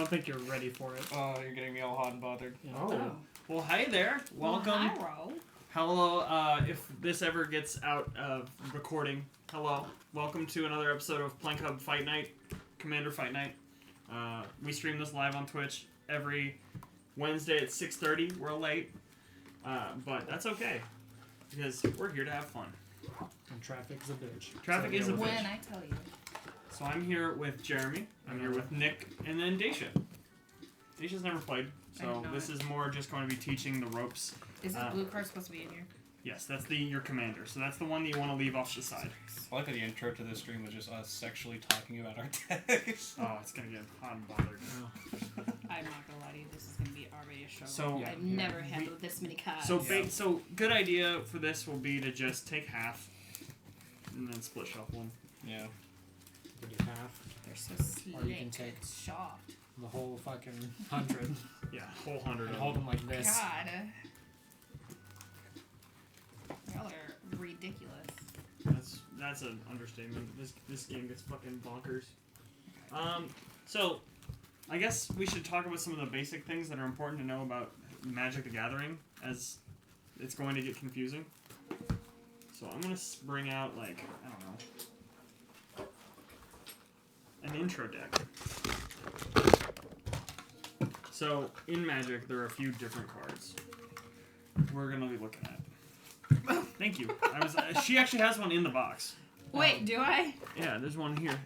don't think you're ready for it. Oh, you're getting me all hot and bothered. Yeah. Oh. Well, hi there. Welcome. Well, hi, Ro. Hello. If this ever gets out of recording, hello. Welcome to another episode of Plankhub Fight Night, Commander Fight Night. We stream this live on Twitch every Wednesday at 6:30. We're late, but that's okay because we're here to have fun. And traffic is a bitch. Traffic is a bitch. When I tell you. So I'm here with Jeremy. I'm here with Nick, and then Daisha. Daisha's never played, so this is more just going to be teaching the ropes. Is this blue card supposed to be in here? Yes, that's your commander. So that's the one that you want to leave off to the side. I like that the intro to this stream was just us sexually talking about our decks. Oh, it's gonna get hot and bothered. I'm not gonna lie to you, this is gonna be already a show. So I've never handled this many cards. So good idea for this will be to just take half, and then split shuffle them. Yeah. You do half. They're so slick. Or you can take soft. the whole fucking 100 Yeah, whole 100. and hold them like this. God. Y'all are ridiculous. That's an understatement. This game gets fucking bonkers. So I guess we should talk about some of the basic things that are important to know about Magic the Gathering, as it's going to get confusing. So I'm gonna bring out, like, I don't know, an intro deck. So in Magic there are a few different cards we're gonna be looking at. Thank you. She actually has one in the box. Wait, do I? Yeah, there's one here.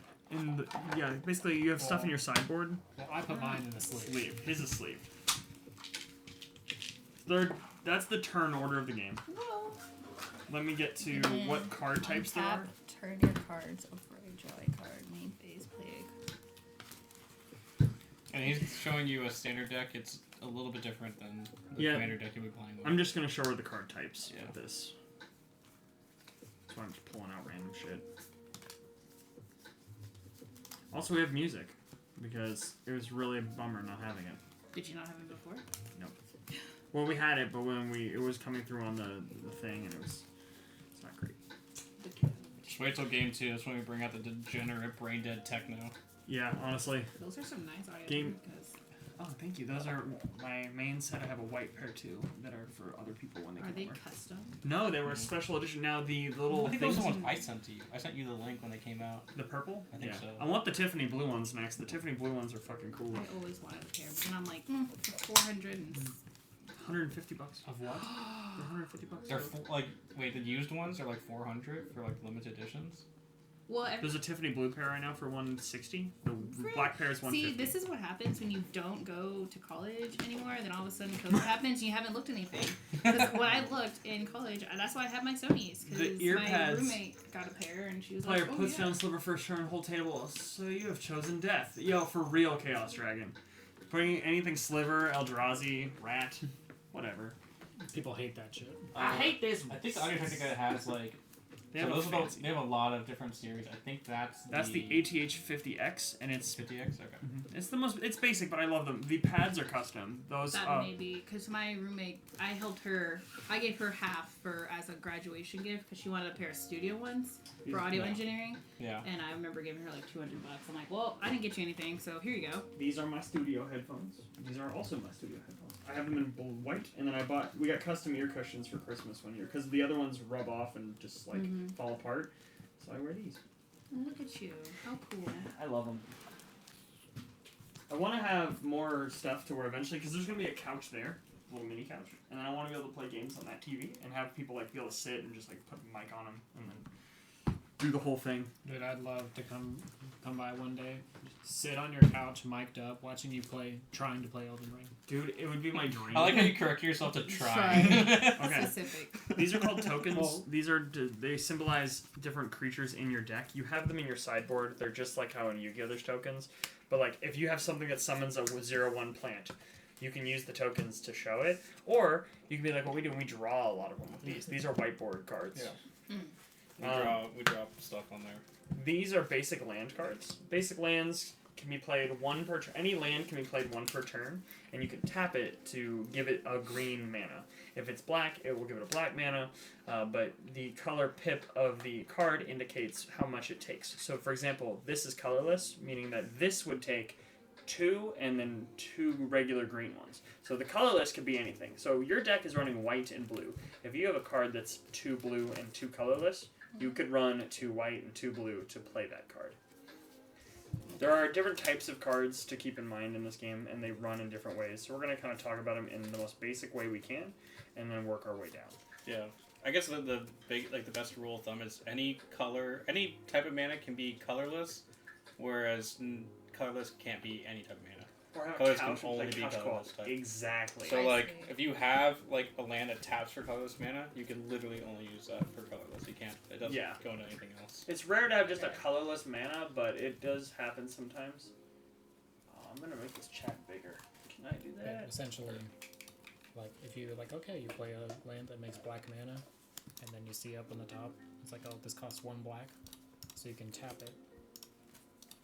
Basically you have stuff in your sideboard. Well, I put mine in the sleeve. His is sleeved. That's the turn order of the game. Whoa. Let me get to what card types there are. Turn your cards over a joy card. Main phase plague. And he's showing you a standard deck. It's a little bit different than the commander deck you'll be playing with. I'm just going to show her the card types Yeah. with this. That's why I'm just pulling out random shit. Also, we have music, because it was really a bummer not having it. Did you not have it before? Nope. Well, we had it, but when it was coming through on the thing, and it's not great. Just wait till game 2. That's when we bring out the degenerate brain dead techno. Yeah, honestly. Those are some nice items. Game. Oh, thank you. Those are my main set. I have a white pair too that are for other people when they Are come they over. custom? No, they were a special edition. Now the little I think those things. are the ones I sent to you. I sent you the link when they came out. The purple? I think so. I want the Tiffany blue ones next. The Tiffany blue ones are fucking cool. I always wanted a pair, but then I'm like, for 400 and... $150. Of what? For $150. They're wait, the used ones are like 400 for like limited editions. Well, There's a Tiffany blue pair right now for $160. The black pair is $150. See, this is what happens when you don't go to college anymore. Then all of a sudden COVID happens and you haven't looked anything. Because when I looked in college, that's why I have my Sonys. Because my roommate got a pair and she was Player like, puts down sliver first turn, whole table. So you have chosen death. Yo, for real, Chaos Dragon. Putting anything sliver, Eldrazi, rat, whatever. People hate that shit. I hate this. I think the Audio Technica has like... They have, they have a lot of different series. I think that's the ATH 50X, and it's 50X. Okay. It's the most. It's basic, but I love them. The pads are custom. Those. That may be because my roommate, I helped her. I gave her half as a graduation gift because she wanted a pair of studio ones for audio engineering. Yeah. And I remember giving her like $200. I'm like, well, I didn't get you anything, so here you go. These are my studio headphones. These are also my studio headphones. I have them in white, and then we got custom ear cushions for Christmas one year because the other ones rub off and just like fall apart. So I wear these. Look at you. How cool. I love them. I want to have more stuff to where eventually, because there's going to be a couch there, a little mini couch, and then I want to be able to play games on that TV and have people like be able to sit and just like put a mic on them and then do the whole thing. Dude, I'd love to come by one day, sit on your couch, mic'd up, watching you trying to play Elden Ring. Dude, it would be my dream. I like how you correct yourself to try. Okay. Specific. These are called tokens. They symbolize different creatures in your deck. You have them in your sideboard. They're just like how in Yu-Gi-Oh! There's tokens. But like if you have something that summons a 0/1 plant, you can use the tokens to show it. Or you can be like, what we do, we draw a lot of them with these. These are whiteboard cards. Yeah. We draw stuff on there. These are basic land cards. Basic lands can be played one per turn. Any land can be played one per turn, and you can tap it to give it a green mana. If it's black, it will give it a black mana, but the color pip of the card indicates how much it takes. So, for example, this is colorless, meaning that this would take 2 and then 2 regular green ones. So the colorless could be anything. So your deck is running white and blue. If you have a card that's 2 blue and 2 colorless, you could run 2 white and 2 blue to play that card. There are different types of cards to keep in mind in this game, and they run in different ways. So we're going to kind of talk about them in the most basic way we can, and then work our way down. Yeah. I guess the best rule of thumb is any type of mana can be colorless, whereas colorless can't be any type of mana. Or have Colors a couch can only with, be like, couch colorless co-op. type. Exactly. So, I like, see. if you have, like, a land that taps for colorless mana, you can literally only use that for colorless. You can't. It doesn't go into anything else. It's rare to have just a colorless mana, but it does happen sometimes. I'm going to make this chat bigger. Can I do that? Yeah, essentially, like, if you, like, okay, you play a land that makes black mana, and then you see up on the top, it's like, oh, this costs 1 black, so you can tap it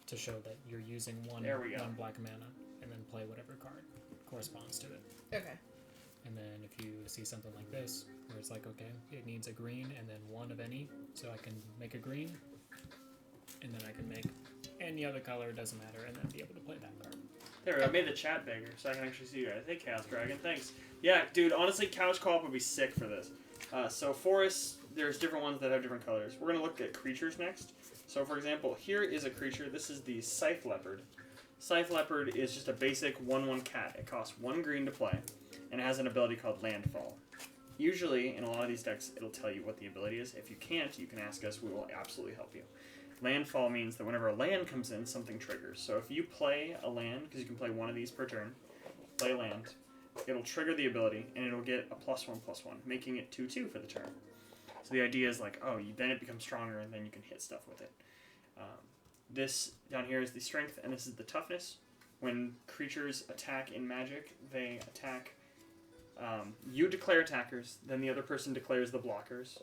to show that you're using one black mana, and then play whatever card corresponds to it. Okay. And then if you see something like this, where it's like, okay, it needs a green and then 1 of any, so I can make a green, and then I can make any other color, doesn't matter, and then be able to play that card. There we go. I made the chat bigger so I can actually see you guys. Hey, Chaos Dragon, thanks. Yeah, dude, honestly, couch co-op would be sick for this. So forests, there's different ones that have different colors. We're going to look at creatures next. So, for example, here is a creature. This is the Scythe Leopard. Scythe Leopard is just a basic 1/1 cat. It costs 1 green to play, and it has an ability called Landfall. Usually, in a lot of these decks, it'll tell you what the ability is. If you can't, you can ask us. We will absolutely help you. Landfall means that whenever a land comes in, something triggers. So if you play a land, because you can play 1 of these per turn, play a land, it'll trigger the ability, and it'll get a +1/+1, making it 2/2 for the turn. So the idea is like, then it becomes stronger, and then you can hit stuff with it. This down here is the strength, and this is the toughness. When creatures attack in Magic, they attack. You declare attackers, then the other person declares the blockers.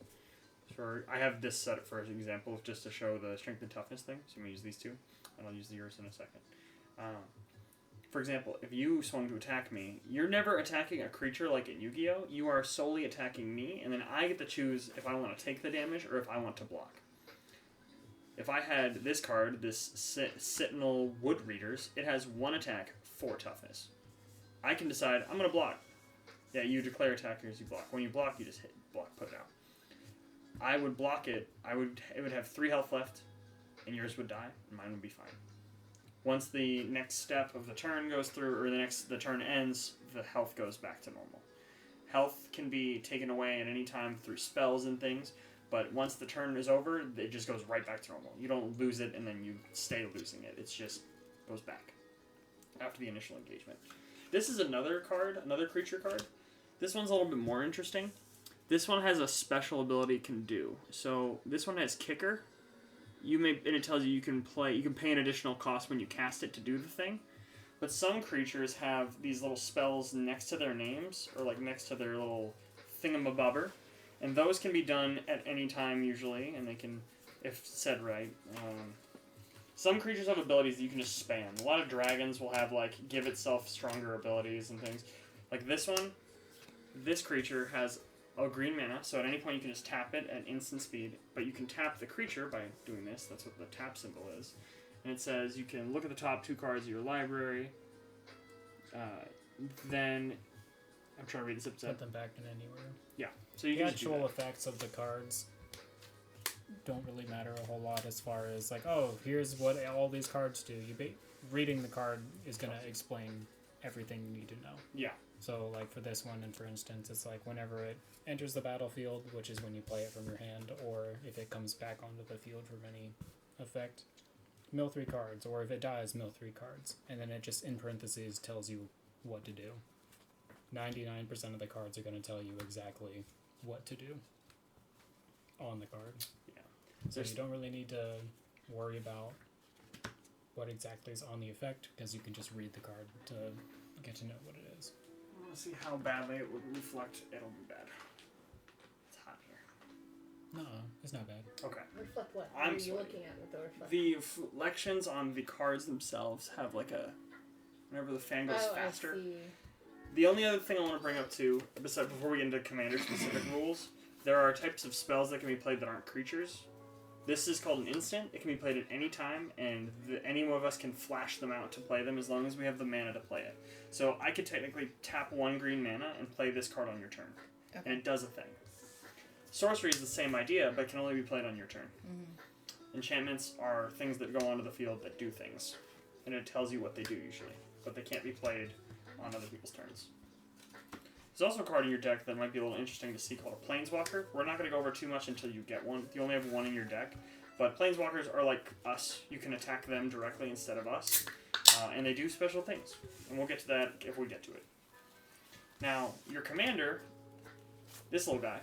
I have this set up for an example, just to show the strength and toughness thing. So I'm going to use these two, and I'll use yours in a second. For example, if you swung to attack me, you're never attacking a creature like in Yu-Gi-Oh! You are solely attacking me, and then I get to choose if I want to take the damage or if I want to block. If I had this card, this Sentinel Wood Readers, it has 1 attack, 4 toughness. I can decide, I'm going to block. Yeah, you declare attackers, you block. When you block, you just hit block, put it out. I would block it. It would have 3 health left, and yours would die, and mine would be fine. Once the next step of the turn goes through, or the turn ends, the health goes back to normal. Health can be taken away at any time through spells and things, but once the turn is over, it just goes right back to normal. You don't lose it, and then you stay losing it. It just goes back after the initial engagement. This is another creature card. This one's a little bit more interesting. This one has a special ability it can do. So this one has Kicker. And it tells you you can pay an additional cost when you cast it to do the thing. But some creatures have these little spells next to their names, or like next to their little thingamabobber. And those can be done at any time usually, and they can, if said right. Some creatures have abilities that you can just spam. A lot of dragons will have like give itself stronger abilities and things. Like this one, this creature has a green mana, so at any point you can just tap it at instant speed, but you can tap the creature by doing this. That's what the tap symbol is. And it says you can look at the top 2 cards of your library. Then, I'm trying to read this episode. Put them back in anywhere. Yeah. So you the can just do actual that. effects of the cards don't really matter a whole lot as far as like, oh, here's what all these cards do. Reading the card is going to explain everything you need to know. Yeah. So like for this one, and for instance, it's like whenever it enters the battlefield, which is when you play it from your hand, or if it comes back onto the field from any effect, mill 3 cards, or if it dies, mill 3 cards. And then it just in parentheses tells you what to do. 99% of the cards are going to tell you exactly what to do on the card. Yeah. So you don't really need to worry about what exactly is on the effect, because you can just read the card to get to know what it is. I want to see how badly it would reflect. It'll be bad. It's hot here. No, it's not bad. Okay. Reflect what? I'm What are you sorry. looking at with the reflect? The reflections on the cards themselves have like a... Whenever the fan goes faster. I see. The only other thing I want to bring up too, before we get into commander-specific rules, there are types of spells that can be played that aren't creatures. This is called an instant. It can be played at any time, and any one of us can flash them out to play them as long as we have the mana to play it. So I could technically tap 1 green mana and play this card on your turn, and it does a thing. Sorcery is the same idea, but can only be played on your turn. Enchantments are things that go onto the field that do things, and it tells you what they do usually, but they can't be played on other people's turns. There's also a card in your deck that might be a little interesting to see called a Planeswalker. We're not going to go over too much until you get one. You only have one in your deck. But Planeswalkers are like us. You can attack them directly instead of us. And they do special things. And we'll get to that if we get to it. Now, your commander, this little guy,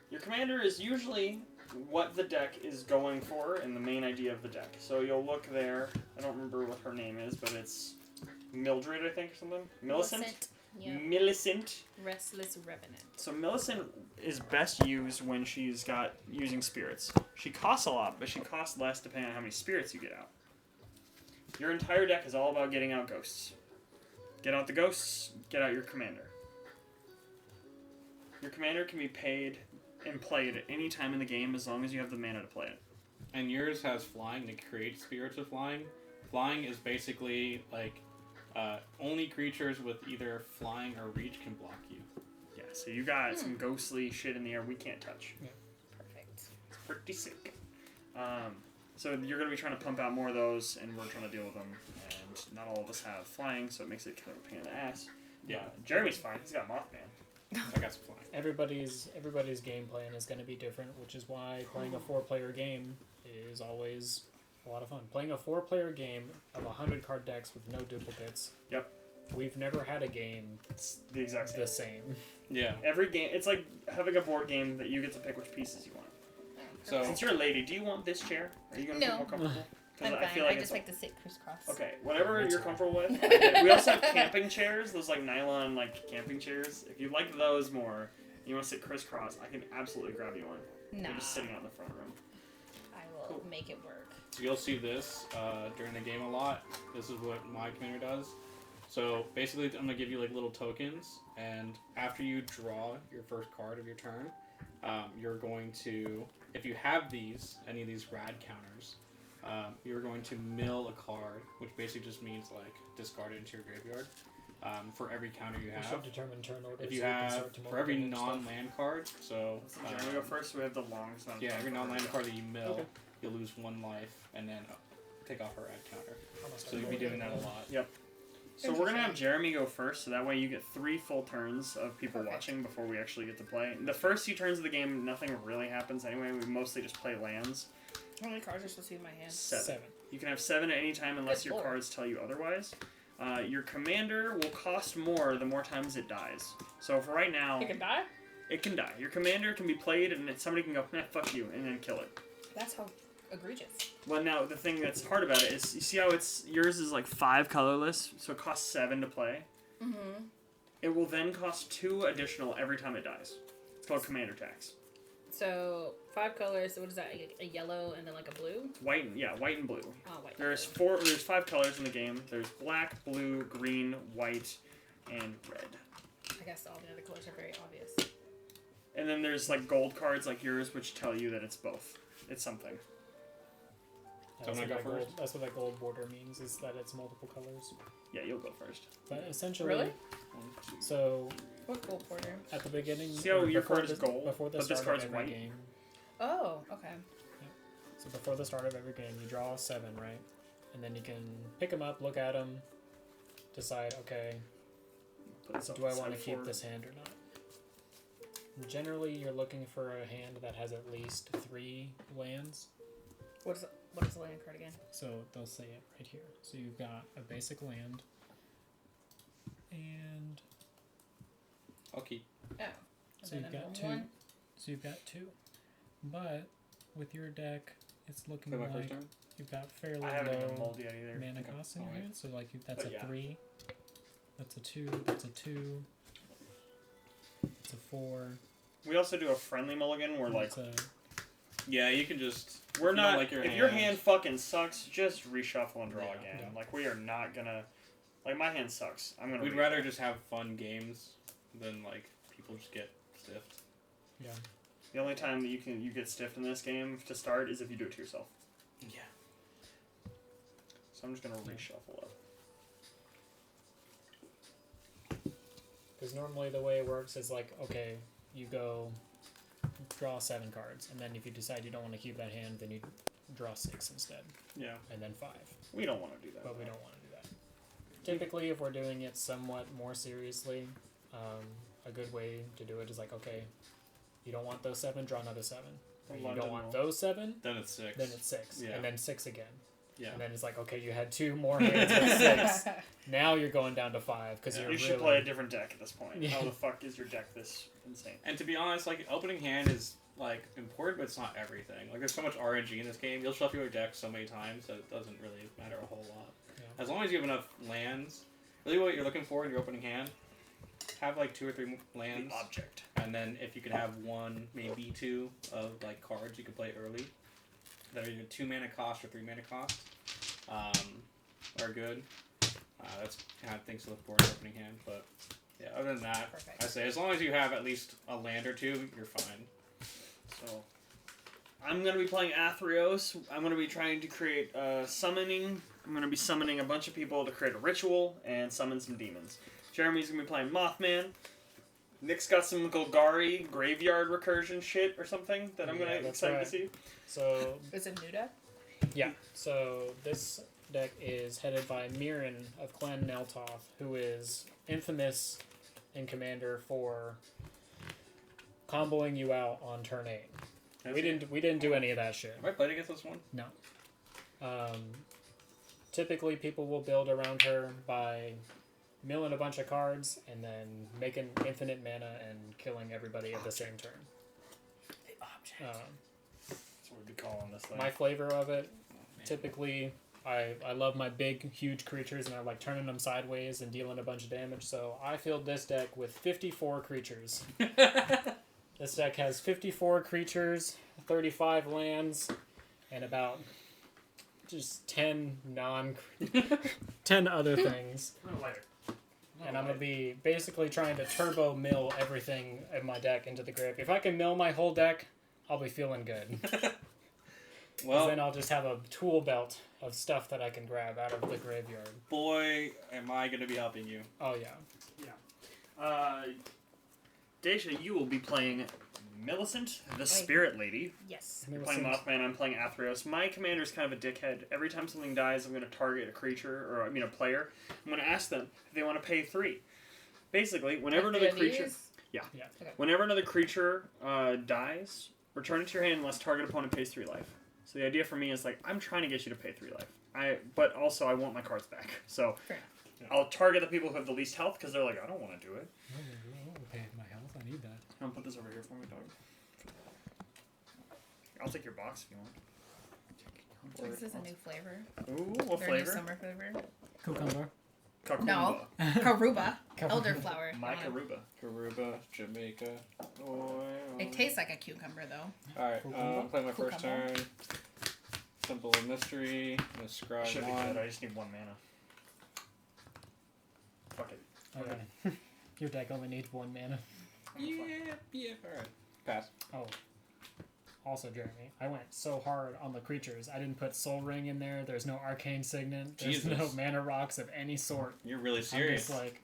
your commander is usually what the deck is going for and the main idea of the deck. So you'll look there. I don't remember what her name is, but it's Mildred, I think, or something. Millicent? Yep. Millicent. Restless Revenant. So Millicent is best used when she's using spirits. She costs a lot, but she costs less depending on how many spirits you get out. Your entire deck is all about getting out ghosts. Get out the ghosts, get out your commander. Your commander can be paid and played at any time in the game as long as you have the mana to play it. And yours has flying to create spirits of flying. Flying is basically like only creatures with either flying or reach can block you. Yeah, so you got some ghostly shit in the air we can't touch. Yeah. Perfect. It's pretty sick. So you're going to be trying to pump out more of those, and we're trying to deal with them. And not all of us have flying, so it makes it kind of a pain in the ass. Yeah. Jeremy's fine. He's got Mothman. I got some flying. Everybody's game plan is going to be different, which is why playing a 4-player game is always a lot of fun. Playing a 4-player game of 100 card decks with no duplicates. Yep. We've never had a game It's the exact same. the same. Yeah. Every game, it's like having a board game that you get to pick which pieces you want. So Since you're a lady, do you want this chair? Are you going to No. feel more comfortable? I'm I fine. feel like I it's just like to sit crisscross. okay, whatever Me you're too. comfortable with. I get it. We also have camping chairs, those like nylon like camping chairs. If you like those more, you want to sit crisscross, I can absolutely grab you one. Nah. You're just sitting out in the front room. I will make it work. you'll see this during the game a lot. This is what my commander does. So basically, I'm gonna give you like little tokens, and after you draw your first card of your turn, you're going to, if you have these, any of these rad counters, you're going to mill a card, which basically just means like discard it into your graveyard. For every counter you We have. should determine turn order. If so you we can have, start to for every multiple stuff. non-land card, so Jeremy go first, so we have the longest amount of yeah, time every for non-land her. card that you mill, Okay. you'll lose 1 life, and then take off her rad counter. I'm gonna start So you'll be rolling doing that a lot. So we're gonna have Jeremy go first, so that way you get 3 full turns of people watching before we actually get to play. The first few turns of the game, nothing really happens anyway. We mostly just play lands. How many cards are supposed to be in my hand? 7. You can have 7 at any time unless Good your lord. cards tell you otherwise. Your commander will cost more the more times it dies. So for right now, It can die? it can die. Your commander can be played, and then somebody can go, nah, fuck you, and then kill it. That's how egregious. Well, now the thing that's hard about it is, you see how yours is like 5 colorless, so it costs 7 to play. Mm-hmm. It will then cost 2 additional every time it dies. It's called commander tax. So 5 colors. So what is that? A yellow and then like a blue? White and blue. Oh, white. There's 5 colors in the game. There's black, blue, green, white, and red. I guess all the other colors are very obvious. And then there's like gold cards like yours, which tell you that it's both. It's something. So I'm gonna go first? That's what that gold border means, is that it's multiple colors. Yeah, you'll go first. But essentially, Really? 1, 2. so What gold border? at the beginning, See how or your before card is the- gold, before the but this start card's of every white? game. Oh, okay. So before the start of every game, you draw 7, right? And then you can pick them up, look at them, decide, okay, Put this do I on want to side keep 4. this hand or not? Generally, you're looking for a hand that has at least 3 lands. What is the land card again? So they'll say it right here. So you've got a basic land, and I'll keep. Oh. so you've got 2. One. So you've got 2. But with your deck, it's looking Play my like first turn. you've got fairly I haven't even low mulled yet either. mana Okay. cost in your Alright. hand. So like that's But a yeah. 3. That's a 2. That's a 2. It's a 4. We also do a friendly mulligan where like It's a Yeah, you can just. we're you don't not like your if your hand fucking sucks, just reshuffle and draw Yeah, again. yeah. Like we are not gonna like my hand sucks. I'm gonna We'd reshuffle. rather just have fun games than like people just get stiffed. yeah. The only time that you get stiffed in this game to start is if you do it to yourself. Yeah. So I'm just gonna reshuffle up. Because normally the way it works is like, okay, you go draw 7 cards, and then if you decide you don't want to keep that hand, then you draw 6 instead. Yeah. And then 5. We don't want to do that. But we don't want to do that. Typically, if we're doing it somewhat more seriously, a good way to do it is like, okay, you don't want those 7, draw another 7. Or you don't want those 7, then it's 6. then it's 6. Yeah. And then 6 again. Yeah. And then it's like, okay, you had 2 more hands with 6. Now you're going down to 5 because You should play a different deck at this point. Yeah. How the fuck is your deck this insane? And to be honest, like, opening hand is, like, important, but it's not everything. Like, there's so much RNG in this game. You'll shuffle your deck so many times that it doesn't really matter a whole lot. Yeah. As long as you have enough lands, really what you're looking for in your opening hand, have, like, 2 or 3 lands. The object. And then if you could have 1, maybe 2 of, like, cards you could play early that are either 2 mana cost or 3 mana cost, are good. That's kind of things to look for in opening hand, but yeah, other than that, Perfect. I say as long as you have at least a land or 2, you're fine. So, I'm going to be playing Athreos. I'm going to be trying to create summoning. I'm going to be summoning a bunch of people to create a ritual and summon some demons. Jeremy's going to be playing Mothman. Nick's got some Golgari graveyard recursion shit or something that I'm going to excited to see. So Is it new deck? yeah, so this deck is headed by Mirren of Clan Neltoth, who is infamous in Commander for comboing you out on turn 8. We didn't do any of that shit. Have I played against this one? No. Typically, people will build around her by milling a bunch of cards and then making infinite mana and killing everybody at the same turn. The object. That's what we'd be calling this thing. My flavor of it, typically, I love my big, huge creatures, and I like turning them sideways and dealing a bunch of damage, so I filled this deck with 54 creatures. This deck has 54 creatures, 35 lands, and about just 10 other things. And I'm going to be basically trying to turbo mill everything in my deck into the grave. If I can mill my whole deck, I'll be feeling good. Well, then I'll just have a tool belt of stuff that I can grab out of the graveyard. Boy, am I going to be helping you. Oh, yeah. Yeah. Deja, you will be playing Millicent, the Spirit Lady. Yes. You're playing Mothman, I'm playing Athreos. My commander's kind of a dickhead. Every time something dies, I'm going to target a creature, or a player. I'm going to ask them if they want to pay 3. Basically, whenever another creature... Yeah. Okay. Whenever another creature dies, return it to your hand unless target opponent pays 3 life. So the idea for me is, like, I'm trying to get you to pay 3 life. But also, I want my cards back. So I'll target the people who have the least health, because they're like, I don't want to do it. Okay, my health, I need that. I'm going to put this over here for me, dog. I'll take your box if you want. This is a new flavor. Ooh, what Very flavor? new summer flavor. Cucumber. Karuba. No. Karuba. Elderflower. My Karuba. Karuba, Jamaica. It tastes like a cucumber, though. Alright, I'm playing my first Cucumber. turn. Simple and Mystery. I'm going to scry Should be 1. good. I just need 1 mana. Fuck it. Okay. Your deck only needs 1 mana. Yeah. Alright. Pass. Oh. Also, Jeremy, I went so hard on the creatures. I didn't put Soul Ring in there. There's no Arcane Signet. There's no Jesus. mana rocks of any sort. You're really I'm serious. just like,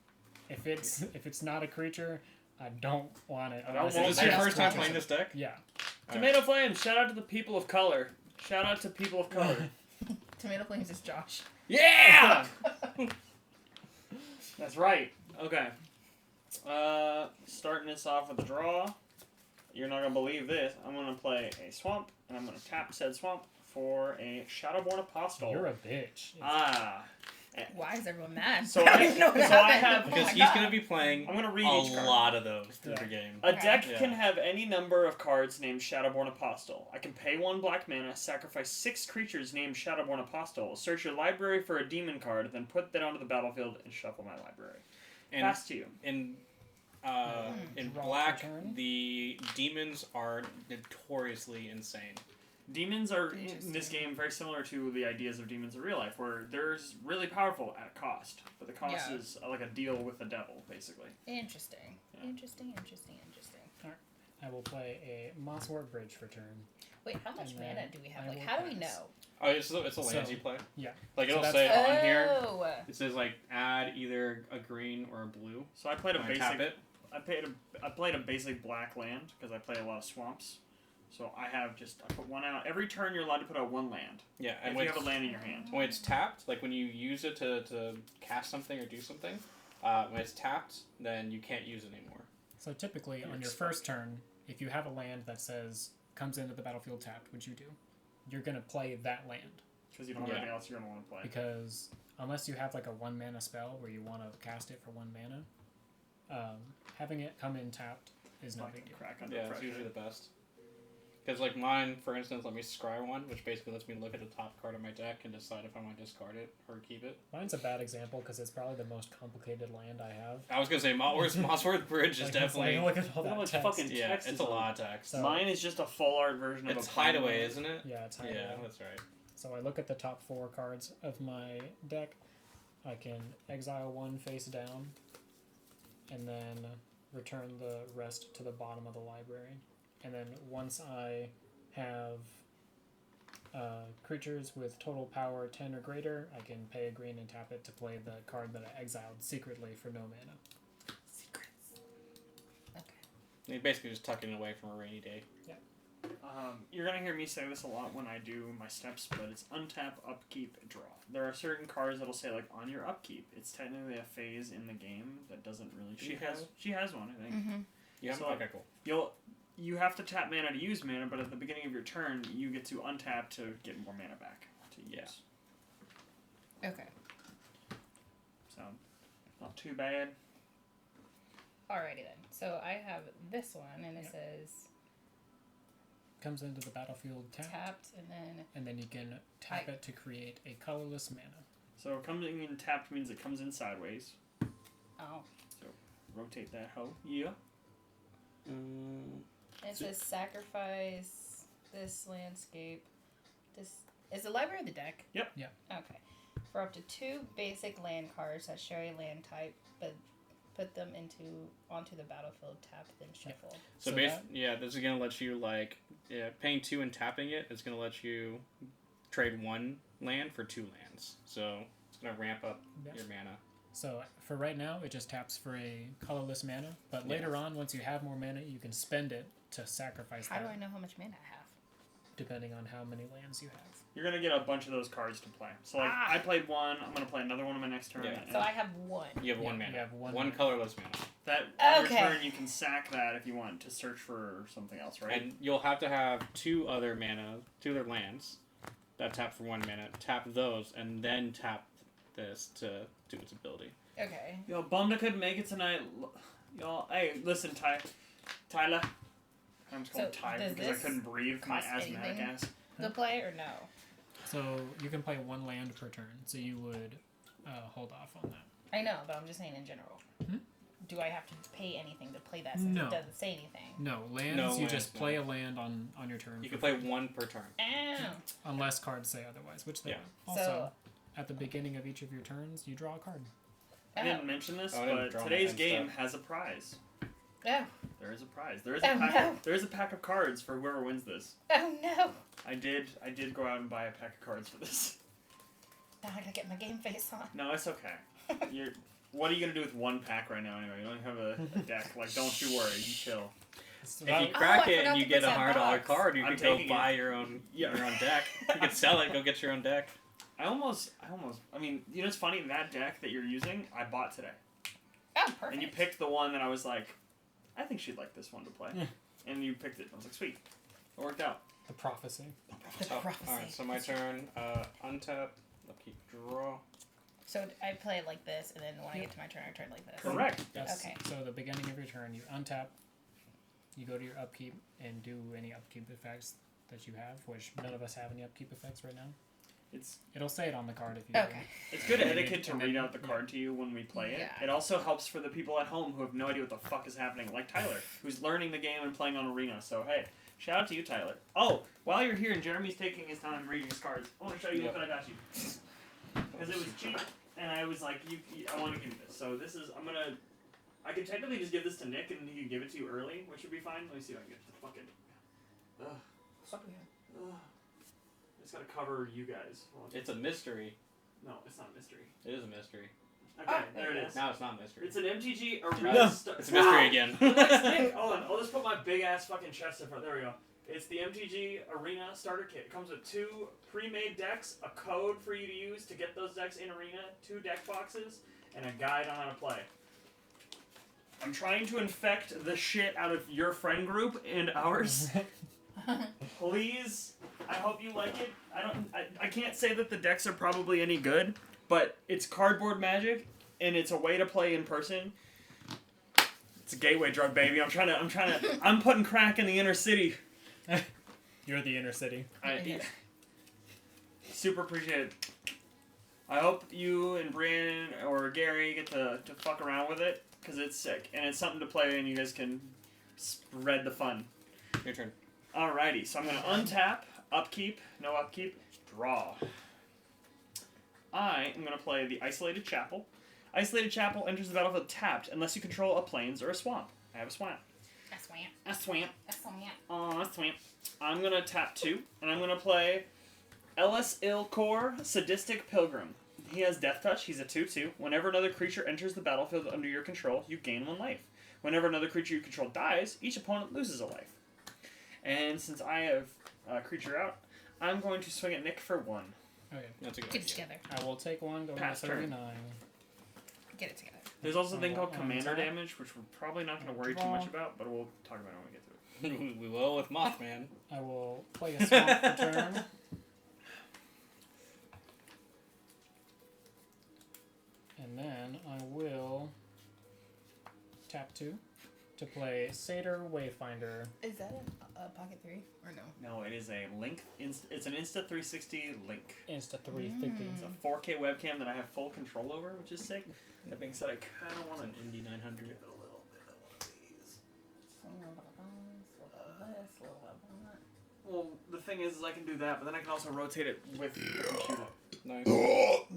if it's not a creature, I don't want it. don't Is want this your that. first time playing this deck? Yeah. Tomato Flames, shout out to the people of color. Shout out to people of color. Tomato Flames is Josh. Yeah! That's right. Okay. Starting this off with a draw. You're not going to believe this. I'm going to play a swamp, and I'm going to tap said swamp for a Shadowborn Apostle. You're a bitch. Why is everyone mad? So I didn't know that I happened. have... Because my he's God. going to be playing I'm going to read a each card. lot of those through the game. A deck Yeah. can have any number of cards named Shadowborn Apostle. I can pay 1 black mana, sacrifice 6 creatures named Shadowborn Apostle, search your library for a demon card, then put that onto the battlefield and shuffle my library. And Pass to you. in Draw black, for turn? the demons are notoriously insane. Demons are in this game very similar to the ideas of demons in real life, where there's really powerful at cost, but the cost is like a deal with the devil, basically. Interesting. Yeah. Interesting. I will play a Mosswort Bridge for turn. Wait, how much And mana then do we have? I Like, will how do we pass. know? Oh, it's a land So- you play. Yeah. Like So it'll that's- say on here. Oh. It says like add either a green or a blue. So I played a When I tap basic. it. I played a basic black land because I play a lot of swamps. So I put one out every turn. You're allowed to put out one land. Yeah, and If when you have a land in your hand. when it's tapped, like when you use it to cast something or do something, when it's tapped, then you can't use it anymore. So typically, on your first turn, if you have a land that says comes into the battlefield tapped, which you do, you're gonna play that land Because you don't have anything else you're gonna want to play. because unless you have like a 1 mana spell where you want to cast it for 1 mana, having it come in tapped is no big deal. Crack under Yeah, it's pressure. usually the best. Because like mine, for instance, let me scry one, which basically lets me look at the top card of my deck and decide if I want to discard it or keep it. Mine's a bad example because it's probably the most complicated land I have. I was gonna say Mossworth Bridge is Like, definitely look at all Look that how much text. fucking yeah, text it's is a on lot of text. So- Mine is just a full art version of It's a Hideaway, isn't it? Yeah, it's hideaway. Yeah, that's right. So I look at the top 4 cards of my deck. I can exile 1 face down, and then return the rest to the bottom of the library. And then once I have creatures with total power 10 or greater, I can pay a green and tap it to play the card that I exiled secretly for no mana. Secrets. Okay. You're basically just tucking it away from a rainy day. You're gonna hear me say this a lot when I do my steps, but it's untap, upkeep, draw. There are certain cards that'll say like on your upkeep. It's technically a phase in the game that doesn't really. She has one, I think. Mm-hmm. You have So- okay, cool. You have to tap mana to use mana, but at the beginning of your turn, you get to untap to get more mana back to use. Yeah. Okay. So, not too bad. Alrighty then. So I have this one, and it Yep. says Comes into the battlefield tapped, tapped, and then you can tap it to create a colorless mana. So coming in tapped means it comes in sideways. oh, Rotate that hoe. Yeah. it says sacrifice this landscape. This is the library of the deck. Yep. Yeah. Okay. For up to 2 basic land cards that share a land type, but put them onto the battlefield, tap, then shuffle. So, this is gonna let you paying 2 and tapping it. It's gonna let you trade 1 land for 2 lands. So it's gonna ramp up your mana. So for right now, it just taps for a colorless mana. But later on, once you have more mana, you can spend it to sacrifice How that, do I know how much mana I have? depending on how many lands you have. You're gonna get a bunch of those cards to play. So like I played one, I'm gonna play another one on my next turn. Yeah. and So I have 1. You have Yeah, 1 mana. you have one one mana. colorless mana. That on Okay. your turn you can sack that if you want to search for something else, right? And you'll have to have 2 other lands that tap for 1 mana. Tap those and then tap this to do its ability. Okay. Yo, bummed I couldn't make it tonight. Y'all, hey, listen, Tyler. I'm just calling So, Ty does because I this couldn't breathe. My cost asthmatic anything? ass. The play or no? So you can play 1 land per turn. So you would hold off on that. I know, but I'm just saying in general. Hmm? Do I have to pay anything to play that since No. it doesn't say anything? No lands. No you lands, just no. play a land on your turn. You for can play free, 1 per turn. Ow! unless cards say otherwise, which they Yeah. will. Also, So- at the beginning of each of your turns, you draw a card. I Oh. didn't mention this, Oh, I didn't but draw my today's end game stuff. has a prize. Oh. There is a prize. There is a Oh, pack. no. There is a pack of cards for whoever wins this. Oh no! I did go out and buy a pack of cards for this. Now I gotta get my game face on. No, it's okay. What are you gonna do with 1 pack right now anyway? You don't have a deck. Like, don't you worry. You chill. So If that- you I crack it forgot and you to get put a that $100 box. card, you I'm can go taking buy it. your own deck. You can sell it, go get your own deck. I mean, you know what's funny? That deck that you're using, I bought today. Oh, perfect. And you picked the one that I was like, I think she'd like this one to play. Yeah. And you picked it. I was like, sweet. It worked out. the prophecy. The prophecy. Alright, so my turn. Untap, upkeep, draw. So I play it like this, and then when I get to my turn, I turn like this. Correct. Yes. Okay. So the beginning of your turn, you untap. You go to your upkeep and do any upkeep effects that you have, which none of us have any upkeep effects right now. It'll say it on the card if you Okay. It's good And etiquette to then- read out the yeah. card to you when we play it. Yeah. It also helps for the people at home who have no idea what the fuck is happening, like Tyler, who's learning the game and playing on Arena. So hey, shout out to you, Tyler. Oh, while you're here and Jeremy's taking his time reading his cards, I want to show you Yep. what I got you. Because it was cheap, and I was like, I want to give you this. So this is, I'm gonna I could technically just give this to Nick and he could give it to you early, which would be fine. Let me see if I can get the fucking. Ugh. I just gotta cover you guys. It's a mystery. No, it's not a mystery. It is a mystery. Okay, there it is. Now it's not a mystery. It's an MTG Arena. It's a mystery again. Nick, hold on. I'll just put my big ass fucking chest in front. There we go. It's the MTG Arena Starter Kit. It comes with 2 pre-made decks, a code for you to use to get those decks in Arena, 2 deck boxes, and a guide on how to play. I'm trying to infect the shit out of your friend group and ours. Please, I hope you like it. I can't say that the decks are probably any good, but it's cardboard Magic, and it's a way to play in person. It's a gateway drug, baby. I'm putting crack in the inner city. You're the inner city. Super appreciate it. I hope you and Brian or Gary get to fuck around with it, because it's sick. And it's something to play and you guys can spread the fun. Your turn. Alrighty, so I'm going to untap, upkeep, no upkeep, draw. I am going to play the Isolated Chapel. Isolated Chapel enters the battlefield tapped unless you control a plains or a swamp. I have a swamp. A swamp. A swamp. A swamp. Aw, a swamp. I'm going to tap 2, and I'm going to play Ellis Ilkor, Sadistic Pilgrim. He has Death Touch. He's a 2/2. Whenever another creature enters the battlefield under your control, you gain 1 life. Whenever another creature you control dies, each opponent loses a life. And since I have a creature out, I'm going to swing at Nick for 1. Okay. That's a good Get it idea. together. I will take 1, going Pass to turn. 39. Get it together. There's also a thing called Untap. Commander Damage, which we're probably not going to worry too much about, but we'll talk about it when we get to it. We will with Mothman. I will play a swamp for turn. And then I will tap 2 to play Satyr Wayfinder. Is that a pocket 3 or no? No, it is a link. It's an Insta 360 link. Insta 350. It's a 4K webcam that I have full control over, which is sick. That being said, I kind of want An to Indy 900. give it a little bit of one of these. Well, the thing is I can do that, but then I can also rotate it with the computer. Nice.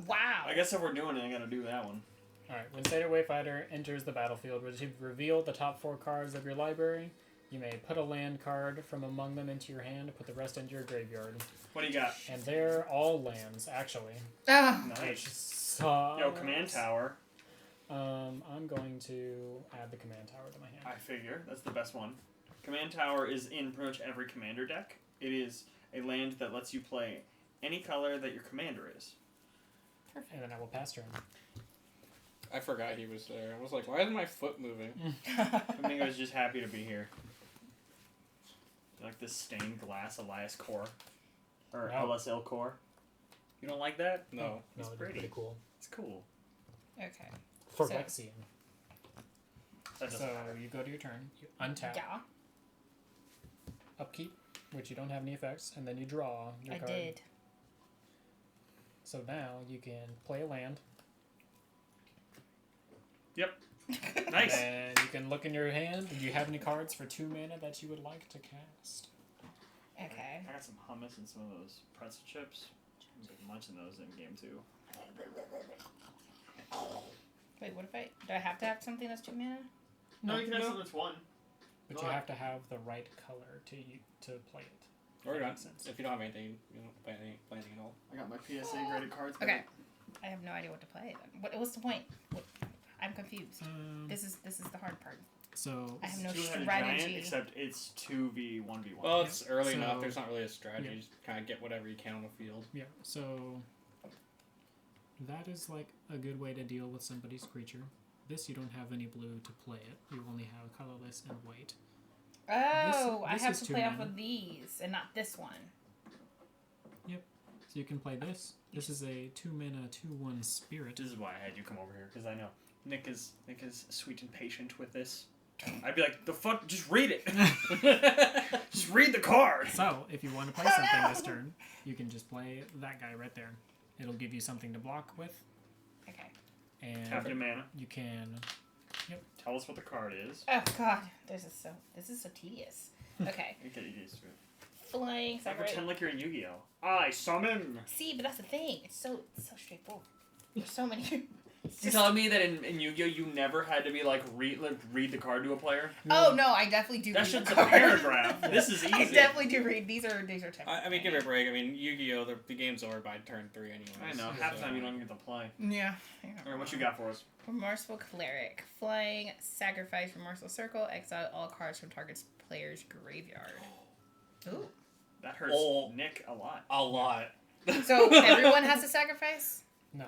Wow. I guess if we're doing it, I gotta do that one. Alright, when Satyr Wayfinder enters the battlefield, when you reveal the top 4 cards of your library, you may put a land card from among them into your hand, put the rest into your graveyard. What do you got? And they're all lands, actually. Ah. Nice. Sucks. Yo, Command Tower. I'm going to add the command tower to my hand. I figure. That's the best one. Command Tower is in pretty much every commander deck. It is a land that lets you play any color that your commander is. And then I will pass turn. I forgot he was there. I was like, why isn't my foot moving? I think I was just happy to be here. Like this stained glass Elias core. Or No. LSL core. You don't like that? No. No, It's it's pretty. pretty cool. It's cool. Okay. For So- Lexian. That doesn't So matter. you go to your turn, you untap, Yeah, upkeep, which you don't have any effects, and then you draw your I card. did. So now you can play a land. Nice. And you can look in your hand. Do you have any cards for 2 mana that you would like to cast? Okay. I got some hummus and some of those pretzel chips. I'm like munching those in game 2. Wait, what if do I have to have something that's 2 mana? No, you can have no. something that's 1. But Go you on. have to have the right color to play it. Or That not. makes sense. If you don't have anything, you don't play anything at all. I got my PSA graded cards. Okay. I have no idea what to play. Then. What's the point? I'm confused. This is the hard part. So I have no Two-headed strategy. giant, except it's 2v1v1. Well, it's early So- enough. There's not really a strategy. yeah. You just kind of get whatever you can on the field. yeah, so that is like a good way to deal with somebody's creature. This you don't have any blue to play it. You only have colorless and white. Oh, I this have is to 2 play off mana. of these and not this one. So you can play this. This is a 2 mana 2/1 spirit. This is why I had you come over here, because I know Nick is sweet and patient with this. I'd be like, the fuck, just read it. Just read the card. So if you want to play something this turn, you can just play that guy right there. It'll give you something to block with, Okay. and Captain Mana. you can. Tell us what the card is. Oh God, this is so tedious. Okay. You get used to it. Flying. I pretend like you're in Yu-Gi-Oh! I summon. See, but that's the thing. It's so straightforward. There's so many. You telling me that in Yu-Gi-Oh you never had to be like read the card to a player? Oh no, I definitely do. That read shit's the a card. paragraph. This is easy. I definitely do read. These are technical. I mean, give it a break. I mean, Yu-Gi-Oh, the game's over by turn 3 anyway. I know. Half the time you don't even get to play. Yeah. Alright, what you got for us? Remorseful Cleric. Flying, sacrifice Remorseful Circle, exile all cards from target's player's graveyard. Ooh. That hurts Nick a lot. A lot. So everyone has to sacrifice?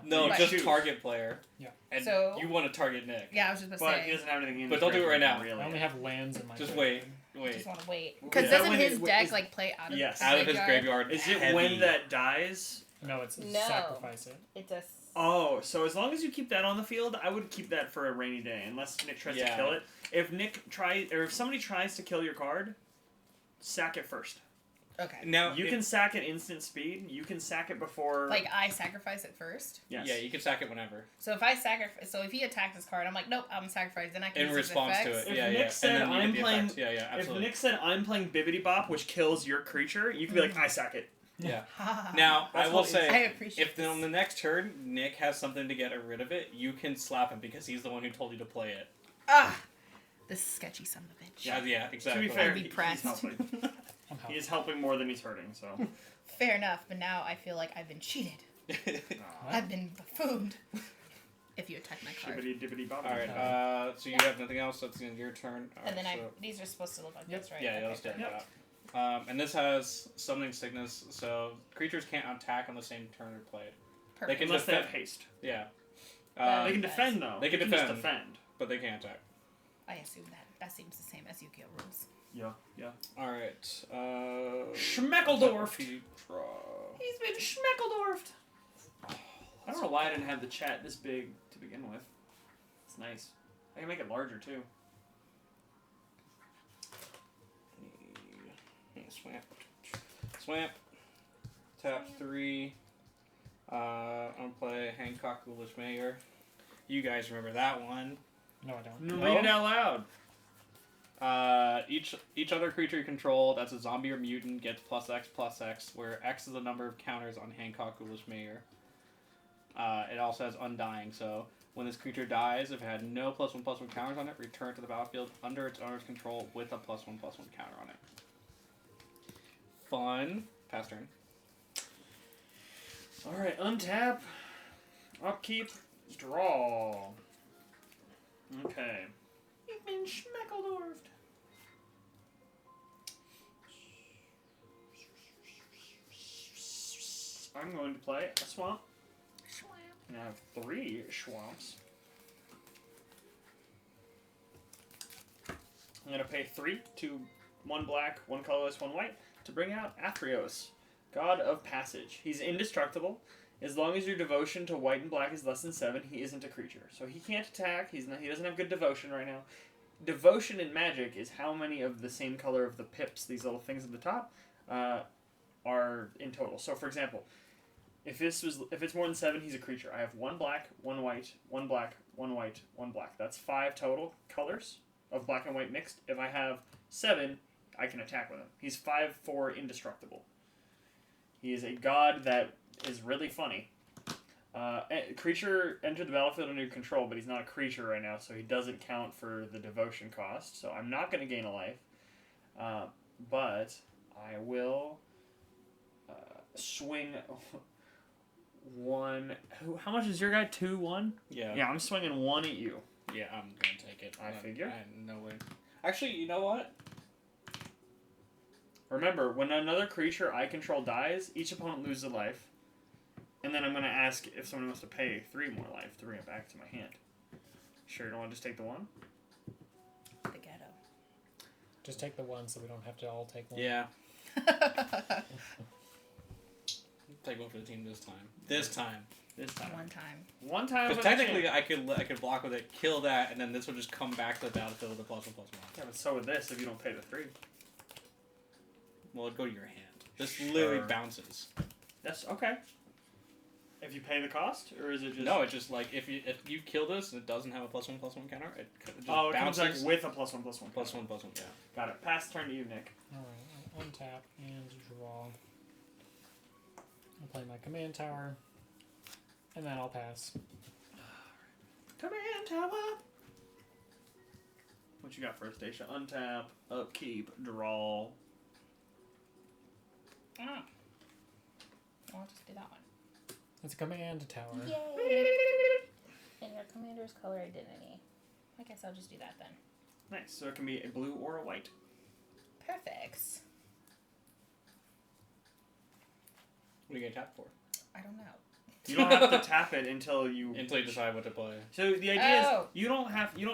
No, Right. just target player. Yeah. And So- you want to target Nick. Yeah, I was just about to But say. he doesn't have anything in But his don't do it right graveyard, now. Really. I only have lands in my. Just graveyard. I wait. just want to wait. Is Because that doesn't when his it- deck is- like play out of Yes. his Out of his graveyard? graveyard. Is it heavy. when that dies? No, it's No. sacrifice it. It's a. Oh, so as long as you keep that on the field, I would keep that for a rainy day, unless Nick tries to Yeah. kill it. If Nick tries, or if somebody tries to kill your card, sack it first. Okay. Now You can sack at instant speed. You can sack it before. Like I sacrifice it first. Yes. Yeah, you can sack it whenever. So if I sacrifice, so if he attacks his card, I'm like, nope, I'm sacrificed. Then I can In use his response to effects. it. If Yeah, Nick yeah. said, and then you "I'm get the playing-" effects. Yeah, yeah, If absolutely. Nick said, "I'm playing Bibbidi Bop," which kills your creature, you can be like, "I sack it." Yeah. Ha. Now, That's I will what- say, I appreciate if on the next turn Nick has something to get rid of it, you can slap him because he's the one who told you to play it. Ah, this sketchy son of a bitch. Yeah, exactly. To be fair, I'd be he's pressed. helping. I'm He helping. is helping more than he's hurting. So. Fair enough, but now I feel like I've been cheated. I've been buffooned. If you attack my card. Shibbity dibbity bobbity. All right. So you have nothing else. That's your turn. All And right, then so, these are supposed to look like this, right? yeah, Okay, let's do perfect. that. And this has summoning sickness, so creatures can't attack on the same turn they're played. They Perfect. can Unless they have defend. haste. Yeah. They can defend though. They can just defend. defend. But they can't attack. I assume that seems the same as Yu-Gi-Oh rules. Yeah. All right. Schmeckledorf. Draw. He's been schmeckledorfed. I don't know why I didn't have the chat this big to begin with. It's nice. I can make it larger too. Swamp. Tap 3. I'm gonna play Hancock Ghoulish Mayor. You guys remember that one. No, I don't. No, No? read it out loud. Each other creature you control that's a zombie or mutant gets +X, where X is the number of counters on Hancock Ghoulish Mayor. It also has Undying, so when this creature dies, if it had no +1/+1 counters on it, return to the battlefield under its owner's control with a +1/+1 counter on it. Fun. Pass turn. Alright, untap. Upkeep. Draw. Okay. You've been schmeckledorfed. I'm going to play a swamp. And I have 3 swamps. I'm going to pay 3 to 1 black, 1 colorless, 1 white to bring out Athreos, God of Passage. He's indestructible. As long as your devotion to white and black is less than 7, he isn't a creature. So he can't attack. He doesn't have good devotion right now. Devotion in Magic is how many of the same color of the pips, these little things at the top, are in total. So for example, if it's more than 7, he's a creature. I have 1 black, 1 white, 1 black, 1 white, 1 black. That's 5 total colors of black and white mixed. If I have 7, I can attack with him. He's 5/4 indestructible. He is a god that is really funny. Creature entered the battlefield under your control, but he's not a creature right now, so he doesn't count for the devotion cost. So I'm not going to gain a life, but I will swing 1. How much is your guy? 2/1. Yeah. I'm swinging 1 at you. Yeah, I'm gonna take it. I figure. No way. Actually, you know what? Remember, when another creature I control dies, each opponent loses a life. And then I'm going to ask if someone wants to pay 3 more life to bring it back to my hand. Sure, you don't want to just take the 1? The ghetto. Just take the one so we don't have to all take one. Yeah. Take one for the team this time. This time. One time. One time. Because technically, I could block with it, kill that, and then this will just come back to the battlefield with a +1/+1. Yeah, but so would this if you don't pay the 3. Well, it'd go to your hand. This literally Sure. bounces. That's okay. If you pay the cost, or is it just... No, it's just like if you kill this and it doesn't have a +1/+1 counter, it just Oh, it comes bounces. back with a +1/+1. +1/+1. Yeah. Got it. Pass turn to you, Nick. Alright, I'll untap and draw. I'll play my command tower. And then I'll pass. Command tower. What you got for a station? Untap, upkeep, draw. Oh. I'll just do that one. It's a command tower. Yay! And your commander's color identity. I guess I'll just do that then. Nice. So it can be a blue or a white. Perfect. What are you gonna tap for? I don't know. You don't have to tap it until you decide what to play. So the idea is you don't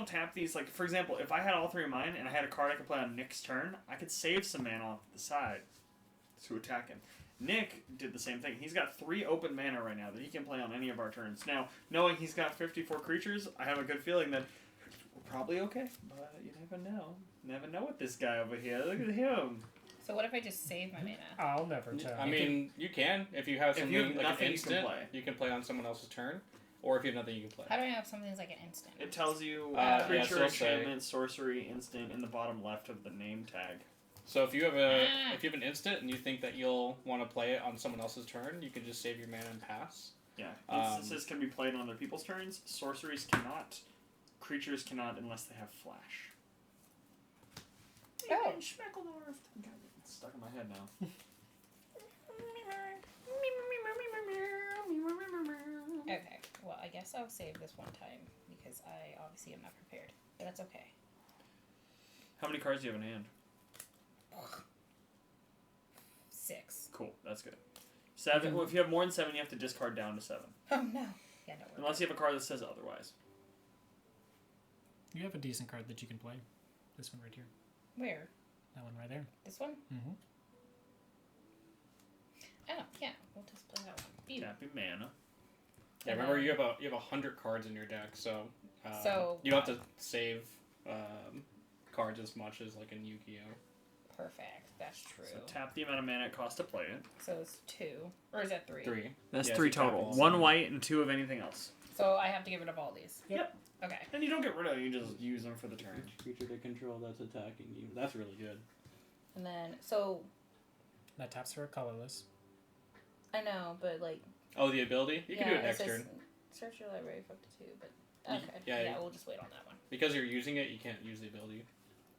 tap these. Like for example, if I had all three of mine and I had a card I could play on Nick's turn, I could save some mana off the side to attack him. Nick did the same thing. He's got 3 open mana right now that he can play on any of our turns. Now, knowing he's got 54 creatures, I have a good feeling that we're probably okay. But you never know. Never know with this guy over here. Look at him. So what if I just save my mana? I'll never tell. I mean, you can if you have something you have like nothing an you can instant. play. You can play on someone else's turn, or if you have nothing you can play. How do I have something that's like an instant? It tells you yeah, creature, so it'll say- enchantment, sorcery, instant in the bottom left of the name tag. So if you have an instant and you think that you'll want to play it on someone else's turn, you can just save your mana and pass. Yeah, instances can be played on other people's turns. Sorceries cannot. Creatures cannot unless they have flash. Oh. Schmeckledorf. God, it's stuck in my head now. Okay, well, I guess I'll save this one time because I obviously am not prepared. But that's okay. How many cards do you have in hand? 6. Cool, that's good. 7. Well, if you have more than 7, you have to discard down to 7. Oh no. Yeah, no. Unless you have a card that says otherwise. You have a decent card that you can play. This one right here. Where? That one right there. This one? Mm-hmm. Oh, yeah. We'll just play that one. Beauty. Tapping mana. Yeah, remember you have 100 cards in your deck, so So you have to save cards as much as like in Yu-Gi-Oh. perfect. That's true. So tap the amount of mana it costs to play it. So it's 2. Or is that 3? 3. That's Yes, 3 you tap total. all 1 seven. white and 2 of anything else. So I have to get rid of all these. Yep. Okay. And you don't get rid of them, you just use them for the turn. Creature to control that's attacking you. That's really good. And then, so, That taps for a colorless. I know, but like... Oh, the ability? You can do it next says turn. Search your library for up to 2, but... You- Okay. yeah, Yeah, we'll just wait on that one. Because you're using it, you can't use the ability.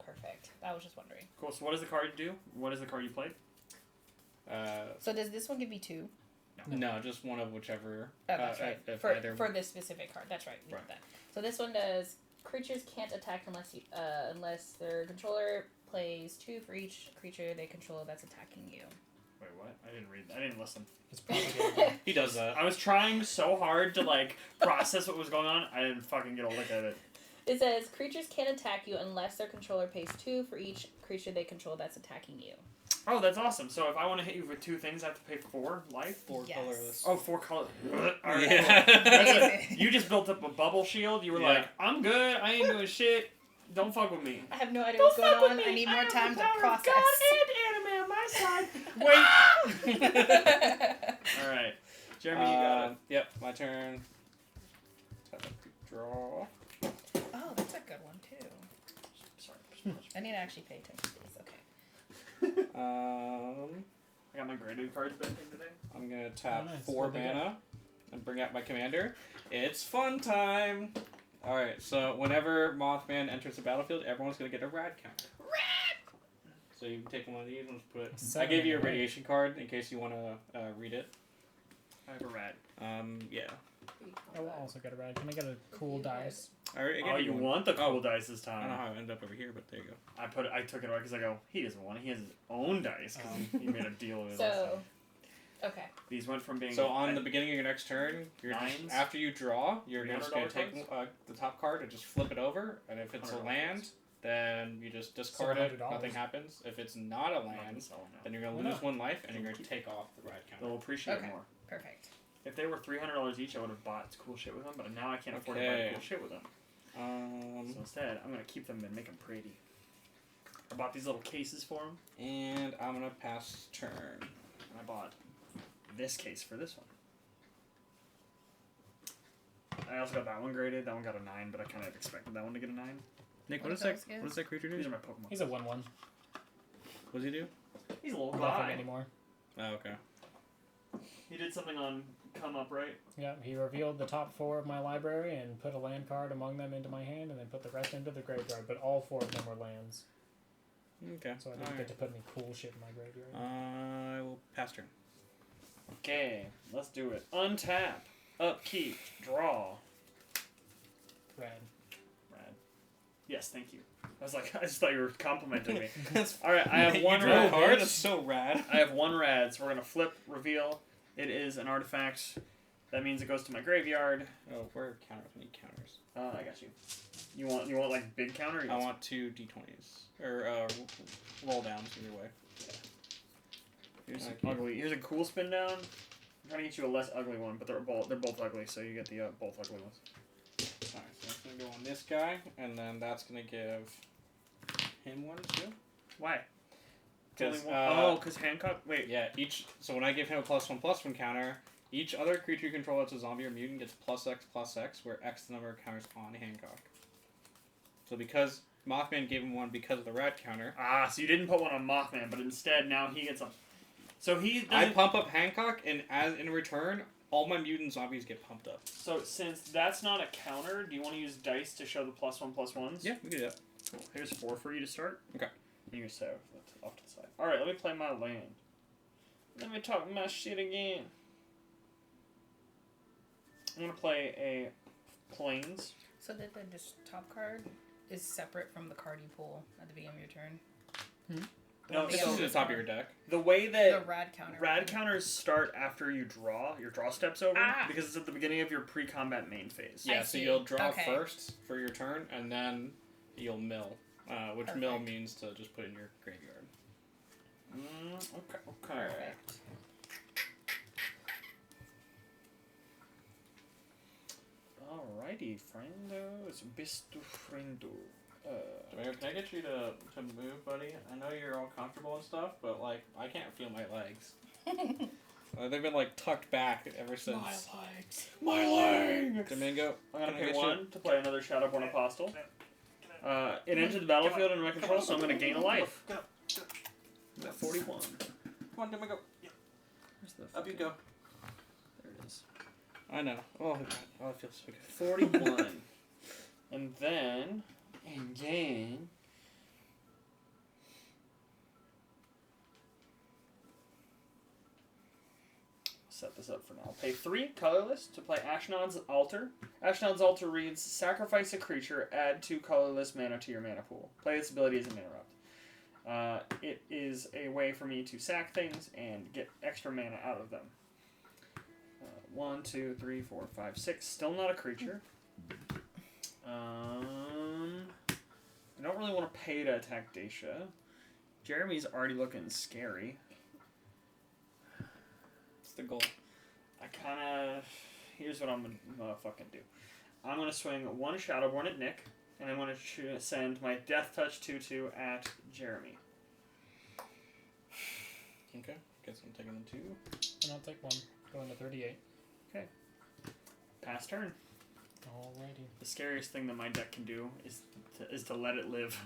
Perfect. I was just wondering. Cool, so what does the card do? What is the card you played? So does this one give me 2? No, just one of whichever. Oh, that's right. if For, either- for this specific card. That's right. We did Right. that. So this one does... Creatures can't attack unless their controller plays 2 for each creature they control that's attacking you. Wait, what? I didn't read that. I didn't listen. It's propagated. He does that. I was trying so hard to, like, process what was going on, I didn't fucking get a lick at it. It says, creatures can't attack you unless their controller pays 2 for each creature they control that's attacking you. Oh, that's awesome. So if I want to hit you with 2 things, I have to pay 4 life? 4 Yes. colorless. Oh, 4 color. Alright. Yeah. You just built up a bubble shield. You were Yeah. like, I'm good. I ain't doing shit. Don't fuck with me. I have no idea Don't what's going fuck with on. me. I need more have time the to power of process. God and anime on my side. Wait. Alright. Jeremy, you got it. Yep, my turn. Draw. Oh, that's a good one, too. Sorry. I need to actually pay attention to these. Okay. I got my graded cards back in today. I'm gonna tap nice. 4 What'd you get? mana and bring out my commander. It's fun time. All right, so whenever Mothman enters the battlefield, everyone's gonna get a rad counter. Rad. So you can take one of these and just put it. I Seven gave you a in a row. radiation card in case you want to read it. I have a rat. Yeah. I will also get a rad. Can I get a cool dice? I already Oh, gave you one. want the cool Oh. dice this I don't know time. how I ended up over here, but there you go. I took it away because I go, he doesn't want it. He has his own dice because he made a deal with us. So, okay. These went from being... So on the beginning of your next turn, you're just, Nines? after you draw, you're just gonna $300 take the top card and just flip it over, and if it's a $100. land, then you just discard it. $700. Nothing happens. If it's not a I'm not gonna land, sell them now. then you're gonna Why lose not? 1 life, and you're gonna take off the rad counter. They'll appreciate Okay. it more. Perfect. If they were $300 each, I would have bought cool shit with them, but now I can't afford to buy Okay. cool shit with them. So instead, I'm gonna keep them and make them pretty. I bought these little cases for them, And I'm gonna pass turn. and I bought this case for this one. I also got that one graded. That one got a 9, but I kind of expected that one to get a 9. Nick, What what does does that that creature These do? are my Pokemon. He's a 1/1. What does he do? He's a little Nothing guy. anymore. Oh, okay. He did something on come up, right? Yeah, he revealed the top 4 of my library and put a land card among them into my hand, and then put the rest into the graveyard. But all 4 of them were lands, Okay. so I didn't get to put any cool shit in my graveyard. I will pass turn. Okay, let's do it. Untap, upkeep, draw. Rad. Yes, thank you. I was like, I just thought you were complimenting me. That's All right, I have you one drew a rad. card. That's so rad. I have 1 rad, so we're gonna flip, reveal. It is an artifact. That means it goes to my graveyard. Oh, where are counters? I need counters. I got you. You want like big counter? Or you I want want 2 d20s or roll downs either way. Here's Okay. ugly. Here's a cool spin down. I'm trying to get you a less ugly one, but they're both ugly, so you get the both ugly ones. Alright, so that's gonna go on this guy, and then that's gonna give him 1 too. Why? Because Because Hancock. Wait. yeah, so when I give him a +1/+1 counter, each other creature you control that's a zombie or mutant gets +X/+X, where X the number of counters on Hancock. So because Mothman gave him 1 because of the rat counter, So you didn't put 1 on Mothman, but instead now he gets a. So he. I pump up Hancock, and as in return, all my mutant zombies get pumped up. So since that's not a counter, do you want to use dice to show the +1/+1s? Yeah, we can do that. Cool. Here's 4 for you to start. Okay. You can set off to the side. All right, let me play my land. Let me talk my shit again. I'm gonna play a plains. So that the top card is separate from the card you pull at the beginning of your turn. No, This so is the top of your deck. The way The that rad counter. rad counters start after you draw, your draw steps over, Ah. because it's at the beginning of your pre-combat main phase. Yeah, I so see. you'll draw Okay. first for your turn, and then you'll mill, which mill Perfect. means to just put in your graveyard. Okay. Perfect. Alrighty, friendos, besto friendo. Mayor, can I get you to move, buddy? I know you're all comfortable and stuff, but like I can't feel my legs. They've been like tucked back ever since. legs. My leg. Domingo, I'm gonna can I pay get you- 1 to play another Shadowborn Apostle. It entered the battlefield under my control, so I'm gonna gain a life. I'm at 41. Come on, Domingo. Where's the Up you go. There it is. I know. Oh god. Oh, it feels so good. 41. and then set this up for now. I'll pay 3 colorless to play Ashnod's Altar. Ashnod's Altar reads, sacrifice a creature, add 2 colorless mana to your mana pool. Play this ability as an interrupt. It is a way for me to sack things and get extra mana out of them. 1, 2, 3, 4, 5, 6. Still not a creature. I don't really want to pay to attack Dacia. Jeremy's already looking scary. It's the goal. I kind of... Here's what I'm gonna fucking do. I'm gonna swing 1 Shadowborn at Nick, and I'm gonna send my Death Touch 2/2 at Jeremy. Okay. Guess I'm taking the 2. And I'll take one. Going to 38. Pass turn. Alrighty. The scariest thing that my deck can do is to let it live.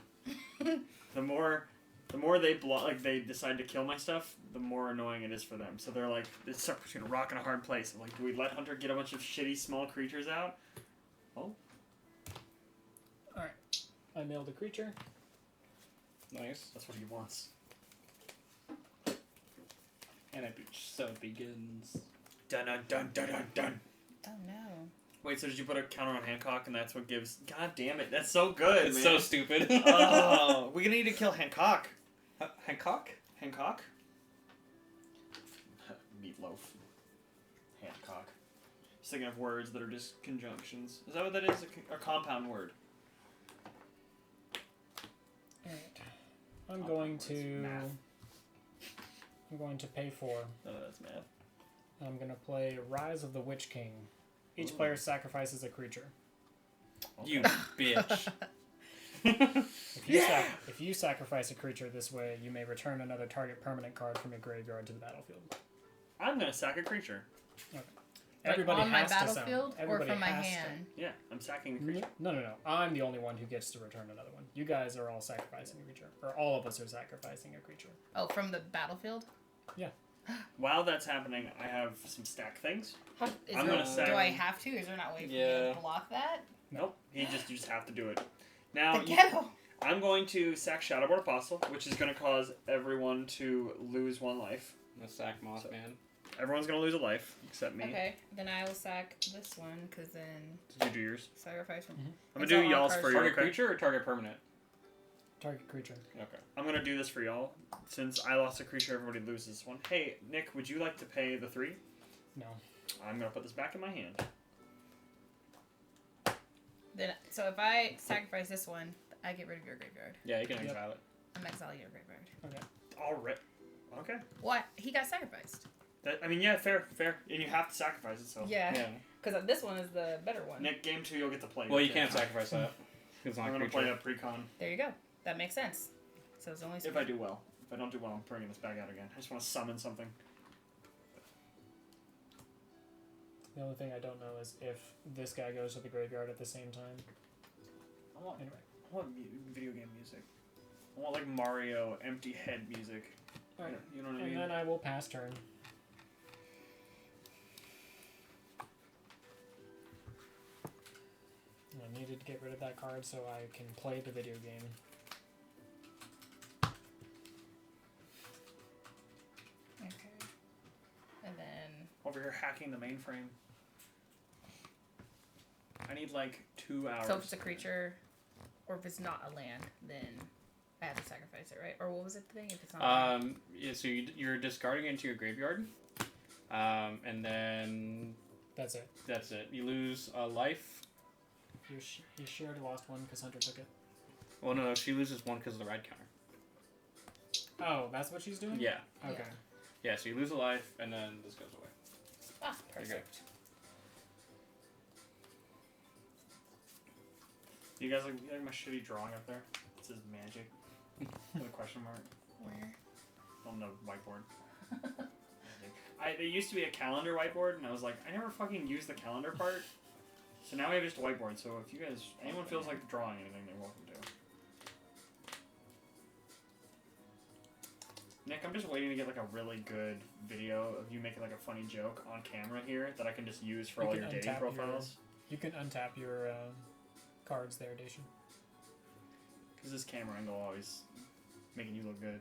the more they decide to kill my stuff, the more annoying it is for them. So they're like, it's stuck between a rock and a hard place. I'm like, do we let Hunter get a bunch of shitty small creatures out? I milled a creature. Nice. That's what he wants. And so it begins. Dun dun dun dun dun dun. Oh no. Wait, so did you put a counter on Hancock, and that's what gives? God damn it, that's so good, It's man. so stupid. Oh, we're gonna need to kill Hancock. Hancock? Hancock? Meatloaf. Hancock. Just thinking of words that are just conjunctions. Is that what that is? A compound word. Alright. I'm going to pay 4. No, that's math. I'm going to play Rise of the Witch King. Each player sacrifices a creature. You bitch. If you sacrifice a creature this way, you may return another target permanent card from your graveyard to the battlefield. I'm gonna sack a creature. Okay. Like Everybody on my has to battlefield sound. or Everybody from my has to. hand? Yeah, I'm sacking a creature. No. I'm the only one who gets to return another one. You guys are all sacrificing a creature. Or all of us are sacrificing a creature. Oh, from the battlefield? Yeah. while that's happening, I have some stack things. Is I'm there, gonna say- do I have to? Is there not a way for me Yeah. to block that? Nope. You just have to do it. Now, The ghetto. I'm going to sack Shadowboard Apostle, which is going to cause everyone to lose 1 life. The sack Mothman. Everyone's going to lose a life, except me. Okay, then I will sack this one, because then Did you do yours? sacrifice one. I'm going to do all y'all's cards. for you, Target okay? creature or target permanent? Target creature. Okay. I'm going to do this for y'all. Since I lost a creature, everybody loses one. Hey, Nick, would you like to pay the 3? No. I'm going to put this back in my hand. Then, so if I sacrifice this one, I get rid of your graveyard. Yeah, you can Yep. exile it. I'm exiling your graveyard. All right. Okay. What? He got sacrificed. Yeah, fair. And you have to sacrifice it, so. Yeah, Yeah. because this one is the better one. Nick, game 2, you'll get to play. Well, you Okay. can't sacrifice that. It's not I'm a going to creature. play a precon. There you go. That makes sense. So it's only. If I do well. If I don't do well, I'm bringing this back out again. I just want to summon something. The only thing I don't know is if this guy goes to the graveyard at the same time. I want, Anyway. I want video game music. I want like Mario empty head music. Alright. You know what I And mean? then I will pass turn. I needed to get rid of that card so I can play the video game. Okay. And then. Over here hacking the mainframe. I need like 2 hours. So if it's a creature, or if it's not a land, then I have to sacrifice it, right? Or what was it the thing? If it's not. A land? Yeah, so you're discarding it into your graveyard. And then That's it. that's it. You lose a life. She already lost one because Hunter took it. Well, no, she loses 1 because of the ride counter. Oh, that's what she's doing? Yeah. Okay. Yeah, so you lose a life, and then this goes away. Ah, There you go. perfect. You guys like my shitty drawing up there? It says magic. With a question mark Where? on the whiteboard. There used to be a calendar whiteboard, and I was like, I never fucking used the calendar part. So now we have just a whiteboard. So if you guys, anyone feels like drawing anything, they're welcome to. Nick, I'm just waiting to get like a really good video of you making like a funny joke on camera here that I can just use for You all can your dating untap profiles. You can untap your cards there, Dacian. Because this camera angle always making you look good.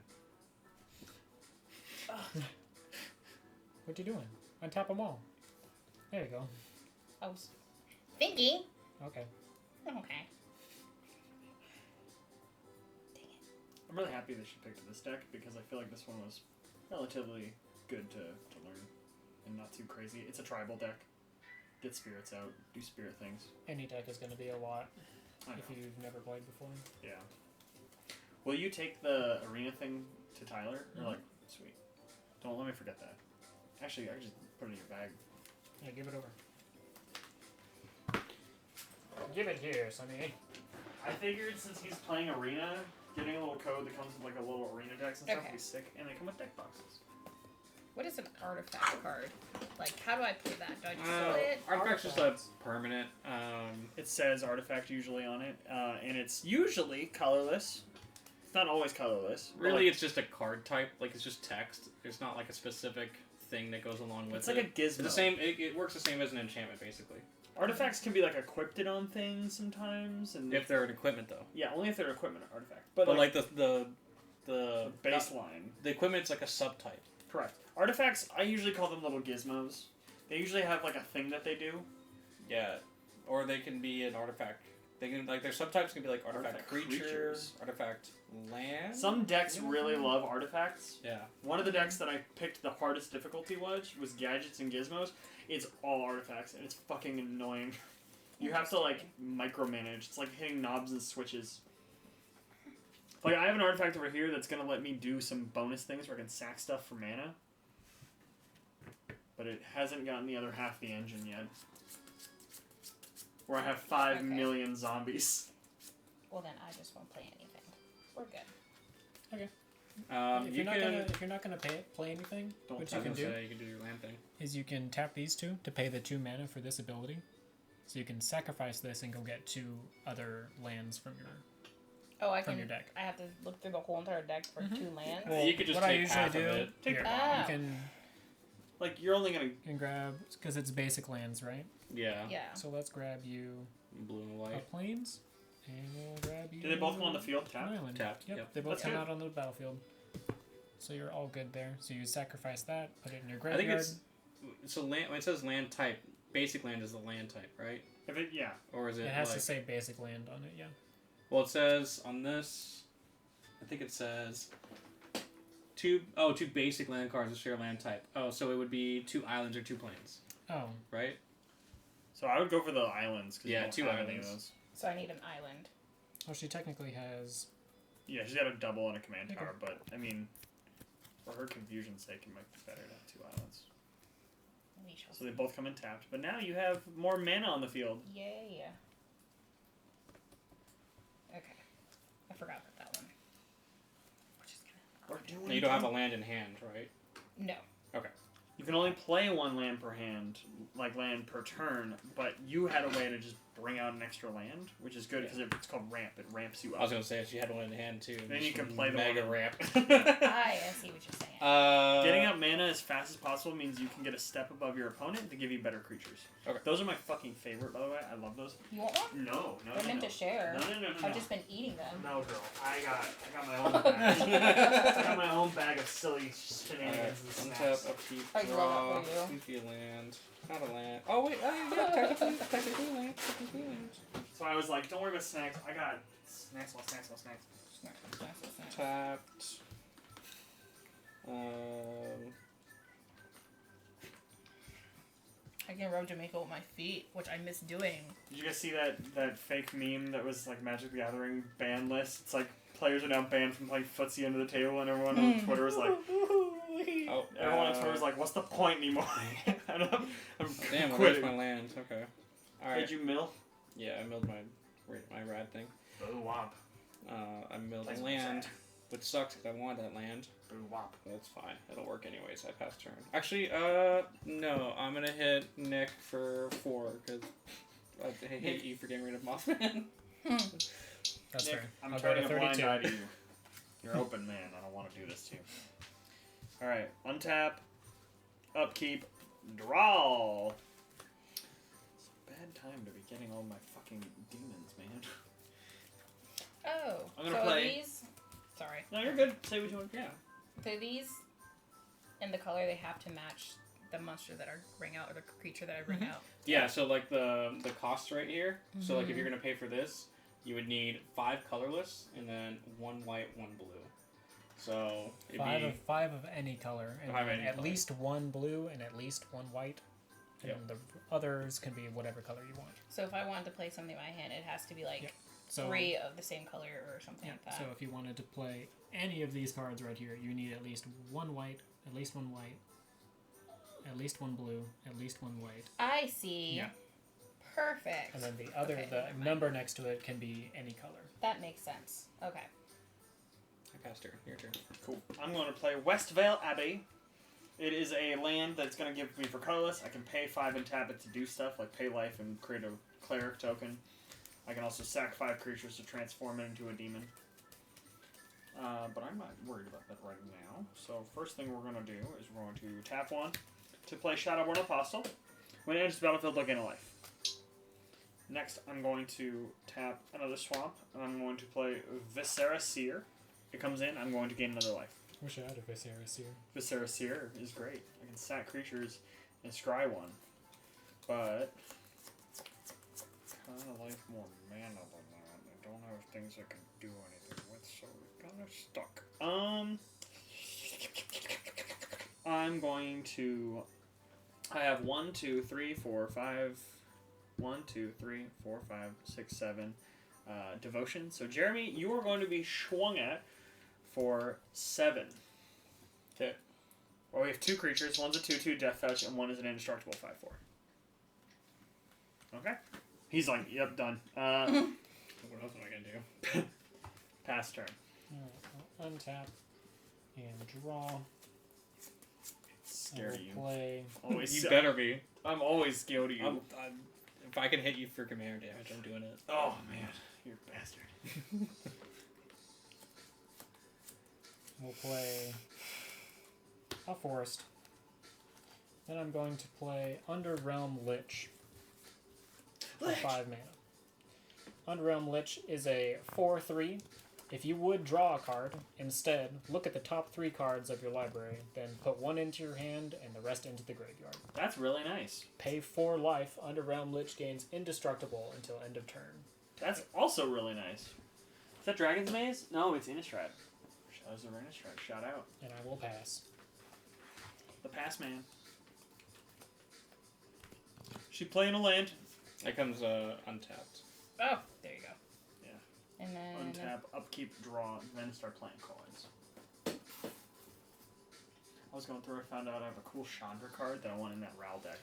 What you doing? Untap them all. There you go. I was thinking. Okay. Okay. I'm really happy that she picked this deck because I feel like this one was relatively good to learn and not too crazy. It's a tribal deck. Get spirits out, do spirit things. Any deck is going to be a lot I know. if you've never played before. Yeah. Will you take the arena thing to Tyler? Or like, sweet. Don't let me forget that. Actually, I just put it in your bag. Yeah, give it over. Give it here, Sonny. I figured since he's playing arena, getting a little code that comes with like a little arena decks and stuff Okay. would be sick, and they come with deck boxes. What is an artifact card? Like, how do I play that? Do I just play it? Artifact's just a permanent. It says artifact usually on it, and it's usually colorless. It's not always colorless. but, Really, like, it's just a card type. Like, it's just text. It's not like a specific thing that goes along with it's it. like a gizmo. It's the same. It works the same as an enchantment, basically. Artifacts can be like equipped on things sometimes, and If they're an equipment, though. yeah, only if they're equipment artifact. But But, like the baseline, the equipment's like a subtype. correct. Artifacts, I usually call them little gizmos. They usually have like a thing that they do. Yeah, or they can be an artifact. They can like their subtypes can be like artifact, Artifact creature, creatures. artifact land. Some decks really love artifacts. Yeah. One of the decks that I picked the hardest difficulty was gadgets and gizmos. It's all artifacts, and it's fucking annoying. You have to like micromanage. It's like hitting knobs and switches. Like I have an artifact over here that's gonna let me do some bonus things where I can sack stuff for mana. But it hasn't gotten the other half of the engine yet. Where I have 5 Okay. million zombies. Well, then I just won't play anything. We're good. If You you're not gonna play anything, Don't what tell you can do you can do your land thing. is you can tap these two to pay the 2 mana for this ability. So you can sacrifice this and go get 2 other lands from your Oh, I from can. your deck. I have to look through the whole entire deck for 2 lands. Well, You could just what I take usually half do, of it. Take here, the bottom. you can Like, you're only gonna... grab, because it's basic lands, right? Yeah. Yeah. So let's grab you Blue and a white. plains, and we'll grab you. Do they both go on the field an tapped? island. Tapped, Yep, yep. they both That's come good. out on the battlefield. So you're all good there. So you sacrifice that, put it in your I think graveyard. it's so land. When it says land type, basic land is the land type, right? If it, yeah. Or is it? It has like, to say basic land on it, yeah. Well, it says on this. I think it says two basic land cards that share land type. Oh, so it would be 2 islands or 2 plains, Oh, right? So I would go for the islands. Cause Yeah, you don't 2 have any of islands. those. So I need an island. well, she technically has. Yeah, she's got a double and a command Okay. tower, but, I mean, for her confusion's sake, it might be better to have 2 islands. We shall So they see. both come in tapped, but now you have more mana on the field. Yay. Okay. I forgot about that one. We're just gonna. We're doing And you don't have a land in hand, right? No. You can only play 1 land per hand, like land per turn, but you had a way to just bring out an extra land, which is good because it's called ramp. It ramps you I was up. gonna say if you had one in hand too. Then just you can play the mega one- ramp. I see what you're saying. Getting up mana as fast as possible means you can get a step above your opponent to give you better creatures. Okay. Those are my fucking favorite, by the way. I love those. You want one? No, They're meant to share. No. I've just been eating them. No, girl. I got my own bag. I got my own bag of silly shenanigans and Untap, snacks. upkeep, I love draw, it for you. CP land. Not a land. Oh wait, yeah, technically land. Technically land. So I was like, don't worry about snacks. I got snacks. Tapped. I can rub Jamaica with my feet, which I miss doing. Did you guys see that fake meme that was like Magic the Gathering ban list? It's like players are now banned from playing footsie under the table, and everyone on Twitter was like, Oh, everyone on Twitter was like, what's the point anymore? And I'm damn, where's quitting. my land? Okay. Alright. Did you mill? Yeah, I milled my rad thing. Boo womp. I milled Place a my land, sad. which sucks because I want that land. Boo womp. That's fine. It'll work anyways. I pass turn. Actually, no. I'm gonna hit Nick for 4 because I hate you for getting rid of Mothman. That's Nick, fair. I'm I'll go turning to a blind 32. eye to you. You're open, man. I don't want to do this to you. Alright, untap, upkeep, draw. It's a bad time to be getting all my fucking demons, man. Oh. I'm gonna so play- Are these... Sorry. No, you're good. Say what you want. Yeah. So these, in the color, they have to match the monster that I bring out or the creature that I bring out. Yeah. So like the cost right here. So like if you're gonna pay for this, you would need 5 colorless and then 1 white, 1 blue. So it'd be Five of any color, and Five of then any at color. least 1 blue and at least 1 white, and Yep. the others can be whatever color you want. So if I wanted to play something in my hand, it has to be like Yep. So 3 of the same color or something yeah, like that. so if you wanted to play any of these cards right here, you need at least 1 white, at least 1 white, at least 1 blue, at least 1 white, I see. Yeah. Perfect. and then the other Okay, the never mind. number next to it can be any color. That makes sense. Okay. I passed turn. Your turn. Cool. I'm going to play Westvale Abbey. It is a land that's going to give me for colorless. I can pay 5 and tap it to do stuff like pay life and create a cleric token. I can also sack 5 creatures to transform it into a demon. But I'm not worried about that right now. So first thing we're going to do is we're going to tap 1 to play Shadowborn Apostle. When it enters the battlefield, they'll gain a life. Next, I'm going to tap another swamp, and I'm going to play Viscera Seer. It comes in, I'm going to gain another life. Wish I had a Viserys here. Viscera Seer is great. I can sack creatures and scry 1. But kind of like more mana than that. I don't have things I can do anything with, so we're kind of stuck. I'm going to... I have 1, 2, 3, 4, 5... 1, 2, 3, 4, 5, 6, 7 devotion. So Jeremy, you are going to be swung at for 7. Okay. Well, we have 2 creatures. One's a 2/2 death touch, and one is an indestructible 5/4. Okay. He's like, yep, done. What else am I gonna do? Pass turn. Alright, I'll untap and draw. Scared of you. Play. Always. You better be. I'm always scared of you. If I can hit you for command damage, I'm doing it. Oh man, you're a bastard. will play a forest. Then I'm going to play Underrealm Lich for 5 mana. Underrealm Lich is a 4/3. If you would draw a card, instead, look at the top 3 cards of your library, then put 1 into your hand and the rest into the graveyard. That's really nice. Pay 4 life, Underrealm Lich gains indestructible until end of turn. That's also really nice. Is that Dragon's Maze? No, it's Innistrad. Shadows of Innistrad. Shout out. And I will pass. The pass man. She playing a land. That comes untapped. Oh, there you go. Yeah. And then Untap, upkeep, draw, and then start playing cards. I was going through, I found out I have a cool Chandra card that I want in that Ral deck.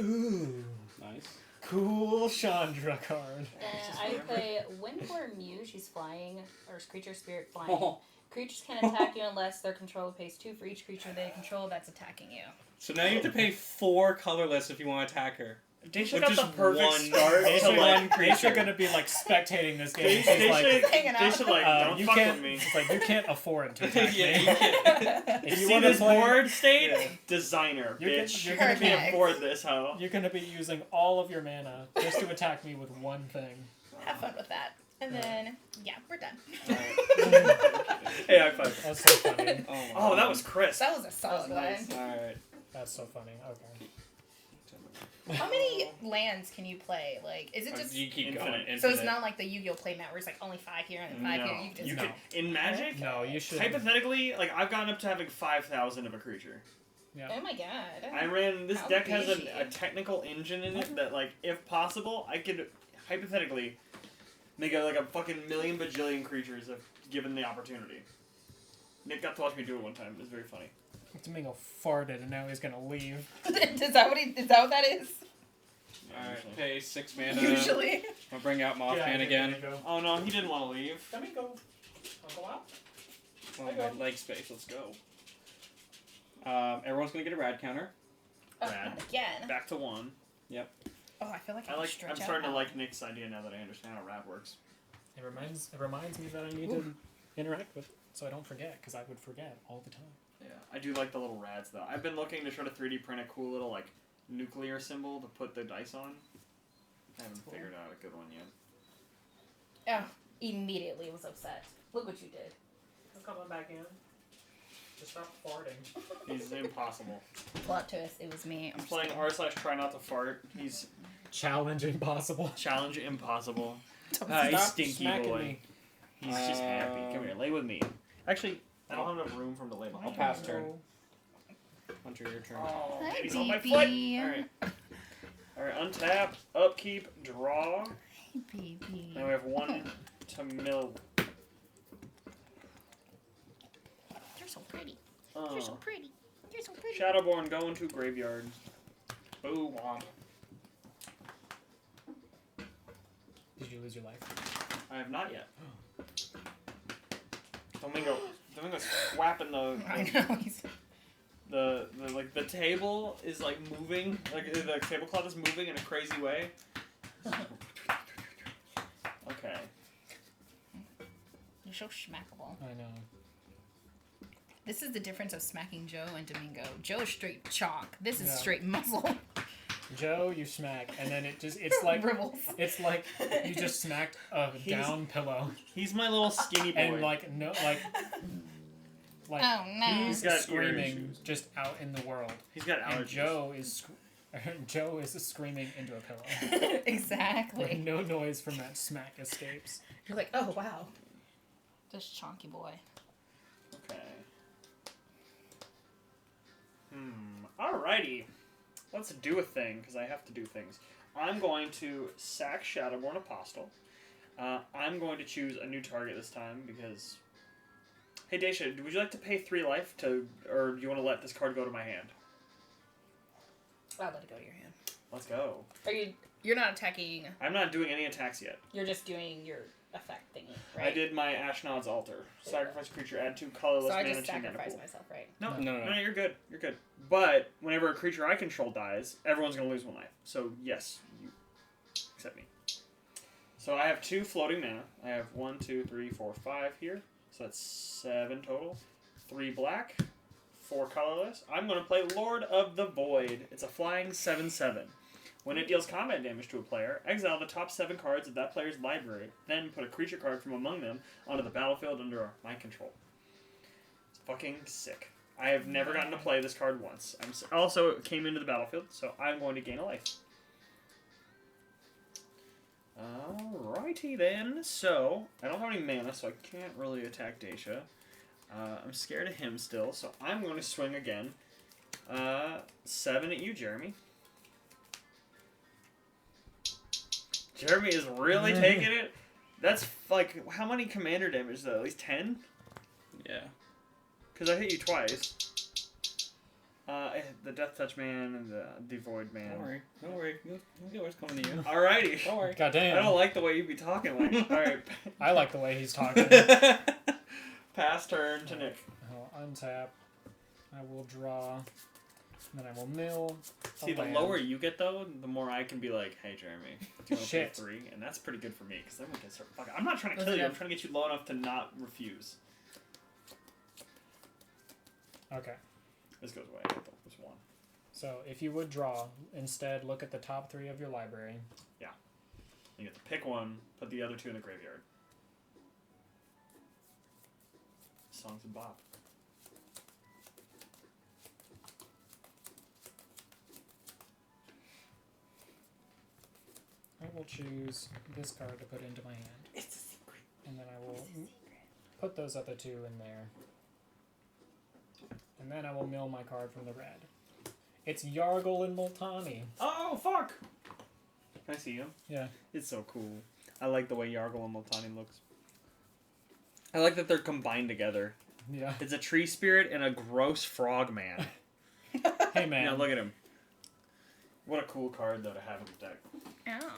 Ooh. Nice. Cool Chandra card. I play Windborn Mew. She's flying, or creature spirit flying. Oh. Creatures can attack you unless their controller pays 2 for each creature they control that's attacking you. So now you have to pay 4 colorless if you want to attack her. Dacia With got the just perfect one- start They to like. should gonna be like spectating this game. They She's should, like, they should like, don't you fuck can't. with me. It's like you can't afford to attack Yeah, me. you can't. If You you see want to this play, board state? Yeah. Designer, You're bitch. gonna be Perfect. Afford this, hoe. you're gonna be using all of your mana just to attack me with one thing. Have fun with that. And then, yeah, we're done. Hey, high five. That's so funny. Oh, that was crisp. That was a solid nice. one. Alright. That's so funny. Okay. How many lands can you play? Like, is it just... You keep Infinite. going. Infinite. So it's not like the Yu-Gi-Oh! Playmat where it's like only 5 here and then 5 No. here. You can just... You No. could, in Magic, No, you should. hypothetically, like I've gotten up to having 5,000 of a creature. Oh my god. I ran this How deck has bougie. a technical engine in it that, like, if possible, I could hypothetically make a fucking million bajillion creatures if given the opportunity. Nick got to watch me do it one time. It was very funny. Domingo farted and now he's gonna leave. is that what that is? Alright, pay 6 mana. Usually. I'll bring out Mothman again. Oh no, he didn't want to leave. Domingo, I'll go out. Oh, my leg space. Let's go. Everyone's gonna get a rad counter. Oh, Rad. not again. Back to 1. Oh, I feel like I'm stretch out starting to now. like Nick's idea now that I understand how rad works. It reminds me that I need to interact with it so I don't forget, because I would forget all the time. Yeah, I do like the little rads though. I've been looking to try to 3D print a cool little like nuclear symbol to put the dice on. I haven't figured out a good one yet. Oh, immediately was upset. Look what you did. I'm coming back in. Just stop farting. He's impossible. Plot twist, it was me. I'm I'm playing r/try not to fart. He's Challenge impossible. challenge impossible. Stop He's Stop stinky smacking boy. me. He's just happy. Come here, lay with me. Actually, I don't have enough room for him to lay I'll behind. pass turn. Hunter, your turn. Oh, Hi, baby's on my foot. baby. Alright. Alright, untap, upkeep, draw. Hey, baby. Now we have 1 to mill. You're so pretty. You're so pretty. You're so pretty. Shadowborn going to graveyard. Boo womp. Did you lose your life? I have not yet. Domingo's whapping I know. He's... the the table is like moving, like the tablecloth is moving in a crazy way. Okay. You're so schmackable. I know. This is the difference of smacking Joe and Domingo. Joe is straight chalk. This is Yeah. straight muscle. Joe, you smack, and then it's like Ribbles. it's like you just smacked a down pillow, He's my little skinny boy. and like Oh, no. he's He's got ear screaming issues. just out in the world, He's got and allergies. Joe is screaming into a pillow. Where Exactly. no noise from that smack escapes. You're like, oh, wow. Just chonky boy. Okay. Alrighty. Let's do a thing, because I have to do things. I'm going to sack Shadowborn Apostle. I'm going to choose a new target this time, because... Hey, Dacia, would you like to pay 3 life to... Or do you want to let this card go to my hand? I'll let it go to your hand. Let's go. You're not attacking. I'm not doing any attacks yet. You're just doing your effect thingy, right? I did my Ashnod's Altar. Sacrifice a creature, add 2 colorless So I mana just to your mana sacrifice pool. myself, right? No, No. you're good. You're good. But whenever a creature I control dies, everyone's going to lose 1 life. So, yes, you accept me. So I have 2 floating mana. I have 1, 2, 3, 4, 5 here. So that's 7 total. 3 black, 4 colorless. I'm going to play Lord of the Void. It's a flying 7/7. When it deals combat damage to a player, exile the top 7 cards of that player's library, then put a creature card from among them onto the battlefield under my control. It's fucking sick. I have never gotten to play this card once. Also, it came into the battlefield, so I'm going to gain a life. Alrighty then. So, I don't have any mana, so I can't really attack Dacia. I'm scared of him still, so I'm going to swing again. 7 at you, Jeremy. Jeremy is really taking it. That's like, how many commander damage though? At least 10? Yeah. Because I hit you twice. The Death Touch Man and the Void Man. Don't worry. You'll get what's coming to you. Alrighty. Don't worry. Goddamn. I don't like the way you be talking like. Alright. I like the way he's talking. Pass turn to Nick. I'll untap. I will draw. Then I will mill. See, the lower you get though, the more I can be like, hey Jeremy, do you want to play Shit. 3? And that's pretty good for me, because then we can start fucking. I'm not trying to kill you, I'm trying to get you low enough to not refuse. Okay. This goes away. I thought it was 1. So if you would draw, instead look at the top 3 of your library. Yeah. You get to pick one, put the other 2 in the graveyard. Songs of Bob. I will choose this card to put into my hand. It's a secret. And then I will put those other 2 in there. And then I will mill my card from the red. It's Yargle and Multani. Oh, fuck! Can I see him? Yeah. It's so cool. I like the way Yargle and Multani looks. I like that they're combined together. Yeah. It's a tree spirit and a gross frog man. Hey, man. Yeah, look at him. What a cool card, though, to have in the deck. Oh.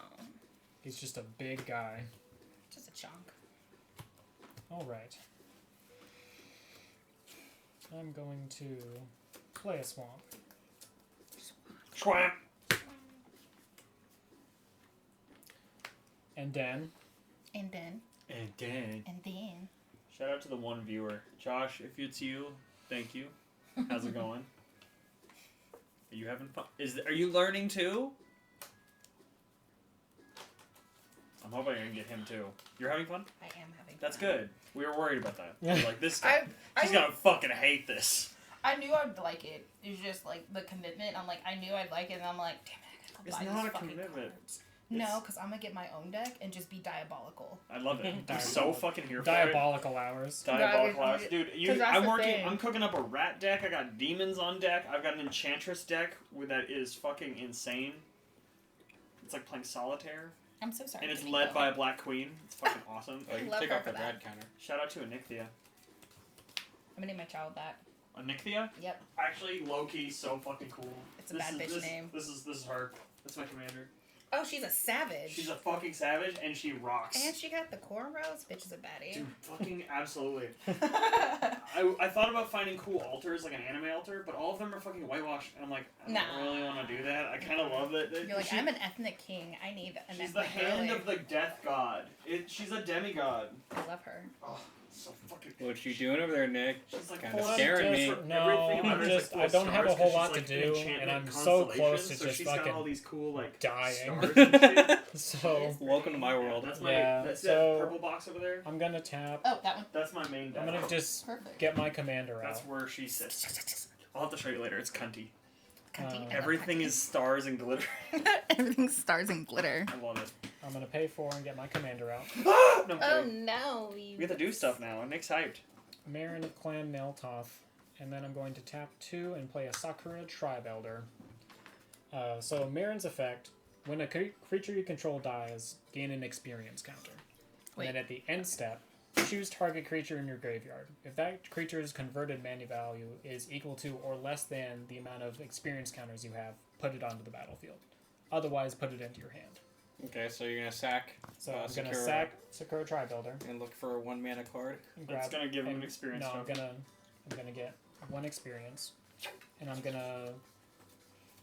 He's just a big guy. Just a chunk. Alright. I'm going to play a swamp. Schwamp! And then... And then. And then. And then. Shout out to the one viewer. Josh, if it's you, thank you. How's it going? Are you having fun? Are you learning too? I'm hoping I can get him too. You're having fun? I am having fun. That's good. We were worried about that. We Yeah. were like, this guy, he's gonna fucking hate this. I knew I'd like it. It was just like the commitment. I'm like, I knew I'd like it, and I'm like, damn it, I It's gotta go buy not these a fucking commitment. cards. No, because I'm gonna get my own deck and just be diabolical. I love it. I'm so fucking here for Diabolical hours. it. Diabolical Yeah, hours. Dude, 'cause that's I'm the working, thing. I'm cooking up a rat deck. I got demons on deck. I've got an enchantress deck that is fucking insane. It's like playing solitaire. I'm so sorry. And it's Jimmy, led though. by a black queen. It's fucking awesome. Oh, you can love take her off for the that. rad counter. Shout out to Anixia. I'm gonna name my child that. Anixia? Yep. Actually, low-key, so fucking cool. It's a bad bitch name. This is her. That's my commander. Oh, she's a savage. She's a fucking savage, and she rocks. And she got the cornrows. Bitch is a baddie. Dude, fucking absolutely. I thought about finding cool altars, like an anime altar, but all of them are fucking whitewashed, and I'm like, I don't really want to do that. I kind of love that. You're like, I'm an ethnic king. I need an She's the ethnic hand girly. of the death god. She's a demigod. I love her. Oh, so fucking... What you doing over there, Nick? She's like Kinda full on scaring me. just- No, everything about her is, just- full I of don't have a stars whole 'cause lot she's, to like, do, an enchantment and I'm so constellation, close to so just she's got fucking all these cool, like, dying. stars and shit. So Welcome to my world. That's my Yeah, that's so- that purple box over there. I'm gonna tap. Oh, that one. That's my main deck. I'm gonna just Perfect. get my commander That's out. where she sits. I'll have to show you later. It's cunty. Cunty. I love Everything cunty. is stars and glitter. Everything's stars and glitter. I love it. I'm gonna pay 4 and get my commander out. No, I'm Oh kidding. no. We get to do stuff now. And Nick's hyped. Marin of Clan Neltoth, and then I'm going to tap 2 and play a Sakura Tribe Elder. So Marin's effect, when a creature you control dies, gain an experience counter. Wait. And then at the end step, choose target creature in your graveyard. If that creature's converted mana value is equal to or less than the amount of experience counters you have, put it onto the battlefield. Otherwise, put it into your hand. Okay, so you're gonna sack So I'm gonna Sakura. sack Sakura Tribe Elder. and look for a 1 mana card. And That's grab- gonna give him and- an experience No, token. I'm gonna get 1 experience, and I'm gonna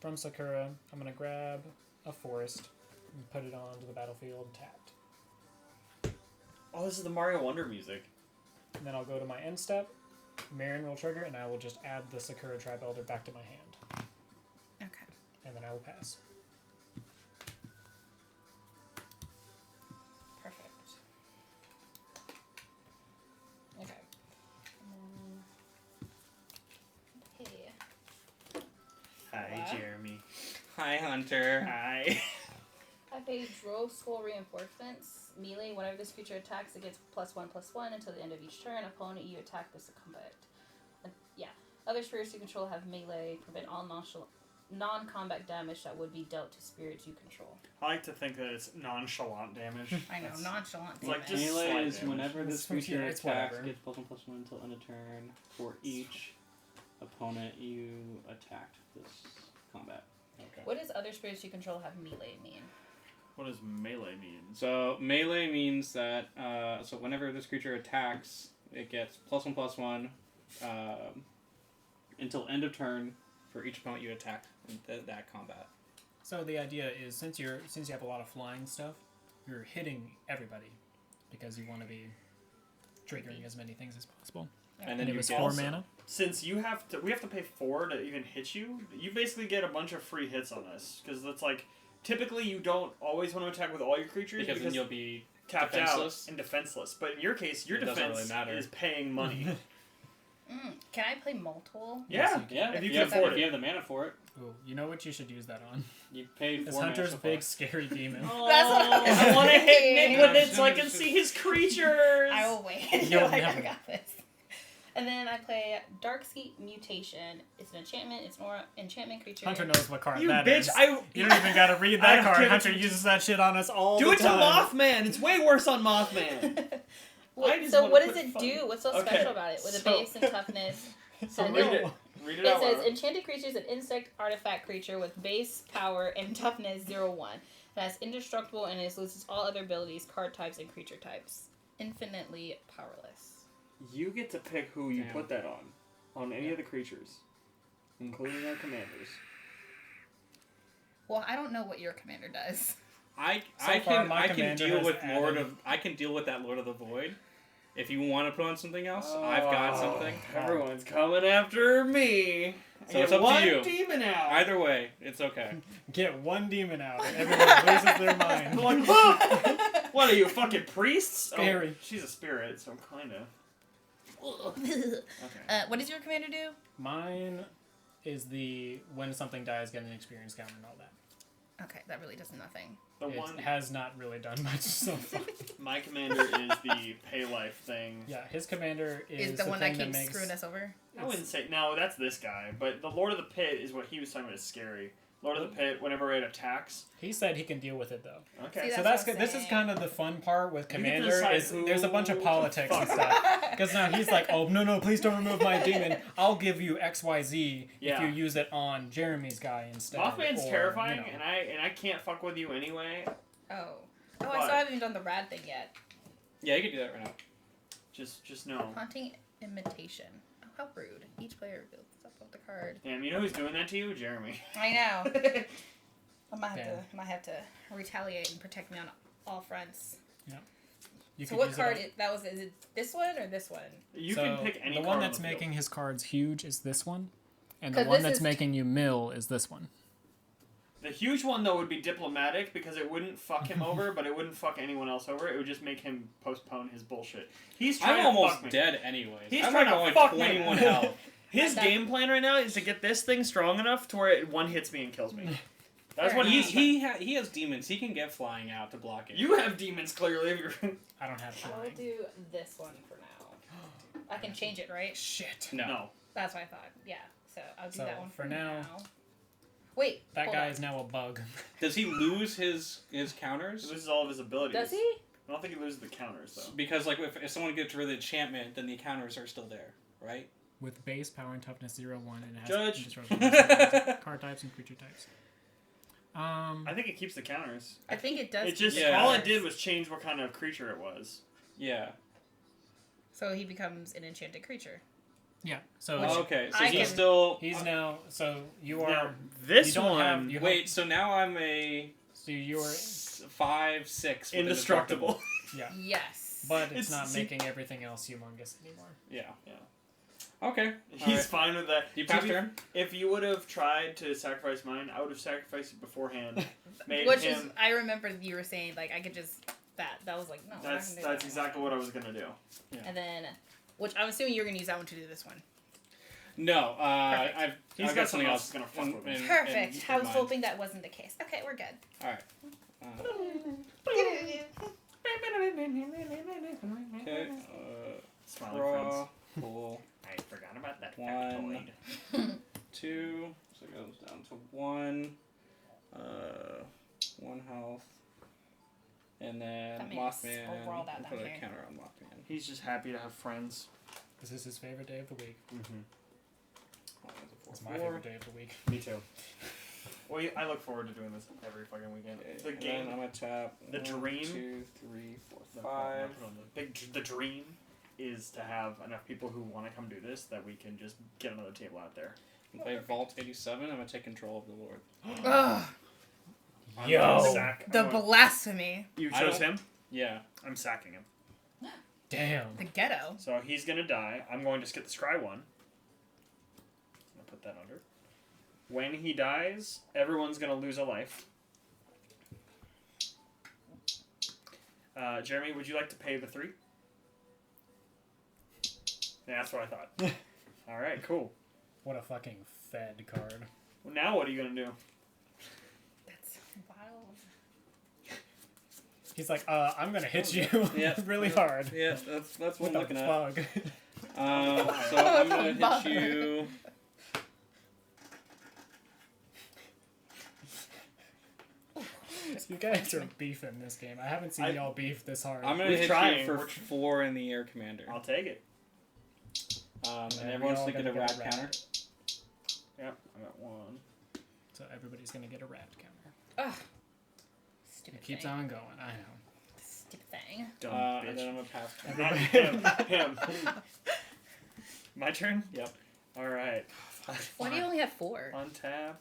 from Sakura. I'm gonna grab a forest and put it onto the battlefield tapped. Oh, this is the Mario Wonder music. And then I'll go to my end step, Marion will trigger, and I will just add the Sakura Tribe Elder back to my hand. Okay. And then I will pass. Perfect. Okay. Hey. Hi, What? Jeremy. Hi, Hunter. Hi. I pay Drove Skull Reinforcements. Melee, whenever this creature attacks, it gets +1/+1 until the end of each turn. Opponent you attack this combat. Yeah. Other spirits you control have melee. Prevent all non-combat damage that would be dealt to spirits you control. I like to think that it's nonchalant damage. I know, That's- nonchalant It's like damage. just Melee slight is damage. whenever this It's creature it's attacks, whatever. gets +1/+1 until end of turn for each opponent you attacked this combat. Okay. What does other spirits you control have melee mean? What does melee mean? So melee means that so whenever this creature attacks, it gets +1/+1 until end of turn for each opponent you attacked in that combat. So the idea is, since you have a lot of flying stuff, you're hitting everybody because you want to be triggering as many things as possible. And then And it you was get 4 also- mana. Since we have to pay 4 to even hit you, you basically get a bunch of free hits on this. Because it's like, typically you don't always want to attack with all your creatures because then you'll be tapped defenseless. out and defenseless. But in your case, your It doesn't defense really matter. is paying money. Can I play multiple? Yeah, Yeah, if you can can afford if it. you have the mana for it, Ooh, you know what you should use that on? you pay 4 It's mana Hunter's so far. big scary demon. Oh, That's what I was I want to hit thinking. Nick with Yeah, it so I can see his creatures. I will wait You'll until I never. got this. And then I play Darkskeep Mutation. It's an enchantment. It's an enchantment creature. Hunter knows what card You that bitch! is. I You don't even gotta read I that don't card. give it Hunter to- uses that shit on us all do the it to time. Mothman. It's way worse on Mothman. Well, I just so wanna what does put it fun- do? What's so Okay, special about it? With a so- base and toughness. So And read then it. Read it It out says loud. enchanted creature is an insect artifact creature with base power and toughness 0/1. That's indestructible and it loses all other abilities, card types, and creature types. Infinitely powerless. You get to pick who you Damn. put that on any of the creatures, including our commanders. Well, I don't know what your commander does. I So far, my I can commander deal has with added- I can deal with that Lord of the Void. If you want to put on something else, I've got something. Everyone's coming after me. So I it's get up to one you. demon out. Either way, it's okay. Get one demon out and everyone loses their I'm mind. like, "Ah! What are you, fucking priests? Scary. Oh, she's a spirit, so kind of. Okay. What does your commander do? Mine is the when something dies, get an experience counter and all that. Okay, that really does nothing. The It one, has not really done much so far. my commander is the pay life thing. Yeah, his commander Is the one that thing keeps makes screwing us over? I wouldn't say no. That's this guy, but the Lord of the Pit is what he was talking about. Is scary. Lord of the Pit. Whenever it attacks. He said he can deal with it though. Okay. See, So That's that's what I'm this is saying. kind of the fun part with You get to Commander decide is who there's a bunch of the politics and fuck. stuff. Because now he's like, oh no, please don't remove my demon. I'll give you XYZ Yeah. if you use it on Jeremy's guy instead. Mothman's or, terrifying, you know. and I can't fuck with you anyway. Oh, I What? still haven't even done the rad thing yet. Yeah, you can do that right now. Just know. Haunting imitation. Oh, how rude. Each player reveals stuff of the card. Damn, you know who's doing that to you? Jeremy. I know. I Damn. might have to retaliate and protect me on all fronts. You So could what use card? it Is it this one or this one? You on- can so pick any the card one on that's the field. making his cards huge is this one, and the 'Cause one this that's is- making you mill is this one. The huge one though would be diplomatic because it wouldn't fuck him over, but it wouldn't fuck anyone else over. It would just make him postpone his bullshit. He's trying I'm to almost fuck me. dead anyways. He's I'm trying like to only fuck me. 21 health. His That- game plan right now is to get this thing strong enough to where it one hits me and kills me. That's what Fair he's. enough. He has demons. He can get flying out to block it. You have demons clearly. If you're I don't have I'll flying. do this one for now. I can change it, right? Shit. No. That's what I thought. Yeah. So I'll do So, that one for now- Wait. That hold guy on. is now a bug. Does he lose his he counters? loses all of his abilities. Does he? I don't think he loses the counters though. Because like if someone gets rid of the enchantment, then the counters are still there, right? With base power and toughness 0/1 and it has Judge. indestructible card types and creature types. I think it keeps the counters. I think it does. It just Yeah. all it did was change what kind of creature it was. Yeah. So he becomes an enchanted creature. Yeah. So Which Okay, so I he's can- still. he's now. So you are. Now this you don't one have. You Wait, so now I'm a So you're. 5/6 with indestructible. Yeah. Yes. But it's It's- not see- making everything else humongous anymore. Yeah. Okay. He's fine with that. You pass turn? If you would have tried to sacrifice mine, I would have sacrificed it beforehand. I remember you were saying, like, I could just... That was like, no. That's exactly what I was going to do. Yeah. And then... Which I'm assuming you're going to use that one to do this one. No. I've got something else going to fuck with me. Perfect. I was hoping that wasn't the case. Okay, we're good. Alright. Okay. Smiling Draw. friends. Cool. I forgot about that 1, factoid. 2, so it goes down to 1. 1 health. And then Mothman. Overall that Put a down here. counter on Mothman. He's just happy to have friends. This is his favorite day of the week. Mm-hmm. It's my favorite day of the week. Me too. Well, I look forward to doing this every fucking weekend. The game. I'm gonna tap. The 1, dream. 2, 3, 4, 5. The dream is to have enough people who want to come do this that we can just get another table out there. Play Vault 87. I'm gonna take control of the Lord. Ugh. Yo. The blasphemy. You chose him? Yeah. I'm sacking him. Damn. The ghetto. So he's gonna die. I'm going to skip the scry one. I'm gonna put that under. When he dies, everyone's gonna lose a life. Jeremy, would you like to pay the 3? Yeah, that's what I thought. Alright, cool. What a fucking fed card. Well, now what are you gonna do? That's wild. He's like, I'm gonna hit you really yeah. hard. Yeah, that's what I'm looking at. Bug. So I'm gonna hit you. You guys are beefing this game. I haven't seen y'all beef this hard. I'm gonna hit you for 4 in the air commander. I'll take it. And everyone's gonna get a rat counter. Yep, I got 1. So everybody's gonna get a rat counter. Ugh. Stupid It keeps thing. on going. I know. Stupid thing. Dumb And bitch. then I'm gonna pass turn. Not him. My turn? Yep. Alright. Why do you only have 4? Untap.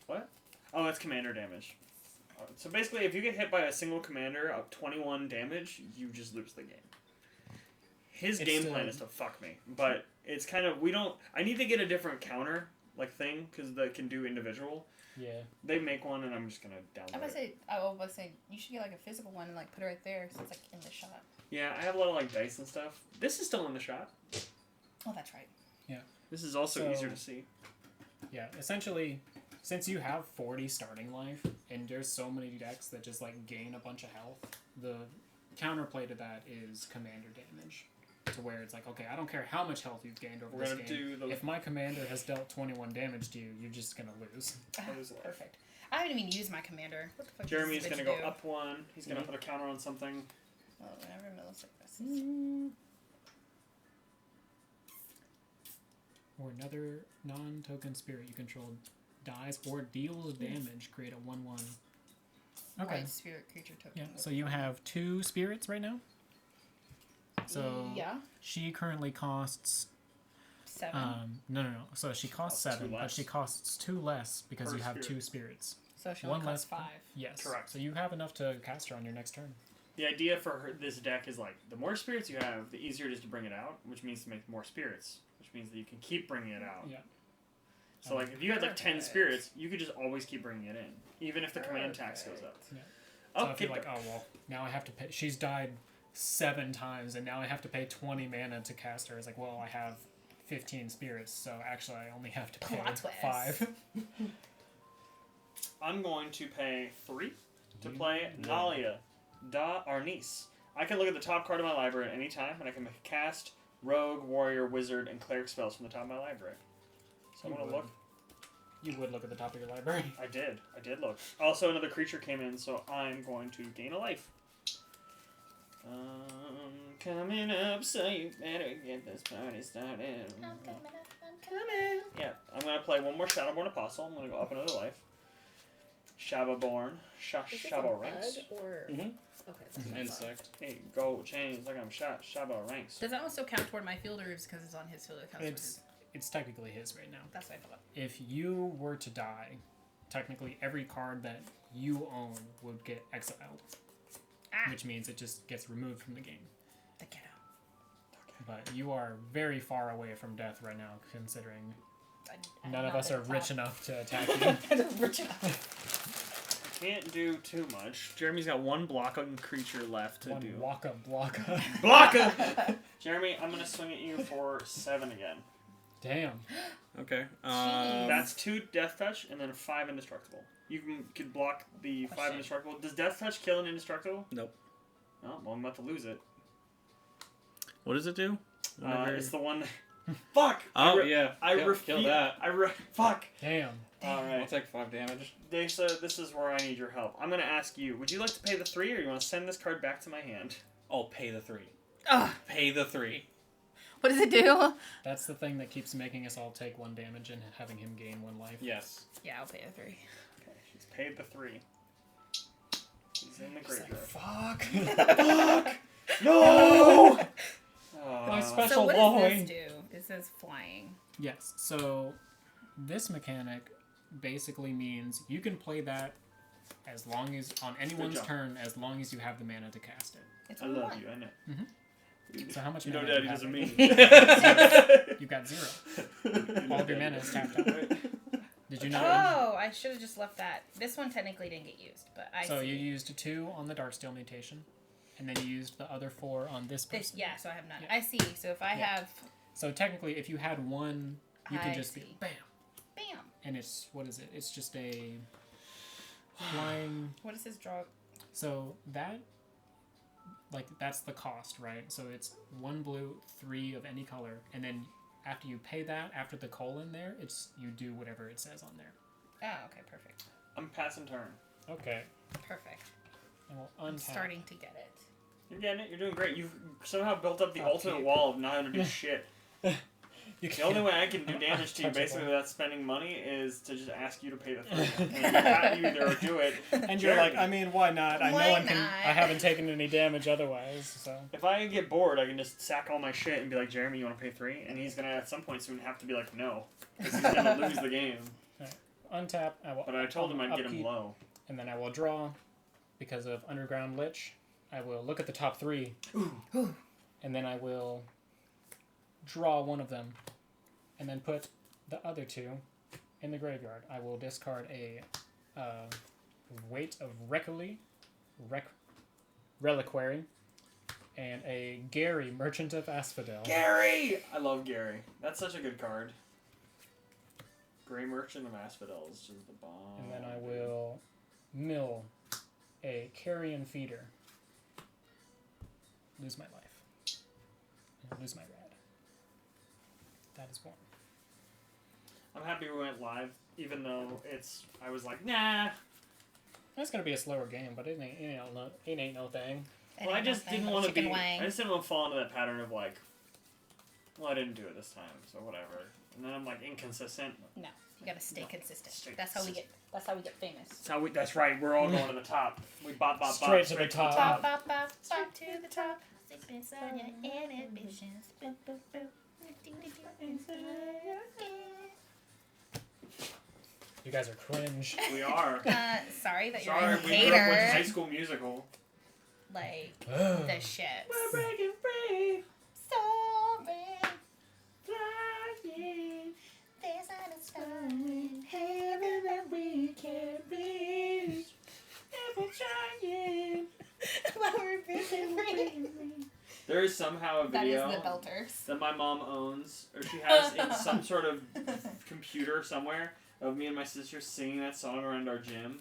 What? Oh, that's commander damage. So basically, if you get hit by a single commander of 21 damage, you just lose the game. His game plan is to fuck me, but it's kind of I need to get a different counter thing because they can do individual. Yeah. They make one, and I'm just gonna download I was about to say you should get like a physical one and like put it right there so it's like in the shot. Yeah, I have a lot of dice and stuff. This is still in the shot. Oh, that's right. Yeah. This is also easier to see. Yeah, essentially, since you have 40 starting life, and there's so many decks that just like gain a bunch of health, the counterplay to that is commander damage. To where it's like, okay, I don't care how much health you've gained over this game. If my commander has dealt 21 damage to you, you're just gonna lose. Perfect. I haven't even used my commander. What the fuck Jeremy's does this gonna bitch go do? up 1. He's gonna put a counter on something. Oh, whenever Middlesex Or another non-token spirit you control dies or deals damage, create a 1/1. Okay. White spirit creature token. Yeah, so you have 2 spirits right now? So yeah. she currently costs 7. no. So she costs 7, but less. she costs 2 less because Per you have spirit. 2 spirits. So she One only costs less. 5. Yes. Correct. So you have enough to cast her on your next turn. The idea for this deck is the more spirits you have, the easier it is to bring it out, which means to make more spirits, which means that you can keep bringing it out. Yeah. So if you had 10 Perfect. spirits, you could just always keep bringing it in, even if the command tax goes up. Yeah. Oh, So if you're like, oh well, now I have to pay. She's died 7 times, and now I have to pay 20 mana to cast her. It's like, well, I have 15 spirits, so actually I only have to pay Plot twist. 5. I'm going to pay 3 to play Nalia da Arnis. I can look at the top card of my library at any time, and I can cast Rogue, Warrior, Wizard, and Cleric spells from the top of my library. So I'm going to look. You would look at the top of your library. I did look. Also, another creature came in, so I'm going to gain a life. Coming up, so you better get this party started. I'm coming. Yeah, I'm going to play one more Shadowborn Apostle. I'm going to go up another life. Shadowborn. Shabo ranks. Or... Mm-hmm. Okay. That's what I thought. Insect. Hey, gold chains like I'm Shabo ranks. Does that one still count toward my field, or is because it's on his field? It counts towards his? It's technically his right now. That's what I thought. If you were to die, technically every card that you own would get exiled, which means it just gets removed from the game. The ghetto. But you are very far away from death right now, considering I'm none of not us gonna are rich top. enough to attack you. Rich enough. Can't do too much. Jeremy's got one blocking creature left to One do. waka. Blocka! Jeremy, I'm gonna swing at you for 7 again. Damn. Okay. Jeez. That's 2 death touch and then 5 indestructible. You can block the 5 shit. indestructible. Does death touch kill an indestructible? Nope. Oh, well, I'm about to lose it. What does it do? It's the one. Fuck! Oh, yeah. Kill that. Fuck! Damn. I'll Alright. take 5 damage. Daisha, this is where I need your help. I'm gonna ask you, would you like to pay the 3 or you want to send this card back to my hand? Oh, pay the 3. Ugh. Pay the 3. What does it do? That's the thing that keeps making us all take 1 damage and having him gain 1 life. Yes. Yeah, I'll pay a 3. Okay, she's paid the 3. He's in the It's like, graveyard. fuck. Fuck! No! My special So what boy. does this do? It says flying. Yes, so this mechanic basically means you can play that as long as, on anyone's job. turn, as long as you have the mana to cast it. It's I only love one. you, I know. Mhm. So how much You know mana Daddy do you doesn't have? mean. You've got 0. All of your mana is tapped out. Did you know? Oh, I should have just left that. This one technically didn't get used, but I So see. you used 2 on the Darksteel mutation, and then you used the other 4 on this person. This, yeah, so I have none. Yeah. I see. So if I Yeah. have So technically, if you had 1, you can I just be see. bam, bam. and it's, what is it? It's just a flying. What does this draw? So that, like, that's the cost, right? So it's 1 blue, 3 of any color, and then after you pay that, after the colon there, it's you do whatever it says on there. Oh, okay, perfect. I'm passing turn. Okay. Perfect. And we'll I'm untap. starting to get it. You're getting it. You're doing great. You've somehow built up the Oh, ultimate cute. wall of not having to do shit. You The only way I can do damage to you, Untouchable. basically, without spending money, is to just ask you to pay the 3. And you either do it. And you're like, I mean, why not? I Why know I not? haven't taken any damage otherwise, so. If I get bored, I can just sack all my shit and be like, Jeremy, you want to pay 3? And he's gonna at some point soon have to be like, no, because he's gonna lose the game. Untap. I will. But I told him I'd get him upkeep, low. And then I will draw, because of Underground Lich. I will look at the top 3, and then I will draw one of them, and then put the other 2 in the graveyard. I will discard a Weight of Reliquary, and a Gary, Merchant of Asphodel. Gary! I love Gary. That's such a good card. Grey Merchant of Asphodel is just the bomb. And then I will mill a Carrion Feeder. Lose my life. And lose my red. That is 1. I'm happy we went live, even though I was like, nah. That's gonna be a slower game, but it ain't no thing. Well, I just didn't want to be. I just didn't want to fall into that pattern of like, well, I didn't do it this time, so whatever. And then I'm like inconsistent. No, you gotta stay consistent. Stay That's how we get. That's how we get famous. That's right. We're all going to the top. We bop. Straight to the top. Bop, bop, bop, bop to the top. Sickness on your inhibitions. Boop, boop, boop. You guys are cringe. We are. Sorry that you're Sorry, a we grew up with High hater. School Musical. Like the shit. breaking free, Sorry, flying. there's not a star in heaven that we can't reach. And we're trying. While we're breathing free. There is somehow a That is video the belters. that my mom owns, or she has in some sort of computer somewhere, of me and my sister singing that song around our gym.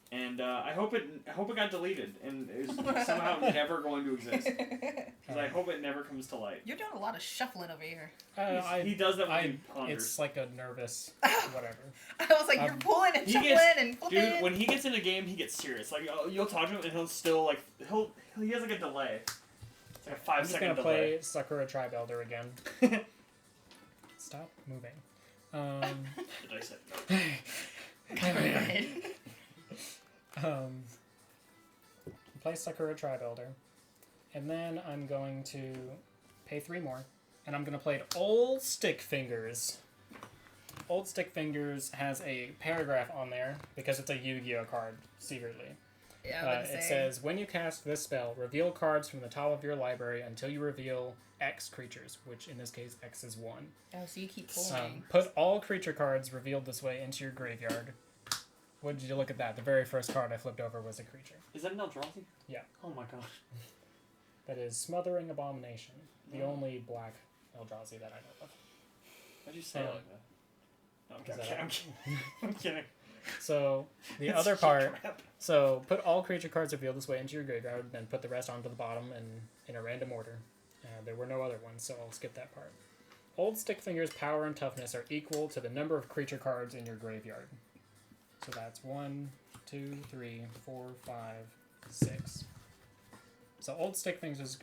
And I hope it got deleted and is somehow never going to exist. Because I hope it never comes to light. You're doing a lot of shuffling over here. He does that when he ponders. It's like a nervous whatever. I was like, you're pulling and he shuffling gets- and flipping. Dude, when he gets in a game, he gets serious. Like you'll talk to him and he'll still like he has like a delay. It's like a I'm just 5-second gonna delay. play Sakura Tribelder again. Stop moving. Did I say? Play Sakura Tribelder, and then I'm going to pay 3 more, and I'm gonna play Old Stick Fingers. Old Stick Fingers has a paragraph on there because it's a Yu-Gi-Oh card secretly. Yeah, It says, when you cast this spell, reveal cards from the top of your library until you reveal X creatures, which in this case, X is 1. Oh, so you keep pulling. Put all creature cards revealed this way into your graveyard. What did you look at that? The very first card I flipped over was a creature. Is that an Eldrazi? Yeah. Oh my gosh. That is Smothering Abomination, the only black Eldrazi that I know of. Why'd you say it like that? No, I'm kidding. I'm kidding. So, the It's other shit part... crap. So, put all creature cards revealed this way into your graveyard, then put the rest onto the bottom in a random order. There were no other ones, so I'll skip that part. Old Stickfinger's power and toughness are equal to the number of creature cards in your graveyard. So that's 1, 2, 3, 4, 5, 6. So Old Stickfingers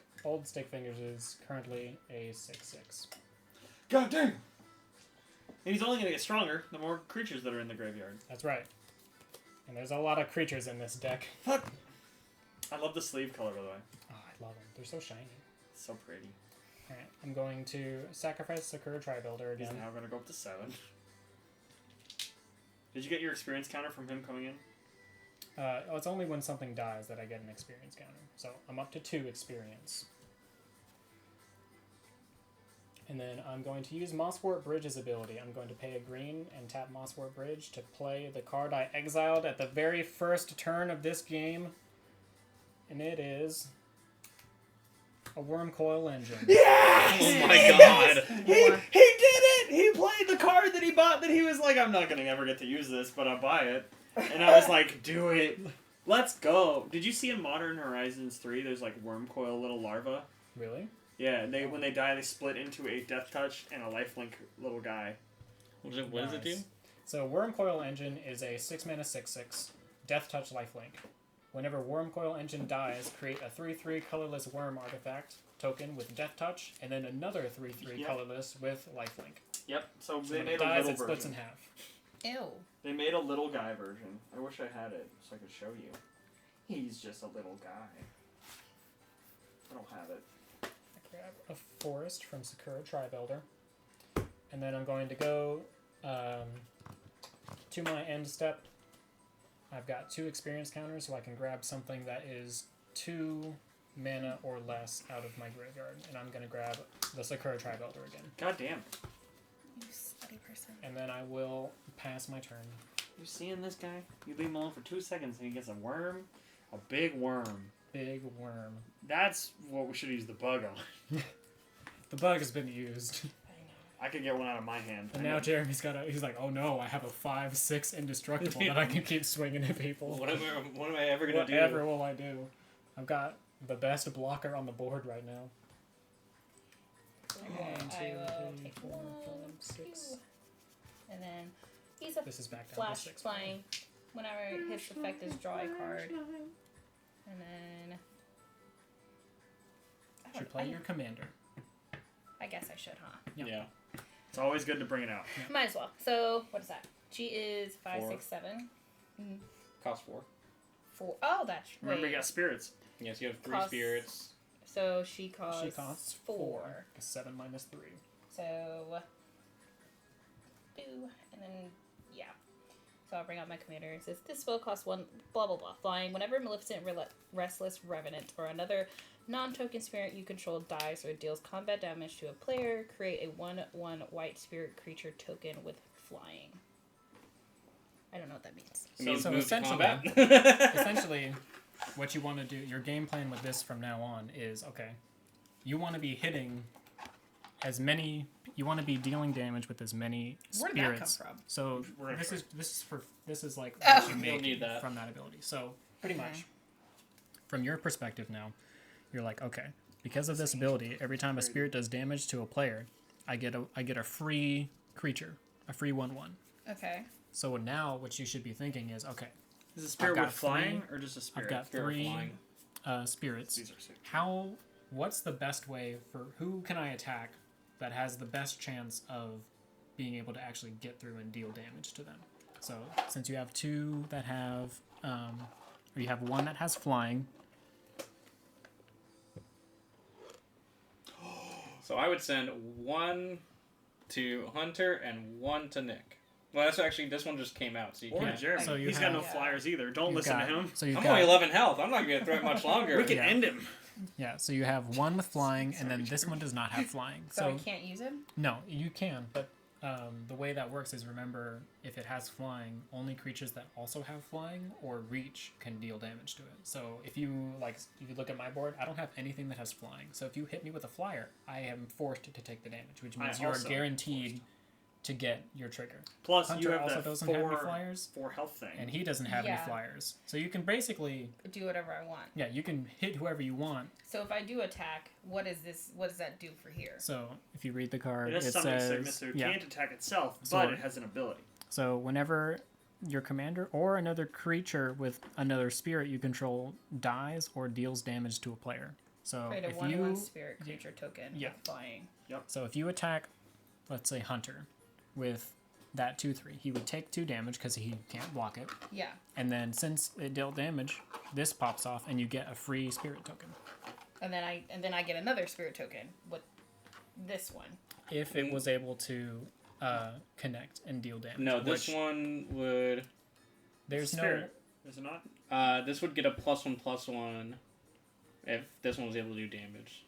is currently a 6/6. God damn! And he's only going to get stronger the more creatures that are in the graveyard. That's right. And there's a lot of creatures in this deck. Fuck! I love the sleeve color, by the way. Oh, I love them. They're so shiny. It's so pretty. Alright, I'm going to sacrifice Sakura Tri-Builder He's again. now going to go up to 7. Did you get your experience counter from him coming in? It's only when something dies that I get an experience counter. So I'm up to 2 experience. And then I'm going to use Mosswort Bridge's ability. I'm going to pay a green and tap Mosswort Bridge to play the card I exiled at the very first turn of this game. And it is a Wormcoil Engine. Yes! Oh my god! He did it! He played the card that he bought that he was like, I'm not going to ever get to use this, but I'll buy it. And I was like, do it. Let's go. Did you see in Modern Horizons 3, there's like Wormcoil little larvae? Really? Yeah, and when they die, they split into a Death Touch and a Lifelink little guy. What does it do? Nice. So Wormcoil Engine is a 6-mana 6/6 Death Touch Lifelink. Whenever Wormcoil Engine dies, create a 3/3 colorless worm artifact token with Death Touch, and then another 3/3 Yep. colorless with Lifelink. Yep, so So they when made it a dies, little it splits in version. half. Ew. They made a little guy version. I wish I had it so I could show you. He's just a little guy. I don't have it. I grab a forest from Sakura Tri-Builder. And then I'm going to go to my end step. I've got 2 experience counters, so I can grab something that is 2 mana or less out of my graveyard. And I'm going to grab the Sakura Tri-Builder again. God damn. You slutty person. And then I will pass my turn. You seeing this guy? You leave him alone for 2 seconds and he gets a worm? A big worm. Big worm. That's what we should use the bug on. The bug has been used. I could get one out of my hand. And now Jeremy's he's like, oh no, I have a 5/6 indestructible that I can keep swinging at people. What am I ever gonna do? Whatever will I do? I've got the best blocker on the board right now. Okay, 1, 2, I will 3, take 4, 1, 5, 6. 2. And then he's a This is back down flash to 6. flying. Whenever his effect is draw a card. And then Should play your commander. I guess I should, huh? Yeah. It's always good to bring it out. Might as well. So what is that? She is 5, 4. 6, 7. Cost 4. 4. Oh, that's Remember, wait. you got spirits. Yes, you have 3 Cost- spirits. So she costs, She costs 4. 7 minus 3. So 2, and then yeah. So I'll bring out my commander. It says this spell costs 1 blah blah blah flying. Whenever Maleficent, Restless Revenant, or another non-token spirit you control dies or deals combat damage to a player, create a 1/1 white spirit creature token with flying. I don't know what that means. It means So move to essentially- combat. Essentially, what you want to do, your game plan with this from now on is, okay, you want to be hitting as many, you want to be dealing damage with as many Where did that come spirits. from? So We're gonna this is like Oh. what you You'll make need that. from that ability. So pretty Okay. much, from your perspective now, you're like, okay, because of this ability, every time a spirit does damage to a player, I get a free creature, a free 1/1. Okay. So now what you should be thinking is, okay, Is a spirit got with flying 3. or just a spirit? I've got Spirit 3 flying. spirits. These are sick. What's the best way for who can I attack that has the best chance of being able to actually get through and deal damage to them? So since you have 2 that have, or you have 1 that has flying, So I would send 1 to Hunter and 1 to Nick. Well, that's actually this one just came out, so you Or can't. Jeremy. So you He's got no flyers either. Don't you've listen got- to him. So you've I'm got, only 11 health. I'm not gonna threat much longer. We can Yeah. end him. Yeah, so you have one with flying, and then Sorry, this Jeremy. one does not have flying. So I So can't use him? no, you can, but the way that works is remember if it has flying, only creatures that also have flying or reach can deal damage to it. So if you look at my board, I don't have anything that has flying. So if you hit me with a flyer, I am forced to take the damage, which means you are also guaranteed to get your trigger. Plus, Hunter you have also that doesn't have any 4 flyers, health thing. and he doesn't have any Yeah. flyers. So you can basically, Do whatever I want. yeah, you can hit whoever you want. So if I do attack, what is this? What does that do for here? So if you read the card, It has it summoning says, sickness, so it yeah. can't attack itself, So- but it has an ability. So whenever your commander or another creature with another spirit you control dies or deals damage to a player. So Create a if 1/1 you spirit creature token. Yeah. With flying. so if you attack, let's say Hunter, with that 2/3, he would take 2 damage because he can't block it. Yeah. And then since it dealt damage, this pops off and you get a free spirit token. And then I get another spirit token with this one. If it was able to connect and deal damage. No, this which one would. there's Spirit. Is it not? This would get a +1/+1 if this one was able to do damage.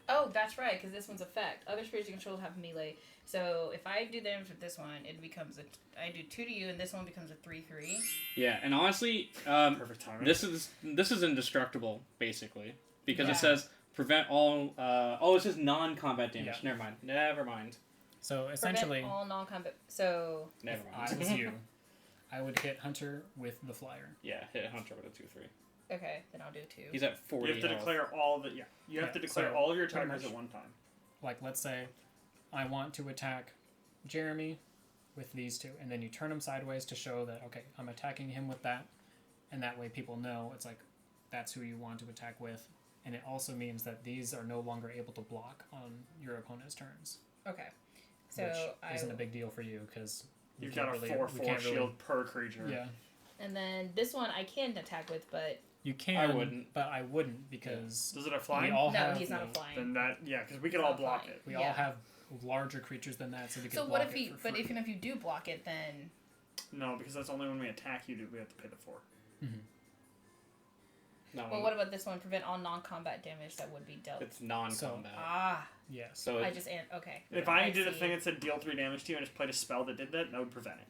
Oh, that's right, because this one's effect. Other spirits you control have melee. So if I do damage with this one, it becomes I do 2 to you, and this one becomes a 3/3. Yeah, and honestly, Perfect timing. this is indestructible basically because Yeah. it says prevent all. It says non-combat damage. Yeah. Never mind. So essentially, Prevent all non-combat. So Never if I mind. was you, I would hit Hunter with the flyer. Yeah, hit Hunter with a 2/3. okay, then I'll do 2. He's at 40. You have to health. declare all the You have Yeah, to declare so all of your pretty attackers much- at one time. Like, let's say I want to attack Jeremy with these 2, and then you turn him sideways to show that, okay, I'm attacking him with that, and that way people know it's like that's who you want to attack with. And it also means that these are no longer able to block on your opponent's turns, Okay. So which isn't a big deal for you because You've got a 4/4 shield per creature. Yeah, And then this one I can attack with, but you can. I wouldn't. but I wouldn't because Does it have we flying? all no, have he's not a flying. Then because we can It's all not block flying. it. we Yeah. all have larger creatures than that, so we can So block what if it he? for But free. even if you do block it, then No, because that's only when we attack you do we have to pay the 4. No, well, what about this one? Prevent all non-combat damage that would be dealt. it's non-combat. Ah, Yes. so I it, just okay. If I I did a see. thing that said deal 3 damage to you and just played a spell that did that, that would prevent it.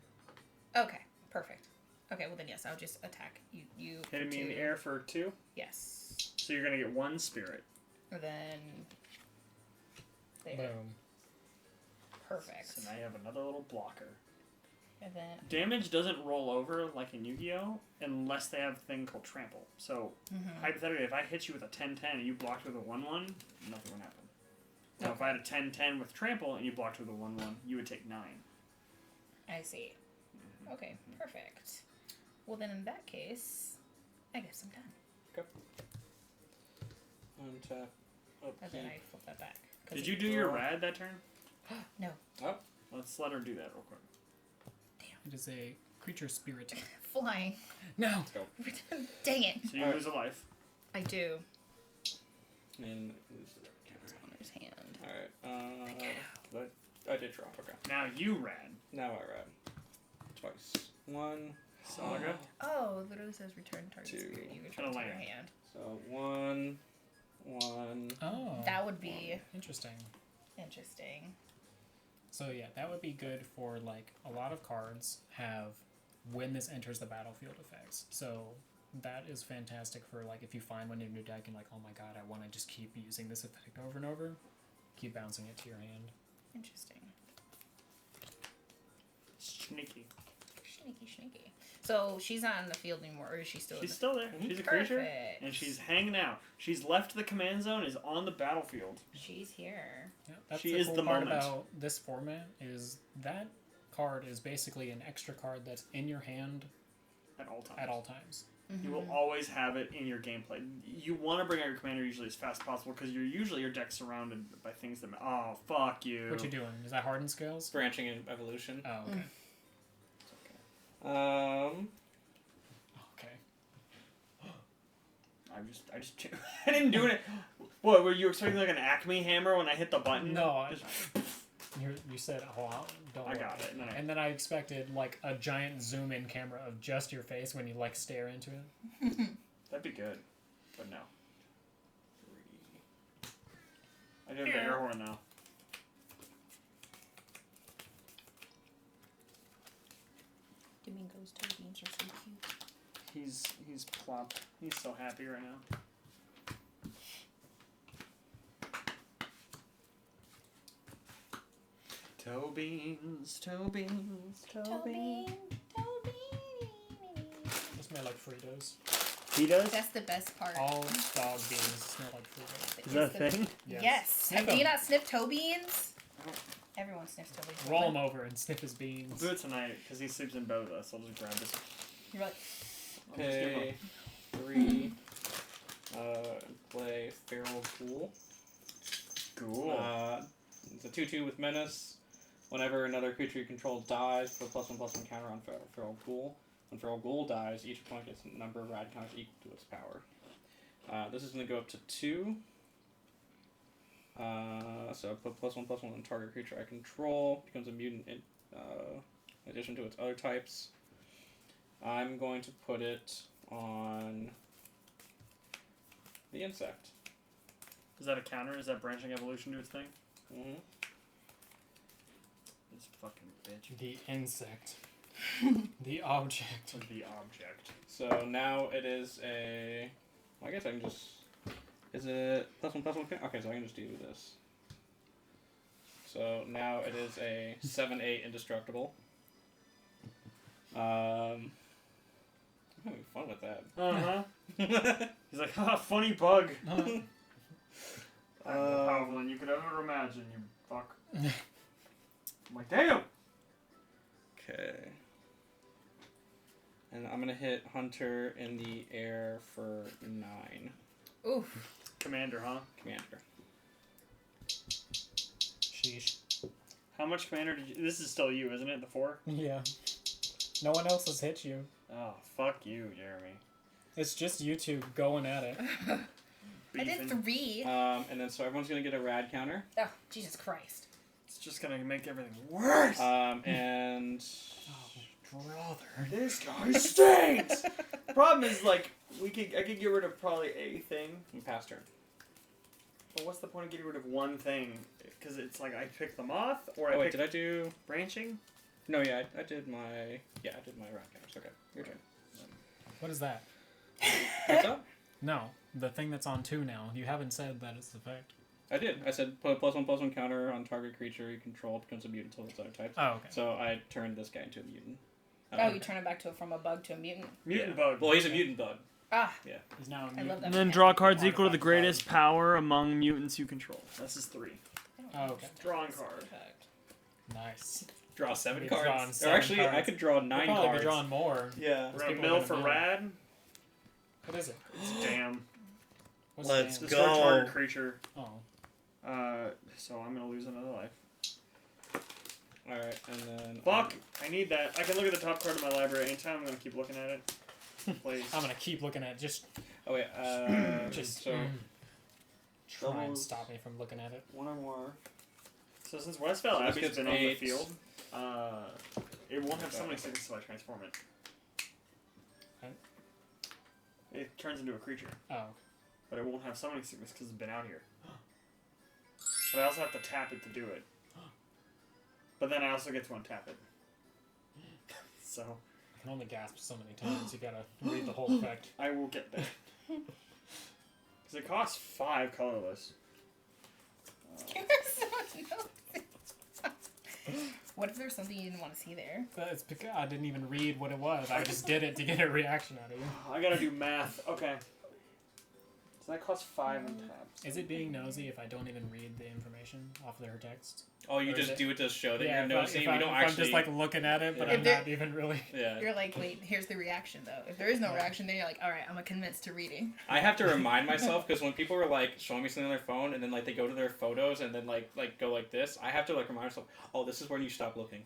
Okay, perfect. Okay, well then yes, I'll just attack you. You for Hitting me in the 2. air for 2. Yes. So you're gonna get 1 spirit. And then there. Boom. Perfect. So now you have another little blocker. And then Damage doesn't roll over like in Yu-Gi-Oh! Unless they have a thing called trample. So hypothetically, if I hit you with a 10-10 and you blocked with a 1-1, nothing would happen. Now if I had a 10-10 with trample and you blocked with a 1-1, you would take 9. I see. Okay, perfect. Well then in that case, I guess I'm done. untap. And then I flip that back. 'Cause Did it- you do your rad that turn? No. Oh, Let's let her do that real quick. It is a creature spirit. Flying. No. Dang it. So you Alright. lose a life. I do. and Owner's hand. all right. I did draw. Okay. Now you rad. Now I read twice. 1. Saga. Oh, it literally says return target 2. spirit you Gonna return to your land. hand. So 1, 1. Oh. That would be Interesting. interesting. So yeah, that would be good for like a lot of cards have when this enters the battlefield effects. So that is fantastic for like if you find one in your deck and like, oh my god, I want to just keep using this effect over and over, keep bouncing it to your hand. Interesting. Sneaky. Sneaky. So she's not in the field anymore, or is she still? She's still there. Mhm. She's a creature. Perfect. And she's hanging out. She's left the command zone, is on the battlefield. She's here. Yeah, that's She the is cool the part moment. about this format is that card is basically an extra card that's in your hand At all times. at all times. You will always have it in your gameplay. You want to bring out your commander usually as fast as possible because your deck's surrounded by things that. Oh, fuck you. What you doing? Is that hardened scales? Branching and evolution. Oh, okay. Okay. I just I didn't do it. What were you expecting like an Acme hammer when I hit the button? No, Just- You said, don't I look. got it. And then I expected like a giant zoom in camera of just your face when you like stare into it. That'd be good, but no. I do have the air horn though. Domingo's toe beans are so cute. He's plump. He's so happy right now. Toe beans, toe beans, toe beans. They smell like Fritos. He does? That's the best part. All dog beans smell like Fritos. Is that a thing? Yes. Sniff Have you them. not sniffed toe beans? Everyone sniffs toe beans. Roll him over and sniff his beans. I'll do it tonight because he sleeps in bed with us. I'll just grab this. You're like, I'll just give Okay. him. 3. Play Feral Ghoul. Cool. It's a 2/2 with Menace. Whenever another creature you control dies, put a +1/+1 counter on Feral Ghoul. When Feral Ghoul dies, each opponent gets a number of rad counters equal to its power. This is going to go up to 2. So I put +1/+1 on target creature I control. Becomes a mutant in addition to its other types. I'm going to put it on the insect. Is that a counter? Is that branching evolution to its thing? Mm-hmm. This fucking bitch. The insect. The object. The object. So now it is a. I guess I can just. Is it +1/+1? Okay, so I can just do this. So now it is a 7/8 indestructible. I'm having fun with that. Uh-huh. He's like, ha, funny bug. I'm more powerful than you could ever imagine, you fuck. I'm like, damn! Okay. And I'm gonna hit Hunter in the air for 9. oof. Commander, huh? Commander. Sheesh. How much commander did you... This is still you, isn't it? The 4? Yeah. No one else has hit you. Oh, fuck you, Jeremy. It's just you two going at it. I did Beefing. 3. And then so everyone's gonna get a rad counter. Oh, Jesus Christ. It's just gonna make everything worse! And Oh, brother. This guy stinks! Problem is, like, I could get rid of probably a thing. and pass turn. But what's the point of getting rid of one thing? Because it's like I pick the moth, or I Oh wait, pick did I do? branching? No, yeah, I did my. Yeah, I did my rad counters. Okay, your turn. What is that? What's up? No, the thing that's on 2 now. You haven't said that it's effect. I did. I said put a +1/+1 counter on target creature you control, becomes a mutant until its other types. Oh, okay. So I turned this guy into a mutant. Oh, you turn it back from a bug to a mutant. Mutant Yeah. bug. Well, he's a mutant bug. Ah, He's now a I mutant. love that. And then draw cards equal to the greatest power among mutants you control. This is 3. Oh, okay. Drawing card. Nice. Draw 7 You're cards. drawing Or 7 actually, I cards. could draw 9 We'll probably cards. be drawing more. Yeah. We're gonna people mill are for gonna mill. rad. What is it? It's damn. What's Let's the This name? is for target creature. Oh. So I'm gonna lose another life. Alright, and then. Fuck! I need that. I can look at the top card of my library anytime. I'm gonna keep looking at it. Please. I'm gonna keep looking at it. Just Oh, wait. Just- So, try and Doubles. stop me from looking at it. one or more. So since Westphal So this Abbey's gets been on the 8. field, it won't have summoning sickness if I transform it. Right. It turns into a creature, Oh. but it won't have summoning sickness because it's been out here. But I also have to tap it to do it. But then I also get to untap it. So I can only gasp so many times. You gotta read the whole effect. I will get there. Because it costs 5 colorless. What if there's something you didn't want to see there? It's because I didn't even read what it was. I just did it to get a reaction out of you. I gotta do math. Okay. So that costs 5 untapped. Is it being nosy if I don't even read the information off their text? Oh, you Or is just it- do it to show that Yeah, you're if noticing. if We don't if actually. I'm just like looking at it, but Yeah. I'm If there- not even really. Yeah. You're like, wait, here's the reaction though. If there is no reaction, then you're like, all right, I'm convinced to reading. I have to remind myself because when people are like showing me something on their phone and then like they go to their photos and then like go like this, I have to like remind myself, oh, this is when you stop looking.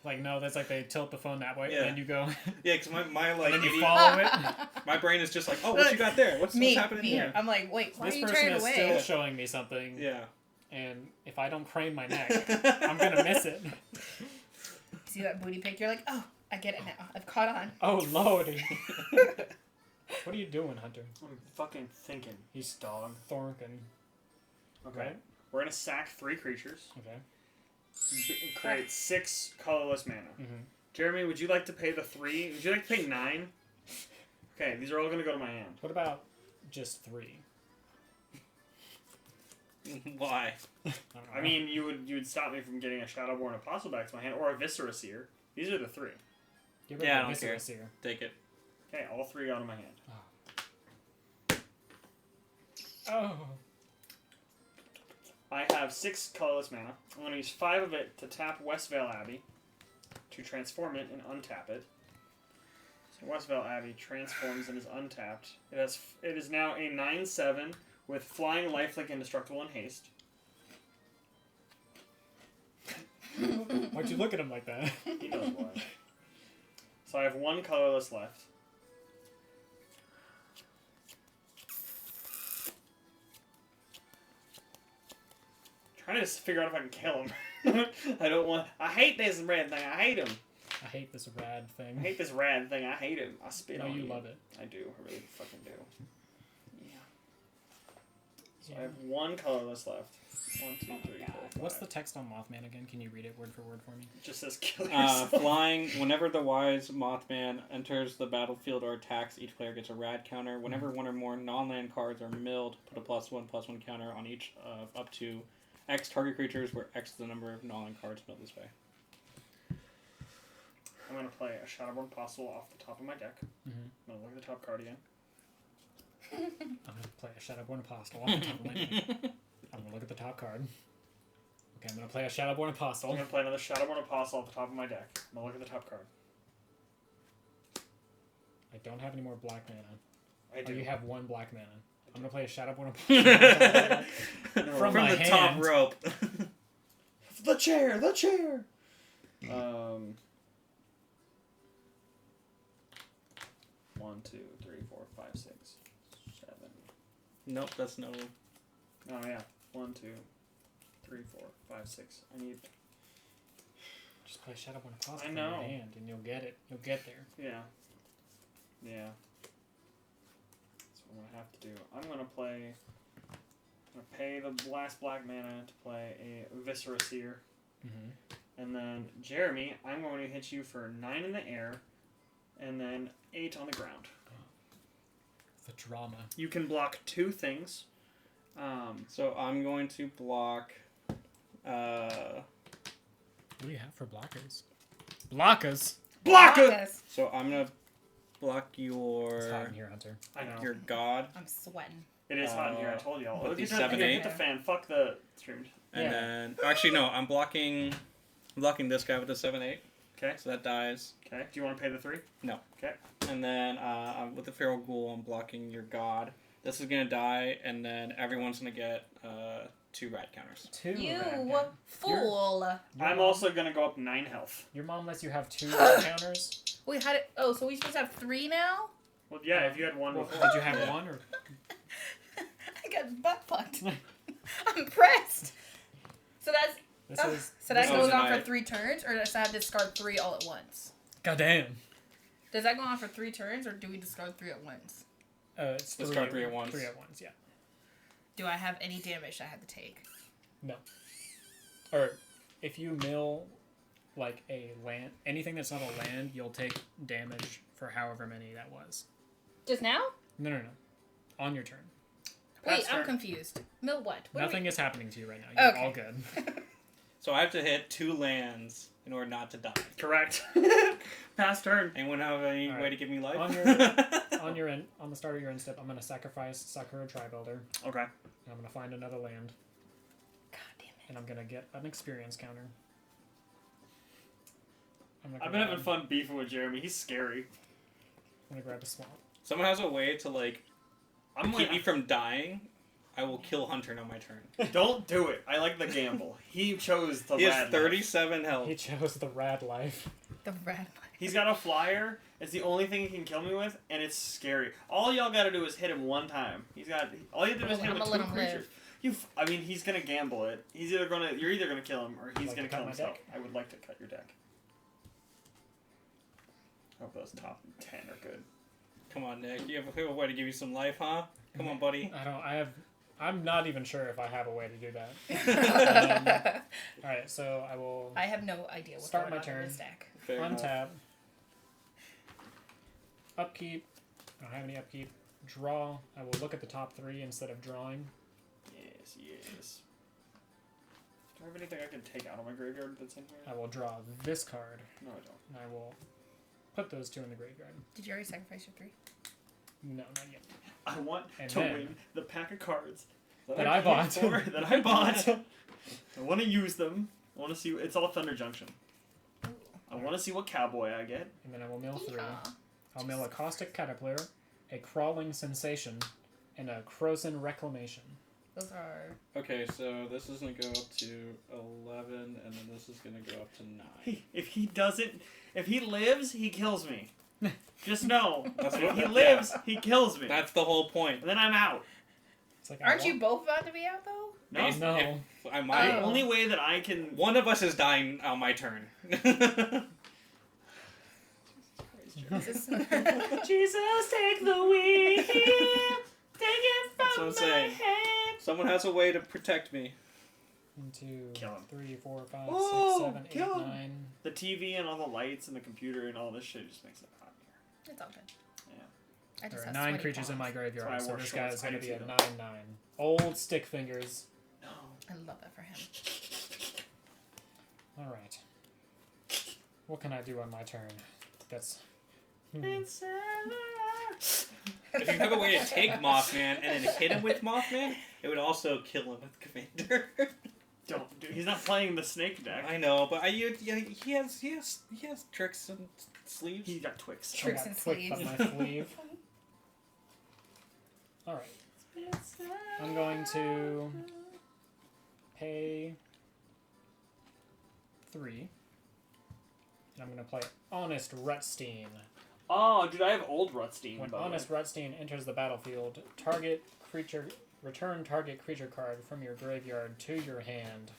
Like, no, that's like they tilt the phone that way, Yeah. and then you go, Yeah, because my like and then you idiot- follow it. my brain is just like, oh, what you got there? What's Me, happening me. here? I'm like, wait, why This are you person turning is away? still showing me something. Yeah. and if I don't crane my neck, I'm gonna miss it. See that booty pic? You're like, oh, I get it now. I've caught on. Oh lordy. What are you doing, Hunter? I'm fucking thinking. He's dog. Thornton. Okay. Right? We're gonna sack 3 creatures. Okay. Create 6 colorless mana. Mm-hmm. Jeremy, would you like to pay the 3? Would you like to pay 9? Okay, these are all gonna go to my hand. What about just 3? Why? I mean, you would stop me from getting a Shadowborn Apostle back to my hand, or a Viscera Seer. These are the 3. Give her Yeah, I the don't care. Viscera Seer. Take it. Okay, all 3 out of my hand. Oh. I have 6 colorless mana. I'm going to use 5 of it to tap Westvale Abbey to transform it and untap it. So Westvale Abbey transforms and is untapped. It is now a 9/7 with flying, lifelink, indestructible, and haste. Why'd you look at him like that? He knows why. So I have 1 colorless left. Trying to just figure out if I can kill him. I hate this red thing. I hate him. I hate this rad thing. I hate this rad thing. I hate him. I spit No, on you him. love it. I do. I really fucking do. Yeah. So Yeah. I have 1 colorless left. 1, 2, 3, 4, 5. What's the text on Mothman again? Can you read it word for word for me? It just says kill yourself. Flying. Whenever the wise Mothman enters the battlefield or attacks, each player gets a rad counter. Whenever one or more non-land cards are milled, put a +1/+1 counter on each of up to X target creatures, where X is the number of non-land cards milled this way. I'm going to play a Shadowborn Apostle off the top of my deck. Mm-hmm. I'm going to look at the top card again. I'm gonna play a Shadowborn Apostle off the top of my deck. I'm gonna look at the top card. Okay, I'm gonna play a Shadowborn I'm Apostle. going to play another Shadowborn Apostle off the top of my deck. I'm going to look at the top card. I don't have any more black mana. I Oh, do. you have 1 black mana. I'm gonna play a Shadowborn Apostle. From my the hand. top rope. The chair! The chair! 1, 2, 3, 4, 5, 6, 7. Nope, that's no. Oh, yeah. 1, 2, 3, 4, 5, 6. I need. Just play Shadowborn Apostle I from know. your hand, and you'll get it. You'll get there. Yeah. Yeah. That's what I'm going to have to do. I'm going to play. I'm going to pay the last black mana to play a Viscera Seer. Mm-hmm. And then, Jeremy, I'm going to hit you for 9 in the air, and then 8 on the ground. The drama. You can block 2 things. So I'm going to block. What do you have for blockers? Blockers. Blocker! So I'm gonna block your. It's hot in here, Hunter. I know. Your god, I'm sweating. It is hot in here, I told y'all. with Look the at that. 7/8. Hit the fan. Fuck the stream. and Yeah. then actually no, I'm blocking this guy with the 7/8. Okay. So that dies. Okay. Do you want to pay the 3? No. Okay. And then with the Feral Ghoul, I'm blocking your god. This is gonna die, and then everyone's gonna get 2 rad counters. 2 You rad counters. fool. Your I'm mom- also going to go up 9 health. Your mom lets you have 2 rad counters? Wait, how did? Oh, so we supposed to have 3 now? Well, yeah, if you had 1 Well, before. did you have 1 or? I got butt fucked. I'm impressed. So that's. This Oh, is. so that this goes is on for my- 3 turns, or does I have to discard 3 all at once? Goddamn. Does that go on for 3 turns, or do we discard 3 at once? It's Discard 3 at once. 3 at once, yeah. Do I have any damage I have to take? No. Or if you mill like a land, anything that's not a land, you'll take damage for however many that was. Just now? No. On your turn. Wait, Pass I'm turn. confused. Mill what? What do Nothing we- is happening to you right now. You're Okay. all good. So I have to hit 2 lands in order not to die. Correct. Pass turn. Anyone have any All way right. to give me life? On your end, on the start of your end step, I'm gonna sacrifice Sakura Tribuilder. Okay. And I'm gonna find another land, God damn it. and I'm gonna get an experience counter. I've been having fun beefing with Jeremy. He's scary. I'm gonna grab a swamp. Someone has a way to like I'm keep me like, from dying. I will kill Hunter on my turn. don't do it. I like the gamble. He chose the He has rad life. 37 health. He chose the rad life. The red He's got a flyer. It's the only thing he can kill me with, and it's scary. All y'all gotta do is hit him one time. All you have to do is hit him I'm with gonna 2 let him live. creatures. I mean, he's gonna gamble it. You're either gonna kill him or he's Like gonna to cut kill my himself. deck? I would like to cut your deck. I hope those top 10 are good. Come on, Nick. You have a way to give you some life, huh? Come on, buddy. I'm not even sure if I have a way to do that. Alright, so I will I have no idea what's Start going my on in turn. this deck. Fair enough. untap. Upkeep. I don't have any upkeep. Draw. I will look at the top 3 instead of drawing. Yes. Do I have anything I can take out of my graveyard that's in here? I will draw this card. No, I don't. And I will put those 2 in the graveyard. Did you already sacrifice your 3? No, not yet. I want And to then- win the pack of cards That I bought. that I bought. I want to use them. I want to see. It's all Thunder Junction. I want to see what cowboy I get. And then I will mill 3. Yeehaw. I'll mill a Caustic Caterpillar, a Crawling Sensation, and a Croson Reclamation. Those are... Okay, so this is going to go up to 11, and then this is going to go up to 9. If he lives, he kills me. Just know. That's If what- he lives, he kills me. That's the whole point. And then I'm out. It's like Aren't you both about to be out, though? No. No. If I might. The only way that I can. One of us is dying on my turn. Jesus. Jesus, take the wheel. Take it from That's what I'm saying. hand. Someone has a way to protect me. 1, 2, Kill him. 3, 4, 5, Oh, 6, 7, 8, kill him. 9. The TV and all the lights and the computer and all this shit just makes it hot here. It's all good. Yeah. I There just are have 9 sweaty creatures in palms. my graveyard, That's why I so wore this guy shorts. is going I to do be a too, 9/9. Old stick fingers. No. I love that for him. Alright. What can I do on my turn? That's... If you have a way to take Mothman and then hit him with Mothman, it would also kill him with Commander. Don't do. He's not playing the snake deck. I know, but he has tricks and sleeves. He got Twix. Tricks I and got Twix up sleeves. my sleeve. Alright. I'm going to pay 3. And I'm going to play Honest Rutstein. Oh, dude, I have old Rutstein. When by the way. Honest Rutstein enters the battlefield, return target creature card from your graveyard to your hand.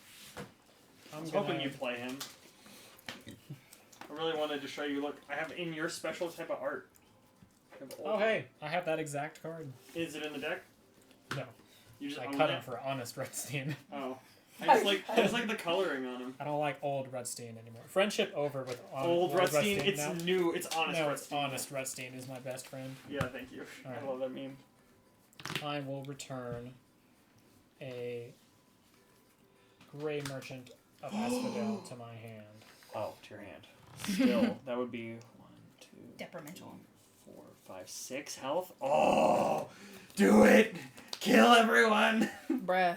I was hoping you'd play him. I really wanted to show you. Look, I have in your special type of art. I have old Oh hey, I have that exact card. Is it in the deck? No. You just I own cut that? him for Honest Rutstein. Oh. I just like the coloring on him. I don't like old Rutstein anymore. Friendship over with Old Rutstein, it's now. new. It's honest No, Rutstein. it's Honest Rutstein is my best friend. Yeah, thank you. Alright. I love that meme. I will return a Gray Merchant of Asphodel to my hand. Oh, to your hand. Still, that would be 1, 2, Detrimental. 4, 5, 6 health. Oh, do it! Kill everyone! Bruh.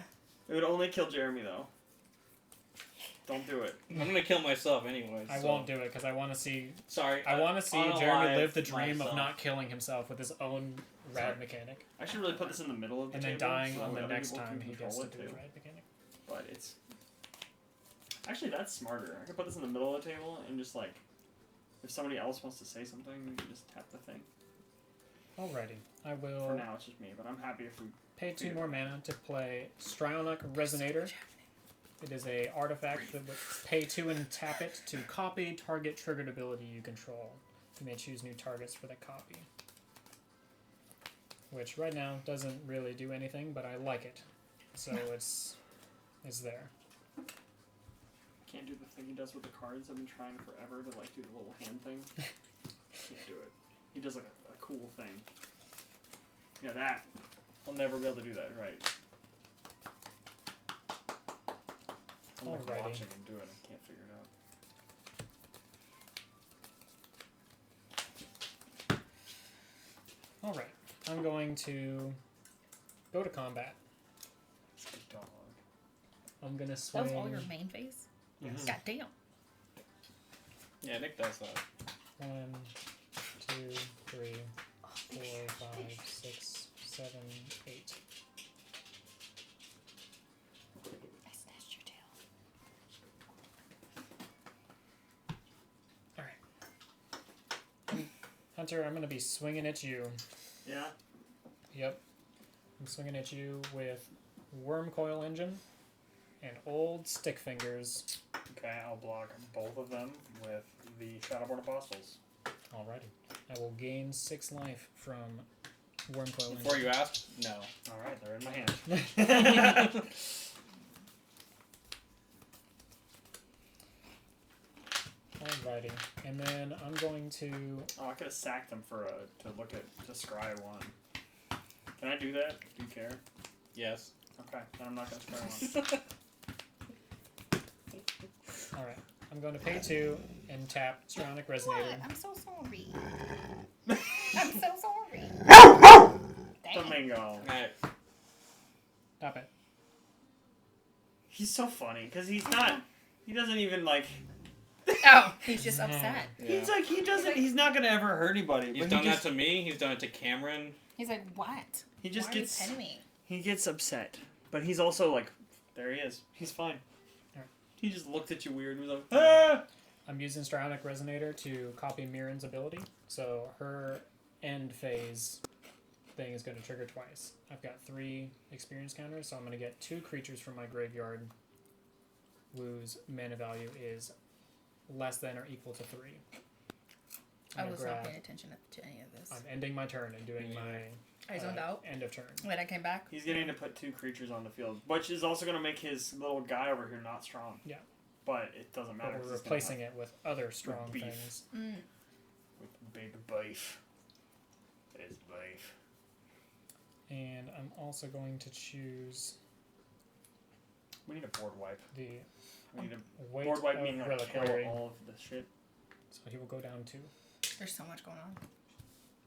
It would only kill Jeremy though. Don't do it. I'm gonna kill myself anyway. I so- won't do it because I want to see. Sorry. I want to see unalive Jeremy live the dream myself. of not killing himself with his own rad Sorry. mechanic, I should really put this in the middle of the and table. then dying so on the other next people time can he gets to control do it, his too. rad mechanic. But it's actually that's smarter. I could put this in the middle of the table and just like, if somebody else wants to say something, you can just tap the thing. Alrighty, I For will now, it's just me, but I'm happy if we. pay 2 more mana to play Stryonic Resonator. It is a artifact that would pay 2 and tap it to copy target triggered ability you control. You may choose new targets for the copy. Which right now doesn't really do anything, but I like it. So it's there. Can't do the thing he does with the cards. I've been trying forever to like do the little hand thing. Can't do it. He does like a cool thing. Yeah, that. I'll never be able to do that right. I'm like Alrighty. watching him do it. I can't figure it out. Alright, I'm going to go to combat. It's a dog. I'm gonna That swing. was all your main phase? Yes. God damn. Yeah, Nick does that. 1, 2, 3, 4, 5, 6, 7, 8. I snatched your tail. Hunter, I'm gonna be swinging at you. Yeah. Yep. I'm swinging at you with Worm Coil Engine, and Old Stick Fingers. Okay, I'll block both of them with the Shadowborn Apostles. Alrighty. I will gain 6 life from Worm Coil Before Engine. you ask, no. Alright, they're in my hand. Alrighty. And then I'm going to... Oh, I could have sacked them for to look at to scry one. Can I do that? Do you care? Yes. Okay, then I'm not gonna scry one. Alright. I'm going to pay 2 and tap Stronic What? Resonator. I'm so sorry. I'm so sorry. Dang. Domingo. Alright. Stop it. He's so funny because he's not. He doesn't even like. Oh, he's just upset. Yeah. He's like he doesn't. He's not gonna ever hurt anybody. He's but done he just, that to me. He's done it to Cameron. He's like, what? He just Why gets. Are you petting me? He gets upset, but he's also like, there he is. He's fine. Alright. He just looked at you weird and was like, ah! I'm using Stronic Resonator to copy Mirren's ability. So her end phase thing is going to trigger twice. I've got 3 experience counters, so I'm going to get 2 creatures from my graveyard whose mana value is less than or equal to 3. I I'm was gonna not grab- paying attention to any of this. I'm ending my turn and doing my I zoned out. end of turn. When I came back. He's getting to put 2 creatures on the field, which is also gonna make his little guy over here not strong. Yeah. But it doesn't matter. But 'cause we're he's gonna replacing it with other strong beef. things. Mm. with big beef. It's beef. And I'm also going to choose We need a board wipe. the We need a weight board wipe of meaning like kill Reliquary. all of the shit. So he will go down 2. There's so much going on.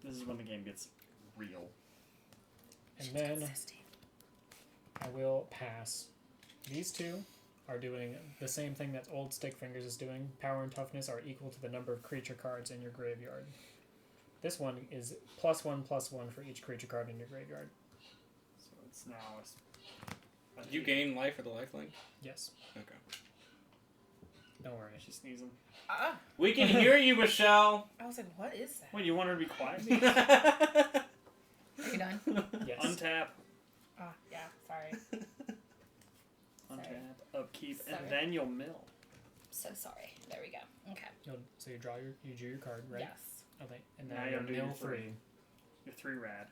This is when the game gets real. And She's then consistent. I will pass. These 2 are doing the same thing that Old Stick Fingers is doing. Power and toughness are equal to the number of creature cards in your graveyard. This one is +1/+1 for each creature card in your graveyard. So it's now. Did you gain life for the lifelink? Yes. Okay. Don't worry. She's sneezing. Ah, We can hear you, Michelle. I was like, what is that? Wait, you want her to be quiet? Are you done? Yes. Untap, Ah, yeah, sorry. untap, upkeep, Sorry. and then you'll mill. So sorry. There we go. Okay. So you drew your card, right? Yes. Okay. And Now then you you have to do your mill 3. You're 3 rad.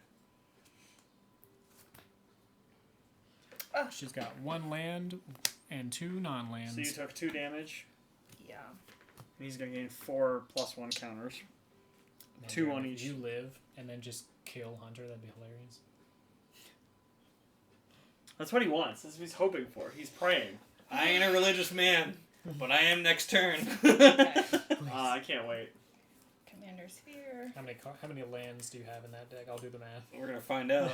She's got 1 land and 2 non-lands. So you took 2 damage, Yeah. and he's gonna gain 4 +1 counters. And then 2 you're on gonna- each. You live and then just kill Hunter. That'd be hilarious. That's what he wants. That's what he's hoping for. He's praying. I ain't a religious man, but I am next turn. Okay. I can't wait. Commander Sphere. How many lands do you have in that deck? I'll do the math. We're gonna find out.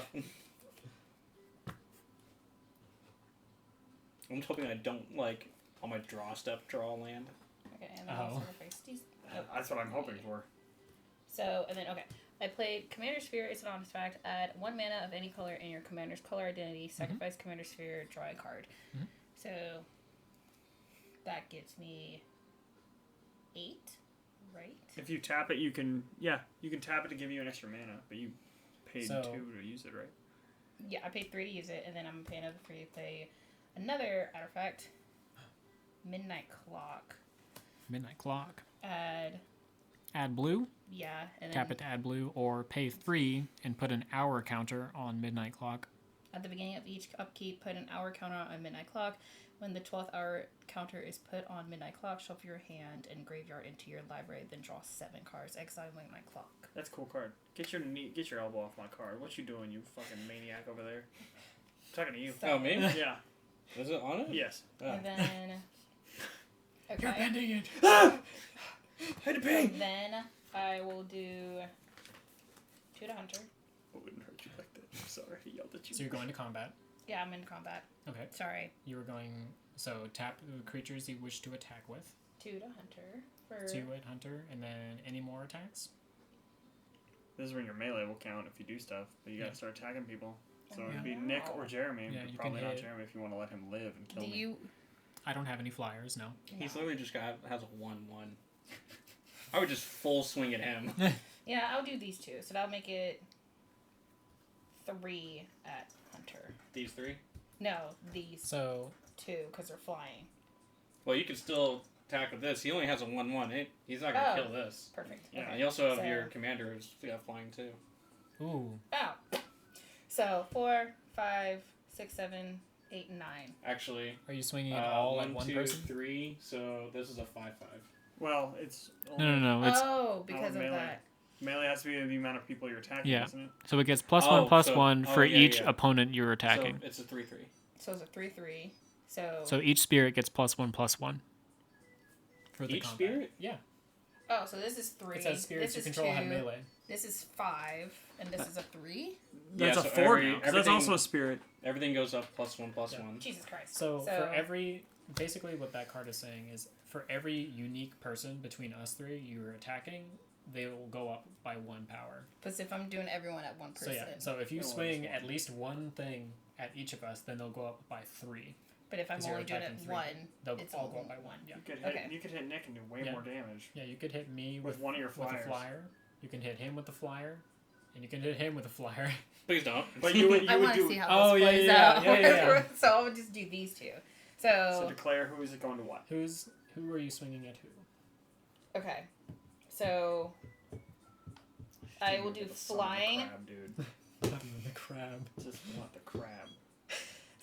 I'm just hoping I don't like on my draw step draw land. Okay, and then Oh. also replace these. That's what I'm hoping for. So, and then, okay. I played Commander Sphere. It's an artifact. Add 1 mana of any color in your commander's color identity. Sacrifice Commander Sphere. Draw a card. Mhm. So, that gives me 8, right? If you tap it, you can tap it to give you an extra mana, but you paid So- 2 to use it, right? Yeah, I paid 3 to use it, and then I'm paying another 3 to play another artifact. Midnight Clock. Midnight Clock. Add, Blue. yeah, and then Tap it to add blue, or pay 3 and put an hour counter on Midnight Clock. at the beginning of each upkeep, put an hour counter on Midnight Clock. When the 12th hour counter is put on Midnight Clock, shuffle your hand and graveyard into your library, then draw 7 cards. Exile Midnight Clock. That's a cool card. Get your elbow off my card. What you doing, you fucking maniac over there? I'm talking to you. Oh, me? Yeah. Is it on it? Yes. Oh. And then... Okay. You're bending it. I had to pay. Then I will do 2 to Hunter. I wouldn't hurt you like that. I'm sorry. He yelled at you. So you're going to combat. Yeah, I'm in combat. Okay. Sorry. You were going. So tap the creatures you wish to attack with. 2 to Hunter. For 2 at Hunter, and then any more attacks. This is when your melee will count if you do stuff, but you gotta Yeah. start attacking people. So Oh, it'd be wow. Nick or Jeremy, Yeah, but you probably can not hit- Jeremy if you want to let him live and kill Do me. you? I don't have any flyers. No. He's No. literally just has a 1/1. I would just full swing at him. Yeah, I'll do these 2. So that'll make it 3 at Hunter. These 3? No, these So two, because they're flying. Well, you can still attack with this. He only has a 1/1. He's not gonna kill this. Perfect. Yeah. And you also have So- your commander who's flying too. ooh, Oh. So 4, 5, 6, 7, 8, and 9. Actually, are you swinging it all at 1, one 2, person? 3. So this is a 5/5. Well, it's No. It's Oh, because of melee. that. melee has to be the amount of people you're attacking, Yeah. isn't it? so it gets plus Oh, one plus so- one oh, for yeah, each yeah. opponent you're attacking. So it's a 3/3. So it's a 3, 3. So. So each spirit gets plus one for the Each combat. spirit? Yeah. Oh, so this is 3. It says spirits this you is control 2. have melee. This is 5, and this is a 3. That's Yeah, a so 4 now, 'cause that's everything- also a spirit. Everything goes up +1/+1. Jesus Christ. So for basically what that card is saying is for every unique person between us three you're attacking, they will go up by 1 power. But if I'm doing everyone at one person. So if you No, swing it's at least one thing at each of us, then they'll go up by 3. But if I'm 'Cause you're only doing it attacking 3. 1, They'll it's all go up only by 1. Yeah. You could hit. Okay. You could hit Nick and do way Yeah. more damage. Yeah, you could hit me With one of your with flyers. a flyer. You can hit him with the flyer, and you can hit him with a flyer. Please don't. But you would I want to do. see how Oh, this yeah, plays yeah, out. yeah. So I'll just do these two. So So, declare who is it going to what? Who are you swinging at? Who? okay. So I will do Get the son of the flying. crab, dude. Not even the crab. Just want the crab.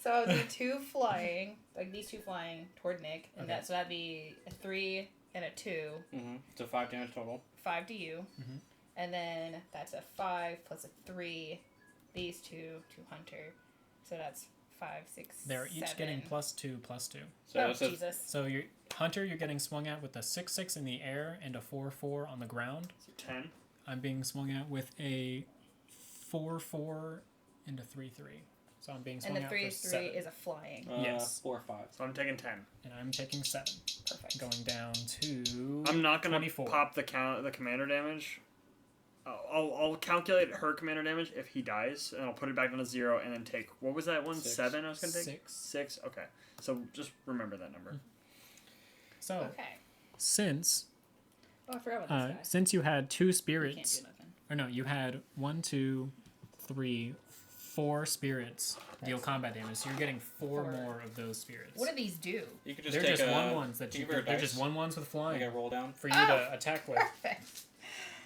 So I'll do 2 flying, like these 2 flying toward Nick, and Okay. so that'd be a 3 and a 2, So 5 damage total. 5 to you, Mhm. and then that's a 5 plus a 3. These two to Hunter, so that's 5, 6. They're each 7. getting +2/+2. So Oh it says Jesus! So you're getting swung at with a 6/6 in the air and a 4/4 on the ground. So 10. I'm being swung at with a 4/4 and a 3/3. So I'm being swung And the at 3 for is 3 7. is a flying. Yes. 4 or 5. So I'm taking 10. And I'm taking 7. Perfect. Going down to I'm not gonna 24. pop the commander damage. I'll calculate her commander damage if he dies, and I'll put it back down to 0, and then take what was that one? 6. 7. I was gonna take 6. 6. Okay, so just remember that number. So Okay. since Oh, I forgot about this guy. since you had 2 He can't spirits, do nothing. or no, you had 1, 2, 3, 4 spirits deal combat damage. So you're getting 4 4. more of those spirits. What do these do? You could just They're take just a 1/1s that you give her a they're dice. just 1/1s with flying Like a roll down. for you Oh. to attack with. Perfect.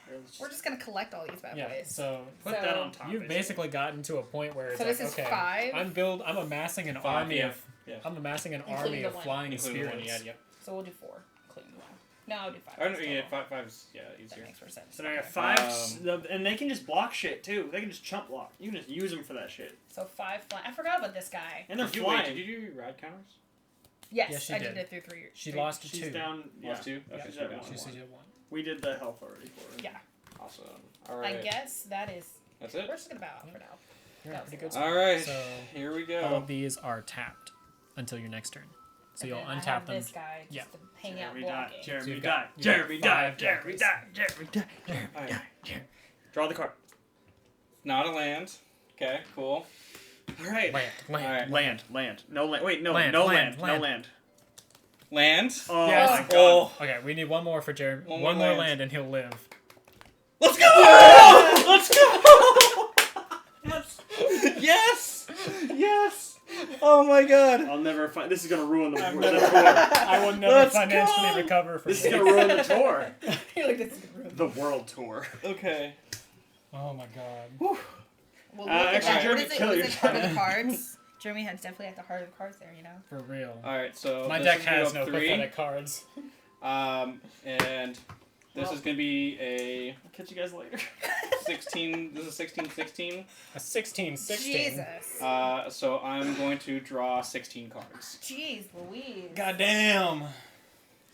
Here, let's We're just gonna collect all these bad Yeah. boys. So put So- that on top. you've basically gotten to a point where it's So like, this is okay, 5? I'm amassing an 5, army yeah. of Yeah. I'm amassing an Including army the of one. flying Including the one spirits. you had, yep. So we'll do 4, including the 1. No, I'll do 5. Oh, no, That's yeah, total. 5's That easier. makes more sense. So now you have Okay. 5, and they can just block shit too. They can just chump block. You can just use them for that shit. So 5 flying. I forgot about this guy. And they're Did you, flying. did you do your ride counters? Yes, Yes, she I did. did it through 3. She 3. lost to She's 2. down. Yeah. Lost 2? Okay, She's so at down one. She's 1. at 1. We did the health already for her. Yeah. Awesome. I Alright. guess that is. That's it? We're just gonna bow out for now. You're That in was pretty a good lot. spot. Alright. So Here we all go. of these are tapped until your next turn. So And you'll then I untap have them. this guy just Yeah. to hang out Jeremy blocking. died. So Jeremy you've died. got- you've Jeremy got died. 5 Jeremy jackals. died. Jeremy died. Jeremy Alright. died. Jeremy. Draw the card. Not a land. Okay, cool. All right. Alright. Land. No land. Wait, no. Land, No land, land. land. No land. Land. Oh Yes. my god. Oh. Okay, we need one more for Jeremy. One One more more land. land and he'll live. Let's go! Let's go! Yes. Yes! Yes! Oh my god. I'll never find. This is gonna ruin the I'm tour. never- I will never Let's financially go! recover from This is gonna ruin the tour. You're like, this is gonna ruin. The world tour. Okay. Oh my god. Well, look at actually, that. Jeremy, What is it? kill Was it yourself. heart of the cards? Jeremy has definitely at the heart of the cards there, you know. For real. Alright, so My this deck is gonna has go no 3. pathetic cards. And this is gonna be a I'll catch you guys later. 16. This is 16-16. A 16/16. Jesus. So I'm going to draw 16 cards. Jeez Louise. Goddamn.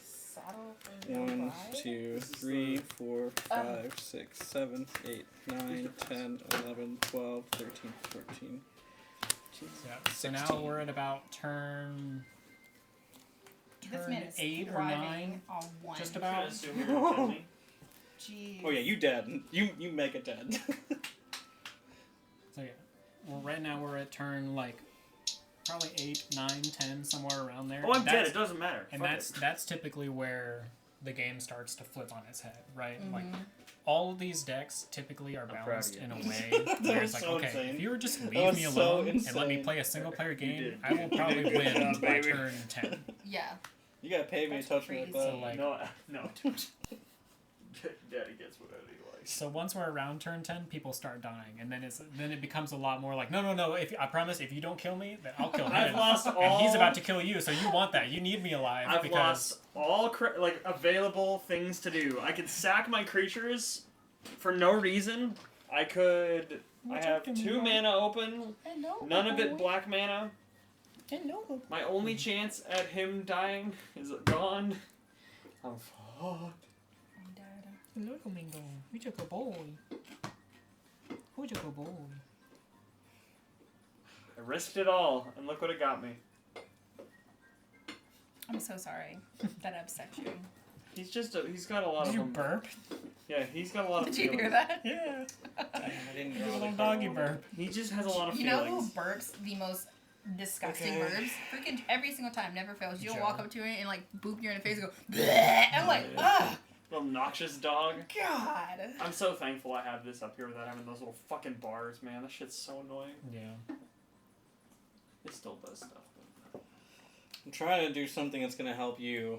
Saddle for the 1, bride? 2, 3, 4, 5, 6, 7, 8, 9, 10, 11, 12, 13, 14. Yeah. So now 16. we're at about turn This man is 8 or thriving 9. on 1. Just about. Assume you're gonna kill me. Jeez. Oh yeah, you dead. You make it dead. So yeah. Well, right now we're at turn like probably 8, 9, 10, somewhere around there. Oh, I'm And dead. that's- It doesn't matter. And Fuck that's it. that's typically where the game starts to flip on its head, right? Mm-hmm. Like, all of these decks typically are proud of balanced you. in a way where it's like, so okay, insane. if you were just That leave was me so alone and let me insane. play a single player game, did. I will probably did. win Yeah, by baby. turn 10. Yeah. You gotta pay me to That's touch me like crazy. that. So, like- No. Daddy gets whatever he likes. So once we're around turn 10, people start dying, and then it becomes a lot more like, no, if I promise, if you don't kill me, then I'll kill him. I've lost And all. he's about to kill you, so you want that. You need me alive I've because lost all available things to do. I could sack my creatures for no reason. I could. I have 2 mana open. None of it black mana. My only chance at him dying is gone. I'm fucked. Hello, Domingo. We took a boy. Who took a boy? I risked it all, and look what it got me. I'm so sorry that upset you. He's got a lot Did of you them. burp? Yeah, he's got a lot of Did you hear feelings. that? Yeah. I didn't You draw little the doggy card. burp. He just has a lot of You know feelings. who burps the most disgusting Okay. burps? Freaking every single time, never fails. You'll Joe. walk up to it and like boop you in the face and go, bleh. I'm like, ugh, Little noxious dog. God. I'm so thankful I have this up here without having those little fucking bars, man. That shit's so annoying. Yeah. It still does stuff. But... I'm trying to do something that's gonna help you.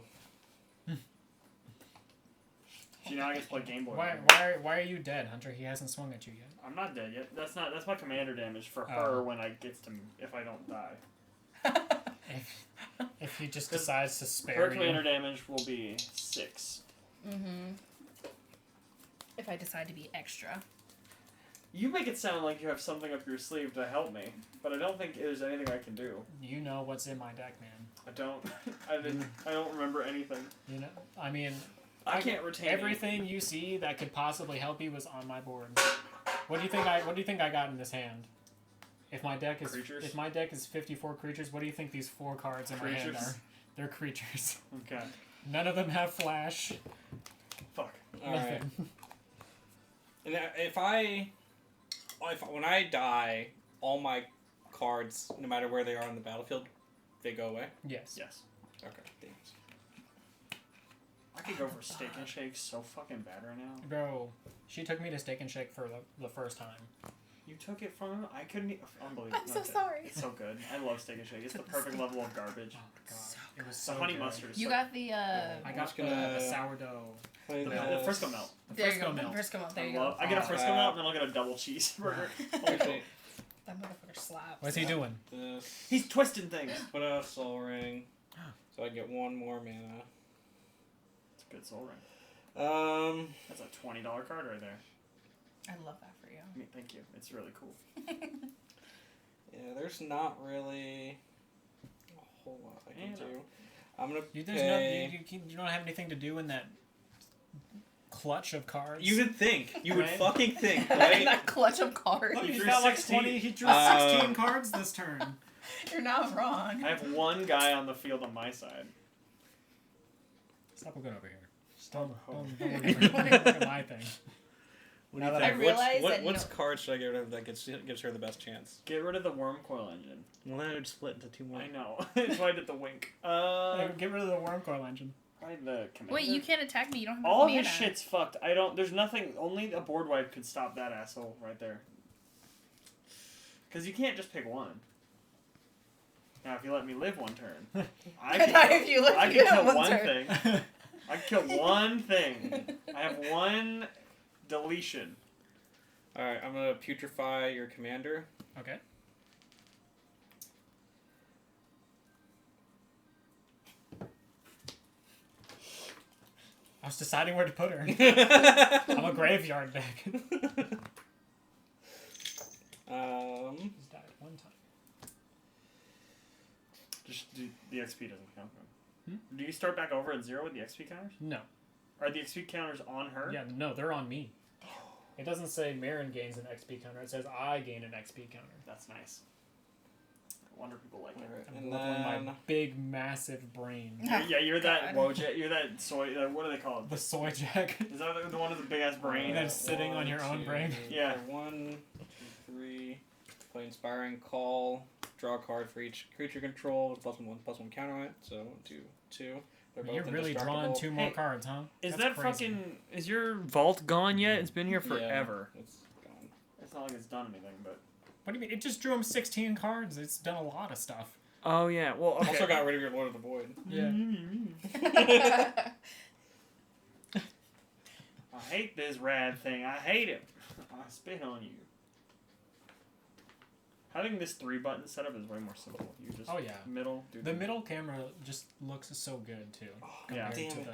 See, now I get to play Game Boy. Why are you dead, Hunter? He hasn't swung at you yet. I'm not dead yet. That's my commander damage for Oh. her when I gets to me, if I don't die. If he just decides to spare Her you. commander damage will be 6. Mm-hmm. If I decide to be extra. You make it sound like you have something up your sleeve to help me, but I don't think there's anything I can do. You know what's in my deck, man. I don't. I don't remember anything. You know, I mean, I can't retain everything you see that could possibly help you was on my board. What do you think I got in this hand? If my deck is Creatures? if my deck is 54 creatures, what do you think these 4 cards in my hand Creatures? are? They're creatures. Okay. None of them have flash. Fuck. Alright. Nothing. And when I die, all my cards, no matter where they are on the battlefield, they go away? Yes. Yes. Okay, thanks. I could go for Steak and Shake so fucking bad right now. Bro, she took me to Steak and Shake for the first time. You took it from him? I couldn't. Unbelievable. I'm so Okay. sorry. It's so good. I love Steak and Shake. It's the perfect level of garbage. Oh my god, So it was The so honey good. mustard is You so got the I I'm got just gonna- the sourdough. Play the this. Frisco melt. The there you Frisco go. milk. Frisco melt. There I you love. go. I get a Oh, Frisco melt and then I'll get a double cheeseburger. Actually, That motherfucker slaps. What's he doing? this. He's twisting things. Put out a soul ring. So I get 1 more mana. It's a good soul ring. That's a $20 card right there. I love that for you. I mean, thank you. It's really cool. Yeah, there's not really a whole lot I can Yeah. do. I'm gonna You pay... you don't have anything to do in that clutch of cards. You would think. You would Right? fucking think, In right? that clutch of cards. Look, He he's drew got like 16. 20. He drew Uh, 16 cards this turn. You're not wrong. I have one guy on the field on my side. Stop looking over here. Stop. Don't look at my thing. What do you Now that think? I realize What's, that, what's no- card should I get rid of that gives her the best chance? Get rid of the worm coil engine. Well, then it would split into 2 more. I know. That's why I did the wink. Get rid of the worm coil engine. Probably the commander. Wait, you can't attack me. You don't have All of mana. his shit's fucked. I don't. There's nothing. Only a board wipe could stop that asshole right there. Because you can't just pick one. Now, if you let me live one turn, I Now, can if you let I me can live kill one one turn. thing. I can kill one thing. I have one deletion. Alright, I'm gonna putrefy your commander. Okay. I was deciding where to put her. I'm a graveyard deck. He's died one time. Just the XP doesn't count for him. Do you start back over at 0 with the XP counters? No. Are the XP counters on her? Yeah, no, they're on me. It doesn't say Marin gains an XP counter. It says I gain an XP counter. That's nice. I wonder if people like it. Alright, I'm and with my then... big, massive brain. Yeah, you're that God. Wojak. You're that soy. What do they call it? The soy jack. Is that the one with the big ass brain? And then sitting on your own brain. Yeah. 1, 2, 3. Play Inspiring Call. Draw a card for each creature control with +1/+1 counter on it. So 1, 2, 2. They're both You're really drawing indestructible. 2 more Hey, cards, huh? Is That's that crazy. fucking... Is your vault gone yet? It's been here forever. Yeah, it's gone. It's not like it's done anything, but... What do you mean? It just drew him 16 cards. It's done a lot of stuff. Oh, yeah. Well, okay. Also got rid of your Lord of the Void. Yeah. I hate this rad thing. I hate it. I spit on you. Having this 3-button setup is way more simple. You just Oh, yeah. middle. Do The middle camera just looks so good, too. Yeah. Compared to Damn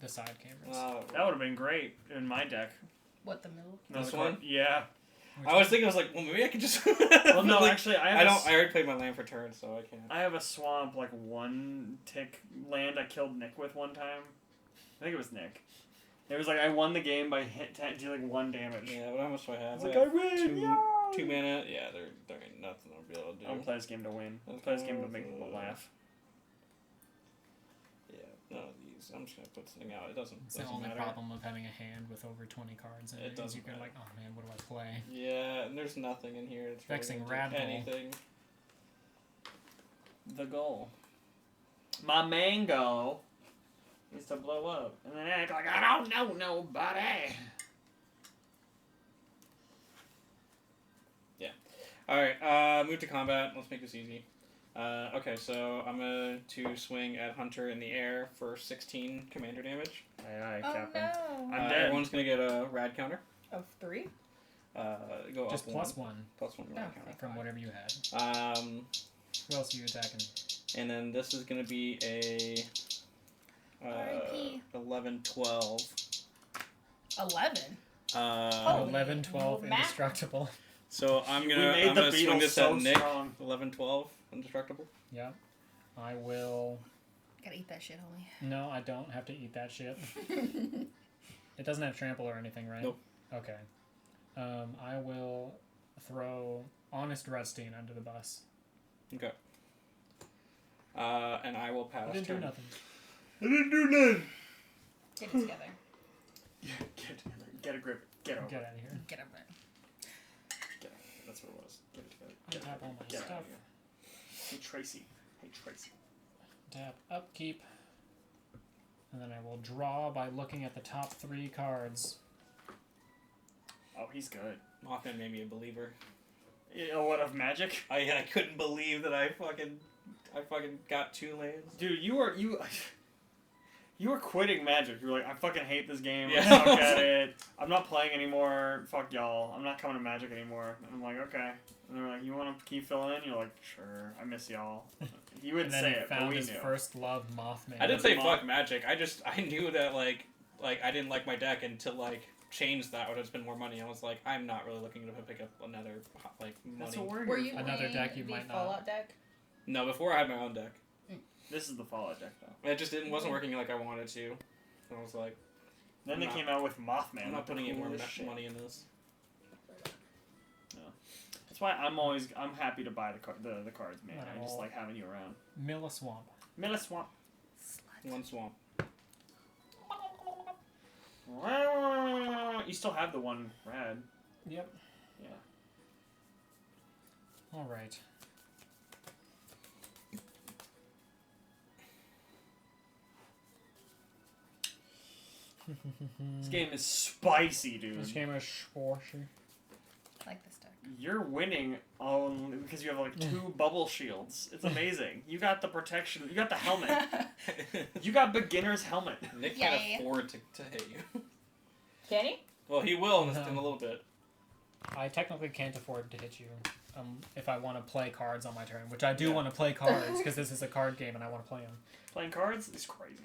the side cameras. That would have been great in my deck. What, the middle? No, This the card- one? Yeah. Which I was thinking, I was like, well, maybe I could just. Well, no, like, actually, I have I don't. I already played my land for turn, so I can't. I have a swamp, like 1-tick land I killed Nick with one time. I think it was Nick. It was like I won the game by dealing 1 damage. Yeah, but how much do I have? It's like, have I win! 2 Yay! mana. Yeah, there ain't nothing I'll be able to do. I don't play this game to win. I play this game to make people laugh. Yeah, none of these. I'm just gonna put something out. It doesn't. It's the doesn't only matter. problem of having a hand with over 20 cards in It it. Is doesn't you can matter. like, oh man, what do I play? Yeah, and there's nothing in here. It's Vexing really gonna do Radical. anything. The goal. My main goal is to blow up and then act like I don't know nobody. All right, move to combat. Let's make this easy. Okay, so I'm going to swing at Hunter in the air for 16 commander damage. Aye, Oh, Captain. no. I'm dead. Everyone's going to get a rad counter. Of 3? Go Just up plus 1. 1 Plus 1 rad Oh, counter. from whatever you had. Who else are you attacking? And then this is going to be a R.I.P. 11, 12. 11? Uh, 11, 12, Mac. indestructible. so I'm We going made the to swing Beatles this so at Nick. strong. 11, 12, indestructible. Yeah. I will. Gotta eat that shit, Holly. No, I don't have to eat that shit. It doesn't have trample or anything, right? Nope. Okay. I will throw Honest Rustine under the bus. Okay. And I will pass. I didn't do turn. nothing. I didn't do nothing. Get it together. Get it together. Get a grip. Get over. Get out of here. Get over it. Get out of here. That's what it was. Get it together. I Get tap out all my Get out stuff. of here. Hey Tracy. Hey Tracy. Tap upkeep. And then I will draw by looking at the top 3 cards. Oh, he's good. Mothman made me a believer. What of magic? I couldn't believe that I fucking got 2 lands. Dude, you were quitting Magic. You were like, I fucking hate this game. Yeah. I suck at it. I'm not playing anymore. Fuck y'all. I'm not coming to Magic anymore. And I'm like, okay. And they're like, you want to keep filling in? You're like, sure. I miss y'all. You wouldn't And then say he it, but found we his knew. first love, Mothman. I didn't say Mom. fuck Magic. I knew that like I didn't like my deck until like change that would have spent more money. I was like, I'm not really looking to pick up another like That's money. what we're Were here you for. Another playing deck you the might not. Fallout deck? No, before I had my own deck. This is the Fallout deck, though. It just wasn't working like I wanted to. And I was like, Then they not- came out with Mothman. I'm not putting any more Coolest shit. money in this. That's why I'm happy to buy the cards, man. Not I just all. like having you around. Mill a Swamp. Miller Swamp. One swamp. You still have the one rad. Yep. Yeah. Alright. This game is spicy, dude. This game is squashy. I like this deck. You're winning on because you have like 2 bubble shields. It's amazing. You got the protection. You got the helmet. You got beginner's helmet. Nick can't Yay. afford to hit you. Can he? Well, he will in a No. little bit. I technically can't afford to hit you if I want to play cards on my turn, which I do Yeah. want to play cards because this is a card game and I want to play them. Playing cards is crazy.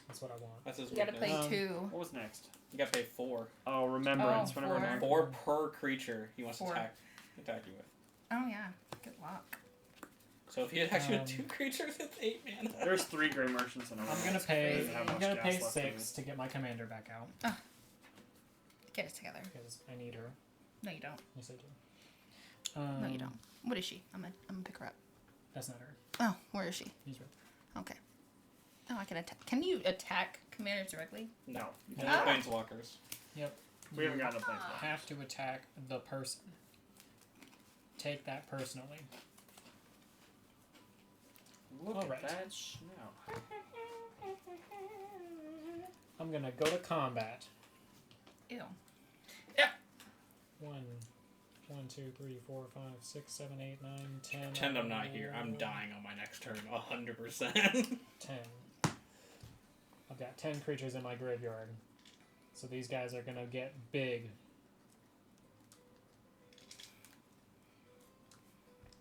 That's what I want. That's his You gotta weakness. play 2. What was next? You gotta pay 4. Oh, remembrance. Oh, whenever an 4. act- 4 per creature he wants to 4. attack you with. Oh, yeah. Good luck. So if he attacks you with Um, 2 creatures, it's 8 mana. There's 3 Grey Merchants in a row. I'm gonna pay. crazy. Have I'm much gonna gas pay left 6 to get my commander back out Get it together. because I need her. No, you don't. Yes, I do. No, you don't. What is she? I'm gonna pick her up. That's not her. Oh, where is she? He's right. Okay. Oh, I can attack. Can you attack commanders directly? No. Yeah. No planeswalkers. Yep. We haven't gotten a place. Have to attack the person. Take that personally. Look Alright. at that snout. I'm gonna go to combat. Ew. 1, 2, 3, 4, 5, 6, 7, 8, 9, 10. Pretend I'm not here. I'm dying on my next turn, 100%. 10. I've got 10 creatures in my graveyard. So these guys are gonna get big.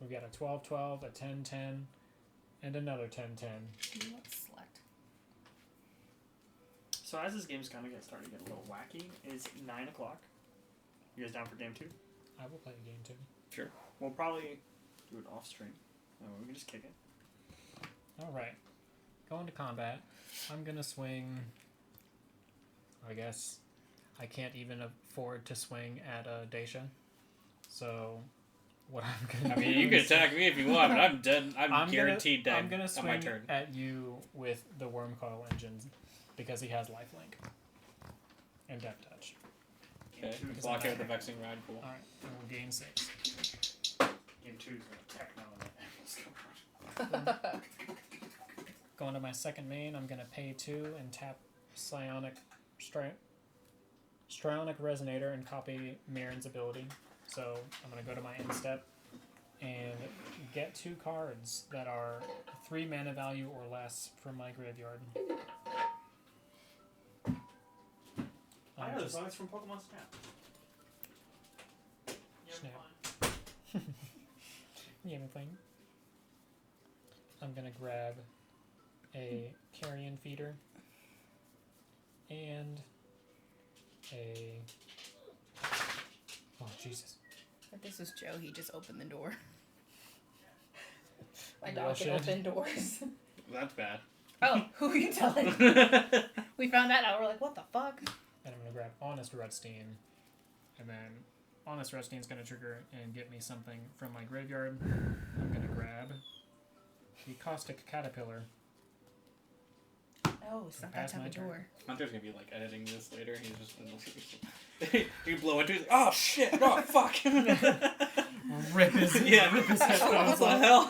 We've got a 12-12, a 10-10, and another 10-10. Let's select. So as this game's kind of starting to get a little wacky, it's 9 o'clock. You guys down for game 2? I will play a game too. Sure. We'll probably do it off stream. We can just kick it. Alright. Going to combat. I'm gonna swing. I guess I can't even afford to swing at Dacia. So what I'm gonna I mean, you can attack me if you want, but I'm dead. I'm guaranteed dead I'm gonna on my swing turn. at you with the Worm Coil engine because he has lifelink and Depth Touch. Okay, Because block I'm out the back. Vexing Ride, cool. Alright, and we'll gain 6. Game 2 is going to techno that. Going to my second main, I'm gonna pay 2 and tap Psionic Resonator and copy Mirren's ability. So I'm gonna go to my end step and get 2 cards that are 3 mana value or less from my graveyard. I know this song. It's from Pokemon Snap. Snap. You haven't played? I'm gonna grab a Carrion Feeder and a. Oh Jesus! If this was Joe, he just opened the door. My dog can open doors. That's bad. Oh, who are you telling? We found that out. We're like, what the fuck? And I'm gonna grab Honest Rudstein, and then Honest Rudstein's gonna trigger and get me something from my graveyard. I'm gonna grab the Caustic Caterpillar. Oh, it's not that Pass type my of turn. door. Hunter's gonna be like editing this later. He's just you blow into it. Oh shit! Oh fuck! Rip his rip his what headphones the off. hell?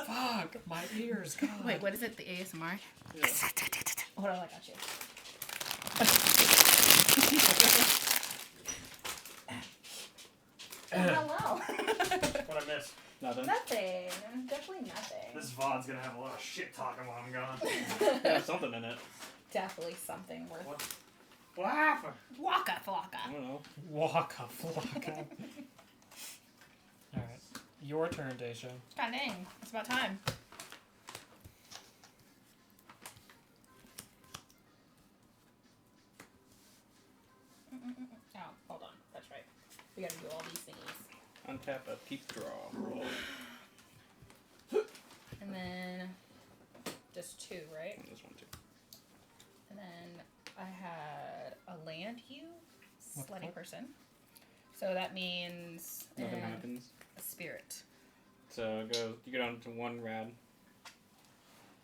Fuck my ears. God. Wait, what is it? The ASMR? Yeah. Hold on, I got you. Hello. What I missed? Nothing. Nothing. Definitely nothing. This VOD's gonna have a lot of shit talking while I'm gone. Yeah, something in it. Definitely something worth. What happened? Waka I flocka. don't know. Waka flocka. Alright. Your turn, Dacia. God dang, it's about time. Oh, hold on. That's right. We gotta do all these thingies. Untap a peep draw. Roll. And then just 2, right? And this one too. And then I had a land you, What the slutty fuck? person. So that means Nothing happens. a spirit. So you go down to 1 rad.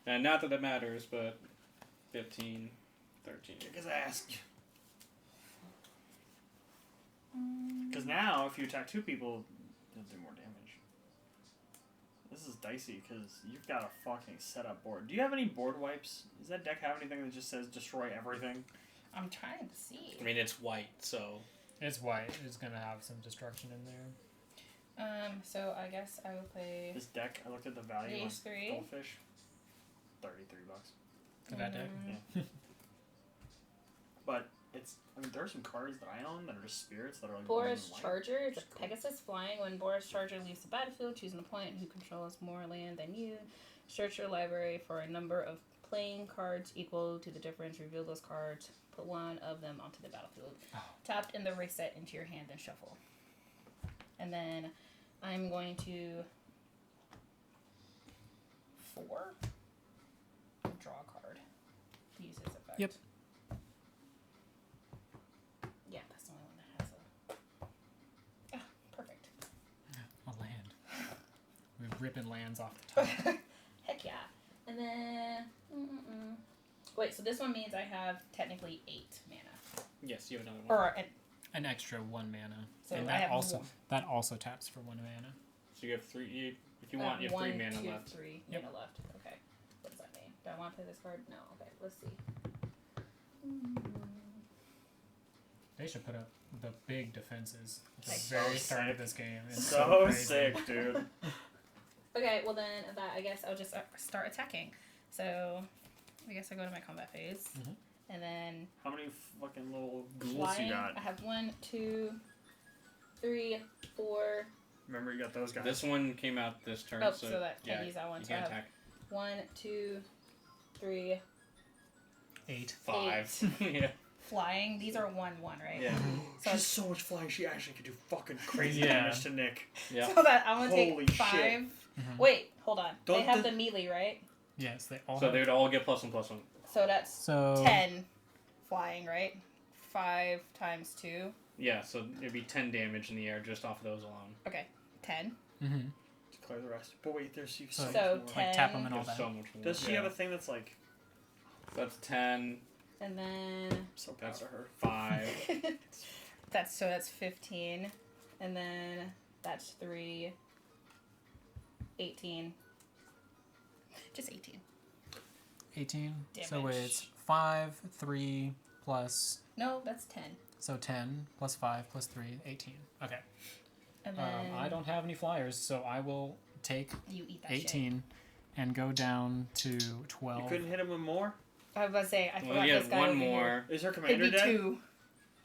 And not that it matters, but 15, 13. Kick his ass. Because now, if you attack 2 people, you'll do more damage. This is dicey, because you've got a fucking setup board. Do you have any board wipes? Does that deck have anything that just says destroy everything? I'm trying to see. I mean, it's white, so... It's white. It's gonna have some destruction in there. So I guess I will play This deck, I looked at the value on Ace 3. Goldfish. $33. For that deck. Yeah. But it's, I mean, there are some cards that I own that are just spirits that are like Boris blue and white. Charger. It's a Cool. Pegasus flying. When Boris Charger leaves the battlefield, choose an opponent who controls more land than you. Search your library for a number of playing cards equal to the difference. Reveal those cards. Put one of them onto the battlefield. Oh. Tapped and then reset into your hand and shuffle. And then I'm going to 4 draw a card. Use its effect. Yep. Yeah, that's the only one that has a. Ah, perfect. A land. We're ripping lands off the top. Heck yeah. And then. Wait, so this one means I have technically 8 mana. Yes, you have another one. Or, An extra 1 mana. so And I that have also one. that also taps for 1 mana. So you have 3... If you want, you have 3 mana 2, left. 3 Yep. mana left. Okay. What does that mean? Do I want to play this card? No. Okay, let's see. They should put up the big defenses at the Like, very so start sick. of this game. It's So crazy. sick, dude. Okay, well then that I guess I'll just start attacking. So I guess I go to my combat phase, Mhm. and then How many fucking little ghouls flying. you got? I have 1, 2, 3, 4. Remember, you got those guys. This one came out this turn, Oh, so so that yeah, can't use that one. you So I can't have attack. 1, 2, 3, 8. 5. yeah. flying. These are 1, 1, right? Yeah. So, She's so much flying, she actually could do fucking crazy Yeah. damage to Nick. Yeah. so that I'm gonna Holy take shit. 5. Mhm. Wait, hold on. Don't they have the- the melee, right? Yes, they all So have. they would all get +1/+1. So that's So 10 flying, right? 5 times 2. Yeah, so it'd be 10 damage in the air just off of those alone. Okay, 10. Mhm. To clear the rest. But wait, there's you So- so, So much more. 10. like tap them and all There's that. so much more. Does she Yeah. have a thing that's like That's 10, And then so proud That's- of her? 5. that's 15. And then that's 3. 18. Just 18. 18. So Damage. it's 5, 3 plus. No, that's 10. So 10 plus 5 plus 3, 18. Okay. And then I don't have any flyers, so I will take you eat that 18 and go down to 12. You couldn't hit him with more? shit. I was about to say, I Well, forgot you this have guy one over here. more. Is her It'd commander be dead? 2.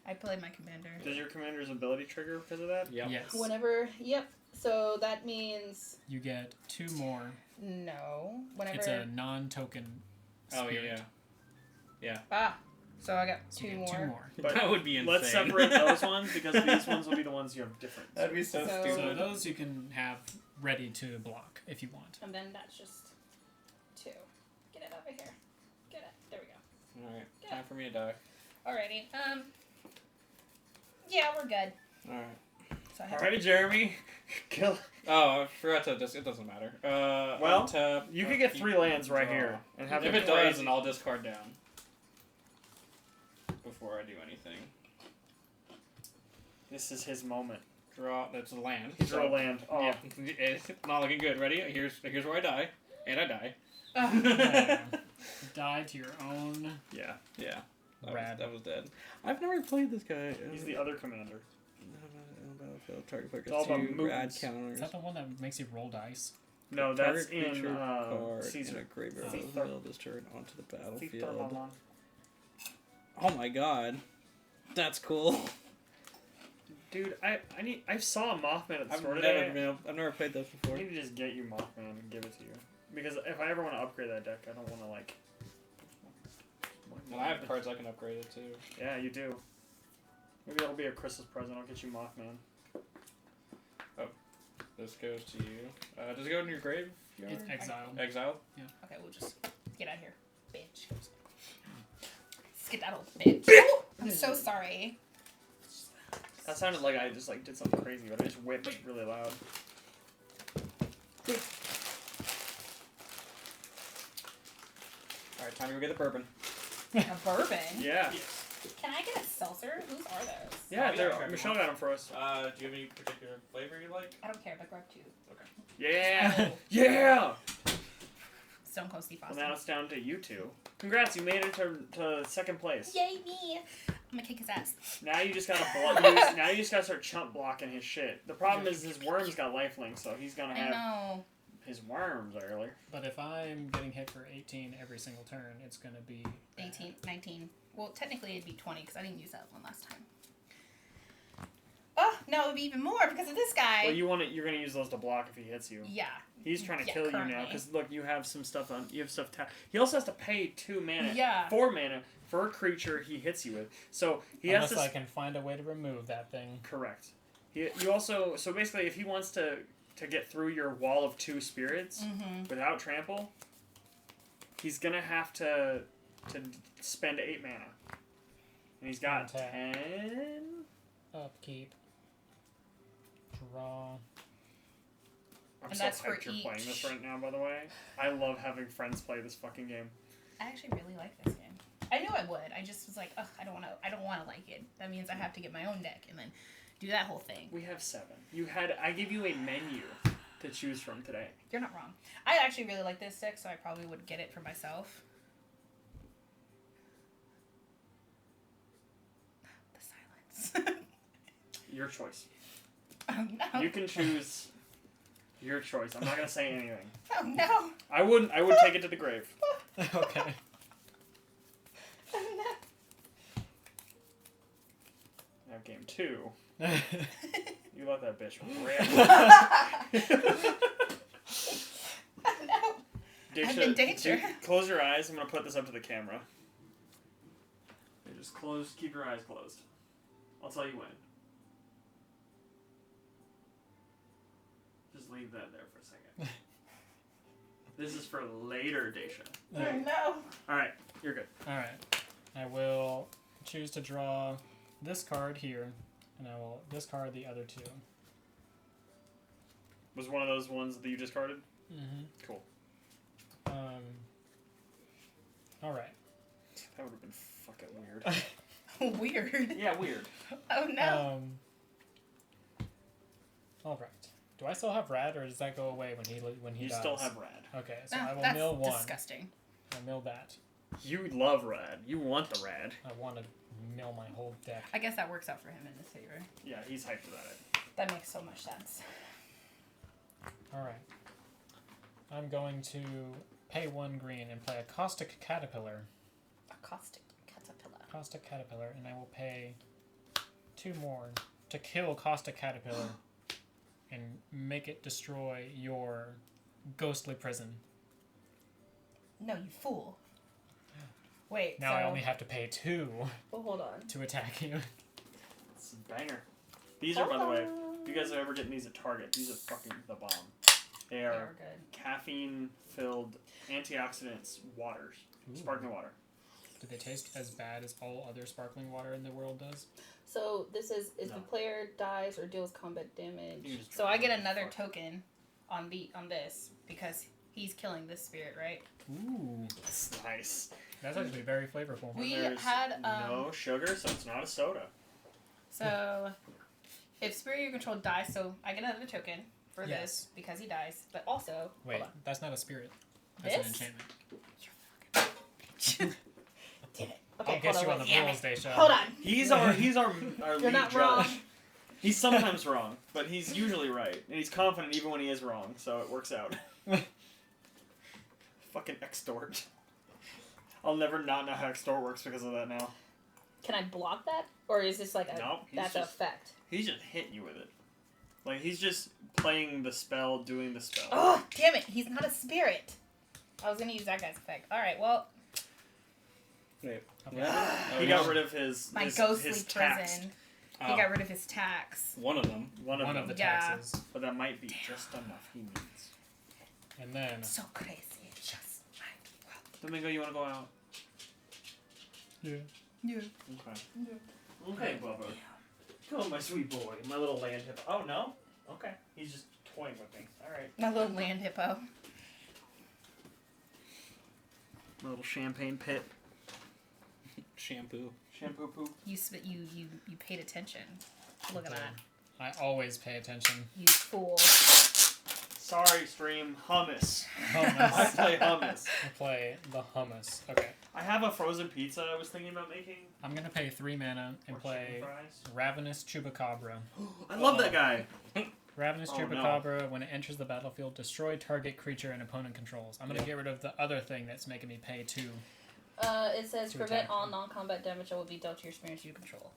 I played my commander. Does your commander's ability trigger because of that? Yep. Yes. Whenever, yep. So that means You get 2 more. no. Whenever. It's a non-token Oh, spirit. yeah. Ah. So I got So 2 you more. get 2 more. But that would be insane. Let's separate those ones because these ones will be the ones you have different. That'd be so, So- stupid. So those you can have ready to block if you want. And then that's just 2. Get it over here. Get it. There we go. Alright, Yeah. time for me to die. Alrighty. Yeah, we're good. Alright. So I have Alrighty, Jeremy. Kill. Oh, I forgot to just. It doesn't matter. Well, untap, You could get 3 lands right draw. here and have If them it does, crazy. then I'll discard down before I do anything. This is his moment. Draw. That's a land. He drew a land. Oh, Yeah, it's not looking good. Ready? Here's where I die, and I die. Die to your own yeah. Yeah. rad. That was dead. I've never played this guy. He's the other commander. Battlefield. Target player It's all about gets 2 rad moves. counters. Is that the one that makes you roll dice? No, that's Target in creature card season. and a graveyard Season. of the middle of this turn onto the battlefield. Season. Oh my god. That's cool. Dude, I saw a Mothman at the I've store never, today. I've never played this I before. need to just get you Mothman and give it to you. Because if I ever want to upgrade that deck, I don't want to like. And I have cards I can upgrade it to. Yeah, you do. Maybe that'll be a Christmas present. I'll get you Mothman. This goes to you. Does it go in your graveyard? It's exile. Exile? Okay, we'll just get out of here, bitch. Skedaddle, bitch. I'm so sorry. That sounded like I just like did something crazy, but I just whipped really loud. Alright, time to go get the bourbon. A bourbon? Yeah. Can I get a seltzer? Whose are those? Yeah, Oh, they're, yeah, okay. Michelle got them for us. Do you have any particular flavor you like? I don't care, but grab 2. Yeah! Oh. Yeah! Stone Cold Steve Well, Austin. now it's down to you two. Congrats, you made it to second place. Yay me! I'm gonna kick his ass. Now you just gotta now you just gotta start chump blocking his shit. The problem is his worm's got lifelink, so he's gonna I have know. his worms early. But if I'm getting hit for 18 every single turn, it's going to be bad. 18, 19. Well, technically it'd be 20 because I didn't use that one last time. Oh, no, it'd be even more because of this guy. Well, you're gonna use those to block if he hits you. Yeah. He's trying to Yeah, kill you now currently. because look, you have some stuff on. You have stuff. He also has to pay 2 mana, Yeah. 4 mana for a creature he hits you with. So he Unless has to. I can find a way to remove that thing. Correct. You also so basically if he wants to get through your wall of 2 spirits Mm-hmm. without trample, he's gonna have to spend 8 mana, and he's got Untap. 10. Upkeep. Draw. I'm And so that's for hyped you're playing this each. right now. By the way, I love having friends play this fucking game. I actually really like this game. I knew I would. I just was like, ugh, I don't want to like it. That means I have to get my own deck and then do that whole thing. We have 7. I gave you a menu to choose from today. You're not wrong. I actually really like this deck, so I probably would get it for myself. Your choice. Oh no. You can choose your choice. I'm not gonna say anything. Oh no. I would take it to the grave. Okay. Oh no. Now game 2. You let that bitch rip. Oh no. I'm in danger. Close your eyes. I'm gonna put this up to the camera. Just keep your eyes closed. I'll tell you when. Just leave that there for a second. This is for later, Daisha. Oh no. Alright, you're good. Alright. I will choose to draw this card here, and I will discard the other 2. Was one of those ones that you discarded? Mm-hmm. Cool. Alright. That would have been fucking weird. Weird. Yeah, weird. Oh no. Alright. Do I still have Rad, or does that go away when he You dies? still have Rad. Okay, so Oh, I will that's mill 1. disgusting. I mill that. You love Rad. You want the Rad. I want to mill my whole deck. I guess that works out for him in his favor. Yeah, he's hyped about it. That makes so much sense. Alright. I'm going to pay 1 green and play a Caustic Caterpillar. A caustic caterpillar. Caustic Caterpillar, and I will pay 2 more to kill Caustic Caterpillar and make it destroy your ghostly prison. No, you fool. Wait, Now so... I only have to pay 2 Oh, hold on. to attack you. It's a banger. These are, by the way, if you guys are ever getting these at Target, these are fucking the bomb. They They are are good. caffeine-filled antioxidants waters. Ooh. Sparkling water. Do they taste as bad as all other sparkling water in the world does? So this is if No. the player dies or deals combat damage. You just So I get another fuck. token on this because he's killing this spirit, right? Ooh. That's nice. That's actually very flavorful. We There's had no sugar, so it's not a soda. So if spirit you control dies, so I get another token for Yes. this because he dies, but also Wait, hold on. that's not a spirit. That's This? an enchantment. Damn it. Okay, I'll get hold you on. on Wait. the rules, Daisha. Hold on. He's our You're lead not judge. wrong. He's sometimes wrong, but he's usually right, and he's confident even when he is wrong, so it works out. Fucking extort. I'll never not know how extort works because of that now. Can I block that, or is this like a Nope, he's that's an just- effect? He's just hitting you with it. Like, he's just playing the spell, doing the spell. Oh, damn it. He's not a spirit. I was going to use that guy's effect. All right, well, Wait. Okay. He got rid of his my his, ghostly his tax. prison. Oh, He got rid of his tax. one of them. One of One them. of the Yeah. taxes. But that might be just enough he needs. And then So crazy. Just my Domingo, you want to go out? yeah. Yeah. Okay. Okay, Bubba. Come on, my sweet boy. My little land hippo. Oh, no? Okay. He's just toying with me. Alright. My little land hippo. My little champagne pit. Shampoo. Shampoo poop. You paid attention. Look at that. I always pay attention. You fool. Sorry, stream. Hummus. I Hummus. play hummus. I play the hummus. Okay. I have a frozen pizza I was thinking about making. I'm gonna pay 3 mana and Or play chicken fries. Ravenous Chupacabra. I love that guy. Ravenous Oh, no. Chupacabra, when it enters the battlefield, destroy target creature an opponent controls. I'm gonna Yeah. get rid of the other thing that's making me pay 2. It says To prevent attack all him. non-combat damage that will be dealt to your spirits you control.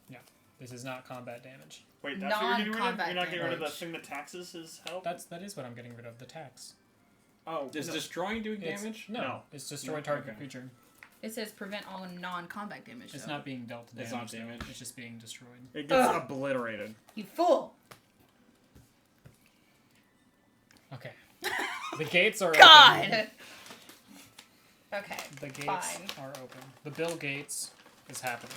This is not combat damage. Wait, that's what you're getting rid of? Non-combat You're not getting rid of the damage. thing that taxes his health? That is what I'm getting rid of, the tax. Oh, Is no. destroying doing It's- damage? No, it's destroy No, target okay. creature. It says prevent all non-combat damage. It's though. not being dealt damage. It's not though. damage. It's just being destroyed. It gets Ugh. obliterated. You fool. Okay. The gates are God. open. Okay. The gates Fine. are open. The Bill Gates is happening.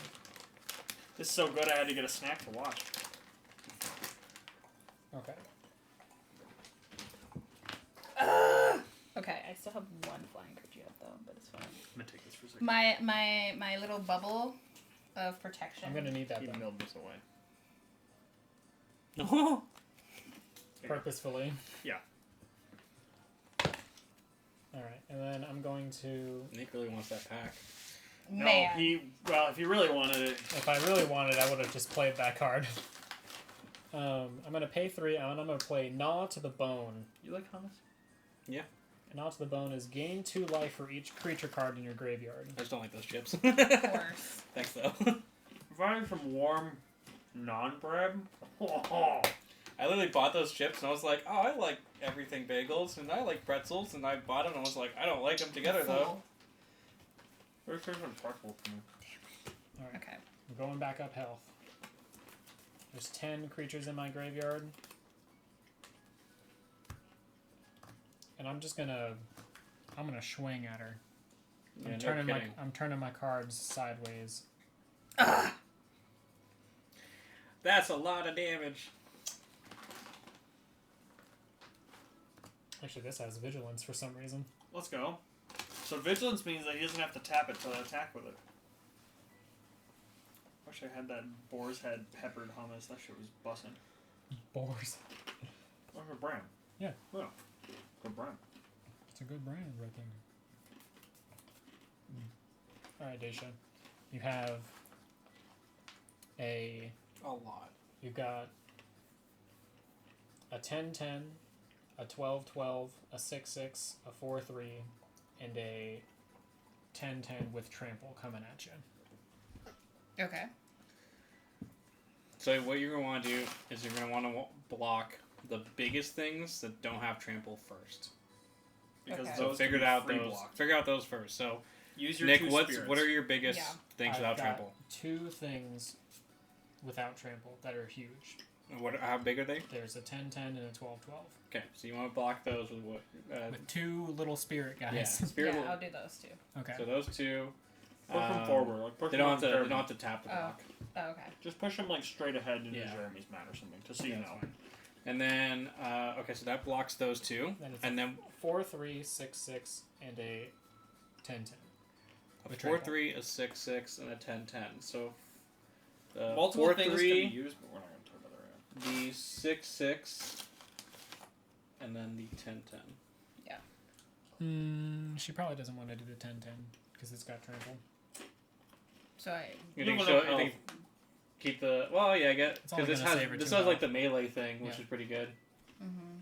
This is so good I had to get a snack to watch. Okay. Okay, I still have one flying creature yet though, but it's fine. I'm gonna take this for a second. My little bubble of protection. I'm gonna need that He though. milled this away. No. Purposefully. Yeah. Alright, and then I'm going to... Nick really wants that pack. Man. No, well, if he really wanted it, If I really wanted, I would have just played that card. I'm gonna pay 3, and I'm gonna play Gnaw to the Bone. You like hummus? Yeah. Gnaw to the Bone is gain 2 life for each creature card in your graveyard. I just don't like those chips. Of course. Thanks, though. Providing some warm non-bread. I literally bought those chips, and I was like, oh, I like everything bagels, and I like pretzels, and I bought them, and I was like, I don't like them together, though. There's some pretzels for me. Alright, Okay. I'm going back up health. There's 10 creatures in my graveyard. And I'm gonna swing at her. Yeah, I'm turning my cards sideways. Ugh. That's a lot of damage. Actually, this has vigilance for some reason. Let's go. So vigilance means that he doesn't have to tap it to attack with it. Wish I had that boar's head peppered hummus. That shit was bussin'. Boars. What's a brand? Yeah. Oh, good brand. It's a good brand right there. Alright, Daisha. You have a lot. You've got a 10-10, a 12-12, a 6-6, a 4-3, and a 10-10 with trample coming at you. Okay. So what you're going to want to do is you're going to want to block the biggest things that don't have trample first. Because Okay. So those figure can be out free those. blocked. Figure out those first. So Use your Nick, two what spirits. are your biggest Yeah. things I've without got trample? 2 things without trample that are huge. How big are they? There's a 10-10 and a 12-12. Okay, so you want to block those with what? With 2 little spirit guys. Yeah, spirit. Yeah, I'll do those too. Okay. So those 2. Push them forward. Like push They them don't have to. on They Jeremy. don't have to tap the block. Oh, okay. Just push them like straight ahead into Yeah. Jeremy's mat or something to see Yeah, you that's know. fine. And then okay, so that blocks those 2, Then it's and then 4-3, 6-6, and a 10-10. a With 4-3, a 6-6, and a 10-10. So the Multiple 4-3, things can be used, but we're not going to talk about that right the 6-6, and then the 10-10. She probably doesn't want to do the 10-10 because it's got trample. So I. You No, think but so? no. You think keep the I get It's only because this gonna has save her this 2 has like health. the melee thing, which Yeah. is pretty good. Mm-hmm.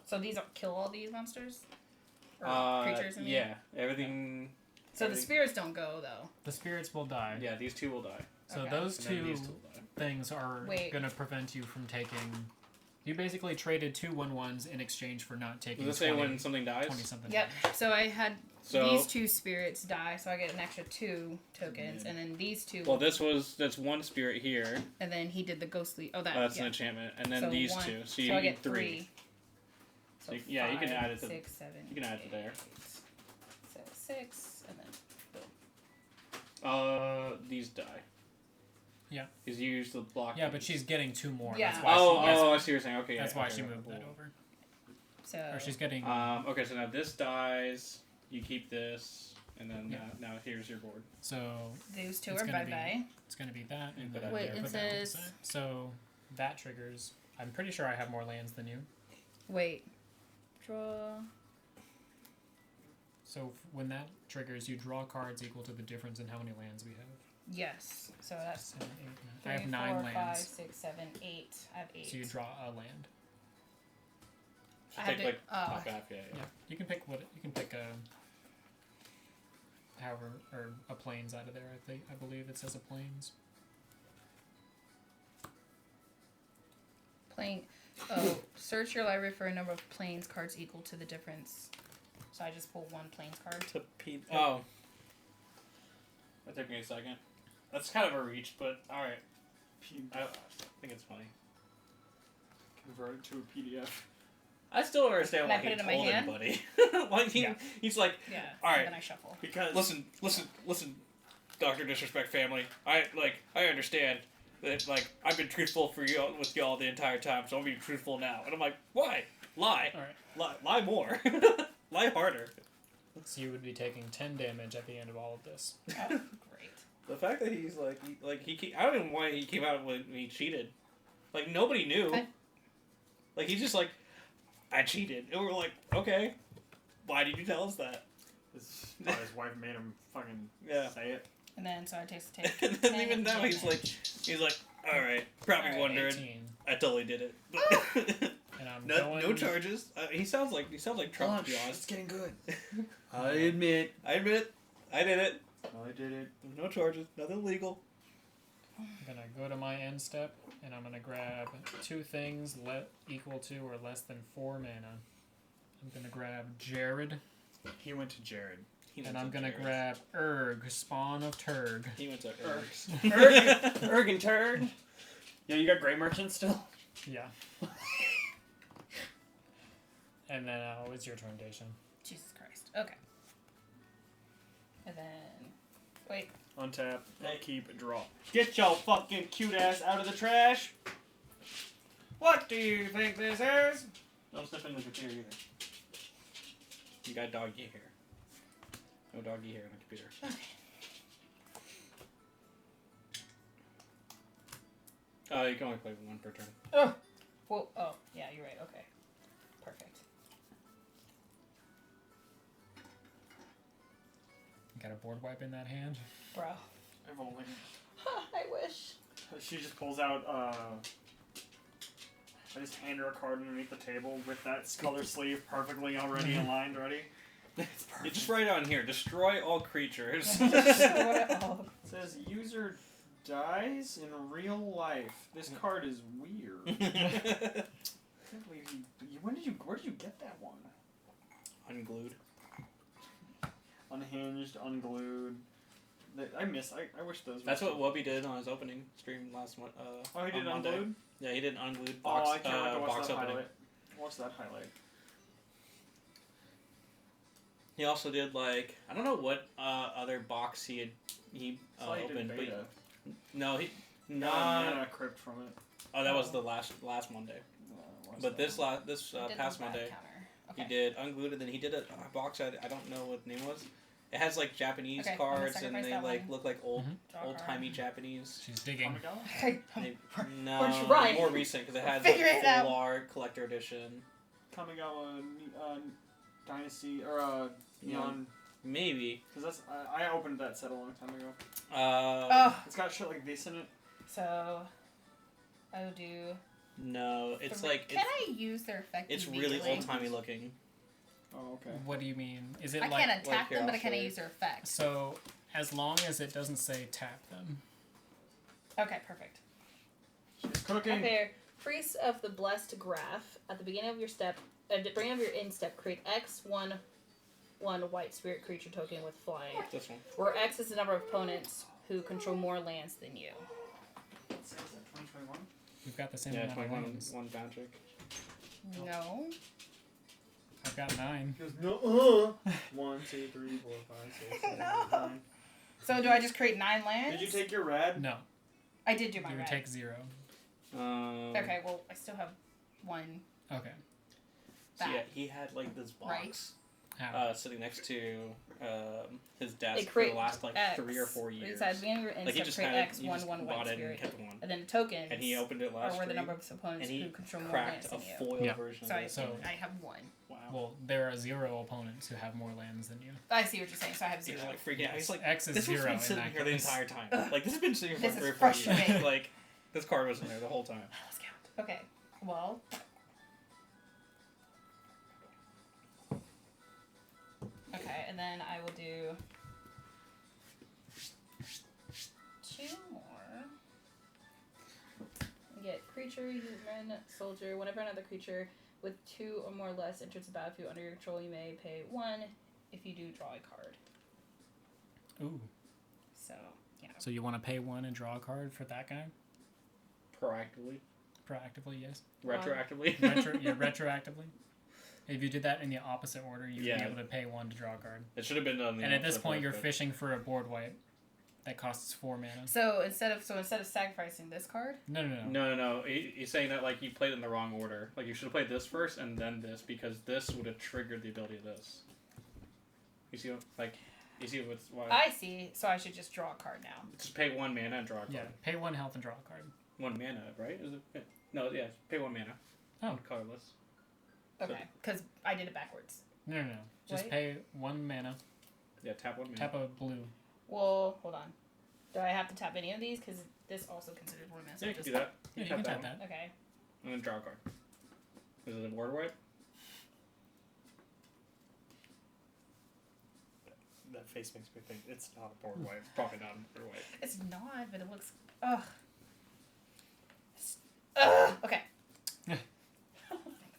So these kill all these monsters? Or creatures? I mean? Yeah, everything. So the spirits don't go though. The spirits will die. Yeah, these 2 will die. So Okay. those And then 2 these 2 will die. things are Wait. going to prevent you from taking... You basically traded 2 1/1s in exchange for not taking Does it say 20, when something dies? 20-something Yep. damage. So I had So these 2 spirits die, so I get an extra 2 tokens, and then these 2. well, that's 1 spirit here. And then he did the ghostly. Oh, that. That's yeah. an enchantment, and then So these 1, 2. So So you I need get 3. So yeah, you can add it to 6, 7. you can add it to there. 6, and then boom. These die. Yeah. Because you use the block. Yeah, but she's getting 2 more. Yeah. That's why I she, see what you're saying. Okay, that's yeah, why okay, she okay, moved that cool. over. So. Or she's getting... Okay, so now this dies. You keep this, and then Yeah. now here's your board. so Those 2 it's are gonna bye be- bye. it's going to be that. And Put then that Wait, there. it put that on the says. side. So that triggers... I'm pretty sure I have more lands than you. Wait. Draw. So when that triggers, you draw cards equal to the difference in how many lands we have. Yes. So that's 7, 8, 9. 3, I have 9 4, lands. 5, 6, 7, 8. I have 8. So you draw a land. I have Take to- like oh. top half, yeah. Yeah, you can pick a however or a plains out of there. I believe it says a plains. Playing. Oh, search your library for a number of planes cards equal to the difference. So I just pull 1 planes card. Oh. That took me a second. That's kind of a reach, but alright. I think it's funny. Convert it to a PDF. I still don't understand Can I why put he it in my told hand? anybody. Like he's like, Yeah. All right. And then I shuffle. Because listen, Dr. Disrespect family. I understand that I've been truthful with y'all the entire time, so I'm being truthful now. And I'm like, why? Lie. Alright. Lie more. Lie harder. So you would be taking 10 damage at the end of all of this. Oh, great. The fact that he's I don't even know why he came out when he cheated. Like nobody knew. Okay. Like he's just like, I cheated, and we're like, okay, why did you tell us that? his wife made him fucking Yeah. say it. And And then so I take 10. And then even now he's like, all right, probably All right, wondering. 18. I totally did it. And I'm no going... charges. He sounds like Trump, to be honest. It's getting good. I admit, I did it. I did it. No charges. Nothing legal. I'm gonna go to my end step, and I'm gonna grab 2 things equal to or less than 4 mana. I'm gonna grab Jared, He went to Jared. and I'm gonna grab Urg, Spawn of Turg. He went to Ergs. Erg and Turd. Yeah, you got Grey Merchant still? Yeah. And then it's your turn, Dacian. Jesus Christ. Okay. And then wait. Untap, keep, draw. Get your fucking cute ass out of the trash! What do you think this is? Don't step in the computer either. You got doggy hair. No doggy hair on the computer. You can only play 1 per turn. Well, oh yeah, you're right. Okay. Perfect. Got a board wipe in that hand. Bro. I've only. I wish. She just pulls out, I just hand her a card underneath the table with that color sleeve perfectly already aligned ready. You just write on here, destroy all creatures. It says user dies in real life. This card is weird. I can't believe where did you get that one? Unglued. Unhinged, unglued. I wish those were... That's what Wubby did on his opening stream last month. Oh, he did on Monday. unglued? Yeah, he did unglued box, I can't wait to watch box that opening. highlight. Watch that highlight. He also did like I don't know what other box he Saw he opened, did but beta. no, he no. Got a crypt from it. Oh, that was the last Monday. But this I did past the Monday, back counter. Okay. he did unglued, and then he did a box. I don't know what the name was. It has like Japanese Okay, I'm gonna cards, and sacrifice they that like one. look like Draw a old card. timey Japanese. She's digging. Okay. No, We're trying. more recent because it had Figure like it out. full art collector edition. Kamigawa Dynasty or Neon. Maybe. Because that's I opened that set a long time ago. It's got shit like this in it. So I will do. No, it's like Can I use their effect? it's really immediately? old timey looking. Oh, okay. What do you mean? Is it I like can't attack here, them, but I I'll can't show you. use their effect. so? As long as it doesn't say tap them. Okay, perfect. She's cooking. Okay, Priest of the Blessed Graph. At the beginning of your step, at the beginning of your end step, create X1 white spirit creature token with flying, This one. where X is the number of opponents who control more lands than you. What sales is that? 2021? We've got the same Yeah, amount of 21 lands. one magic. No. I've got 9. He goes, no, 1, 2, 3, 4, 5, 6, 7, 8, No. 9. So do I just create 9 lands? Did you take your rad? No, I did do my you would red. take 0. Okay, well I still have 1. Okay. So That. yeah, he had like this box Right. How? sitting next to his desk It for create the last like X. 3 or 4 years. Besides, beginning of your end Like he step, just create kind of X, he 1, just 1 bought white it and spirit. kept one. And then the tokens And he opened it are last where the stream, number of opponents and who he control more cracked lands a than you. foil Yeah. version So of I, it. So- I have 1. Wow. Well, there are 0 opponents who have more lands than you. I see what you're saying, so I have He's 0. like freaking out. He's like, X is this has 0 been in sitting that here the case. entire time. Like this has been sitting here for This 3 is or 4 years. frustrating. Like this card was in there the whole time. Let's count. Okay, well. Okay, and then I will do 2 more. You get creature, human, soldier. Whenever another creature with 2 or more less enters the battlefield under your control, you may pay 1. If you do, draw a card. Ooh. So, yeah. So you want to pay 1 and draw a card for that guy? Proactively, Proactively, yes. retroactively. Retroactively. If you did that in the opposite order, you'd Yeah. be able to pay 1 to draw a card. It should have been done. And at this point, you're fishing for a board wipe that costs 4 mana. So instead of sacrificing this card, No. No. He's saying that like you played it in the wrong order. Like you should have played this first and then this because this would have triggered the ability of this. You see, you see what's why? I see. So I should just draw a card now. Just pay 1 mana and draw a card. Yeah, pay 1 health and draw a card. 1 mana, right? Is it? No, yeah. Pay 1 mana. Oh. Colorless. Okay, because I did it backwards. No. Just Wait. pay 1 mana, Yeah, tap 1 mana. tap a blue. Well, hold on. Do I have to tap any of these? Because this also considers one mana. So Yeah, you can just do that. Yeah, you can tap one. that. Okay. And then draw a card. Is it a board wipe? That face makes me think it's not a board wipe. Probably not a board wipe. It's not, but it looks. Ugh. Ugh. Okay.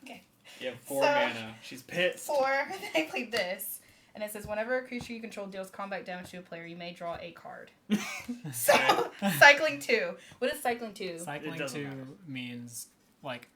Okay. You have 4 So- mana. She's pissed. 4. Then I played this. And it says, whenever a creature you control deals combat damage to a player, you may draw a card. So, cycling 2. What is cycling 2? Cycling doesn't 2 matter. means, like,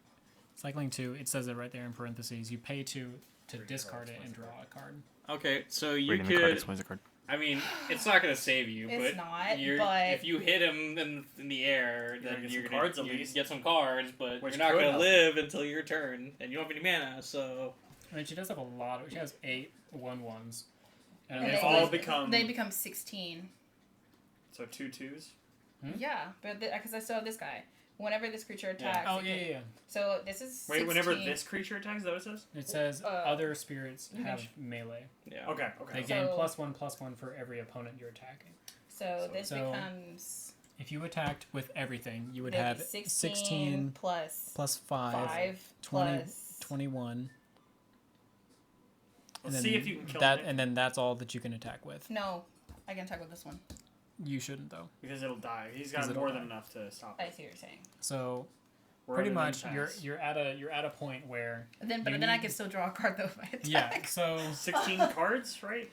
cycling 2, it says it right there in parentheses. You pay 2 to discard it and draw a card. Okay, so you Reading the card could. explains the card. I mean, it's not gonna save you, It's but not, you're, but- if you hit him in the air, You're gonna then get you're some gonna cards at you least. get some cards, but Which you're not could gonna help. live until your turn, and you don't have any mana. So I mean, she does have a lot. She has 8 1/1s. And They they all become- become. They become 16. So 2 2s. Yeah, but because I still have this guy. Whenever this creature attacks. Oh, it yeah, can- yeah, yeah. So this is 16. Wait, whenever this creature attacks, is that what it says? It says other spirits you have can melee. yeah. Okay, They okay. gain So- +1/+1 for every opponent you're attacking. So this So- becomes If you attacked with everything, you would maybe have 16 plus plus 5, 5 20 plus 21. Let's and see then if you can kill that, Nick, and then that's all that you can attack with. No, I can attack with this one. You shouldn't though. because it'll die. He's 'Cause got it'll more die. than enough to stop I it. see what you're saying. So We're pretty at an much impasse. you're at a point where But You then I need- can still draw a card though if I attack. yeah. So 16 cards, right?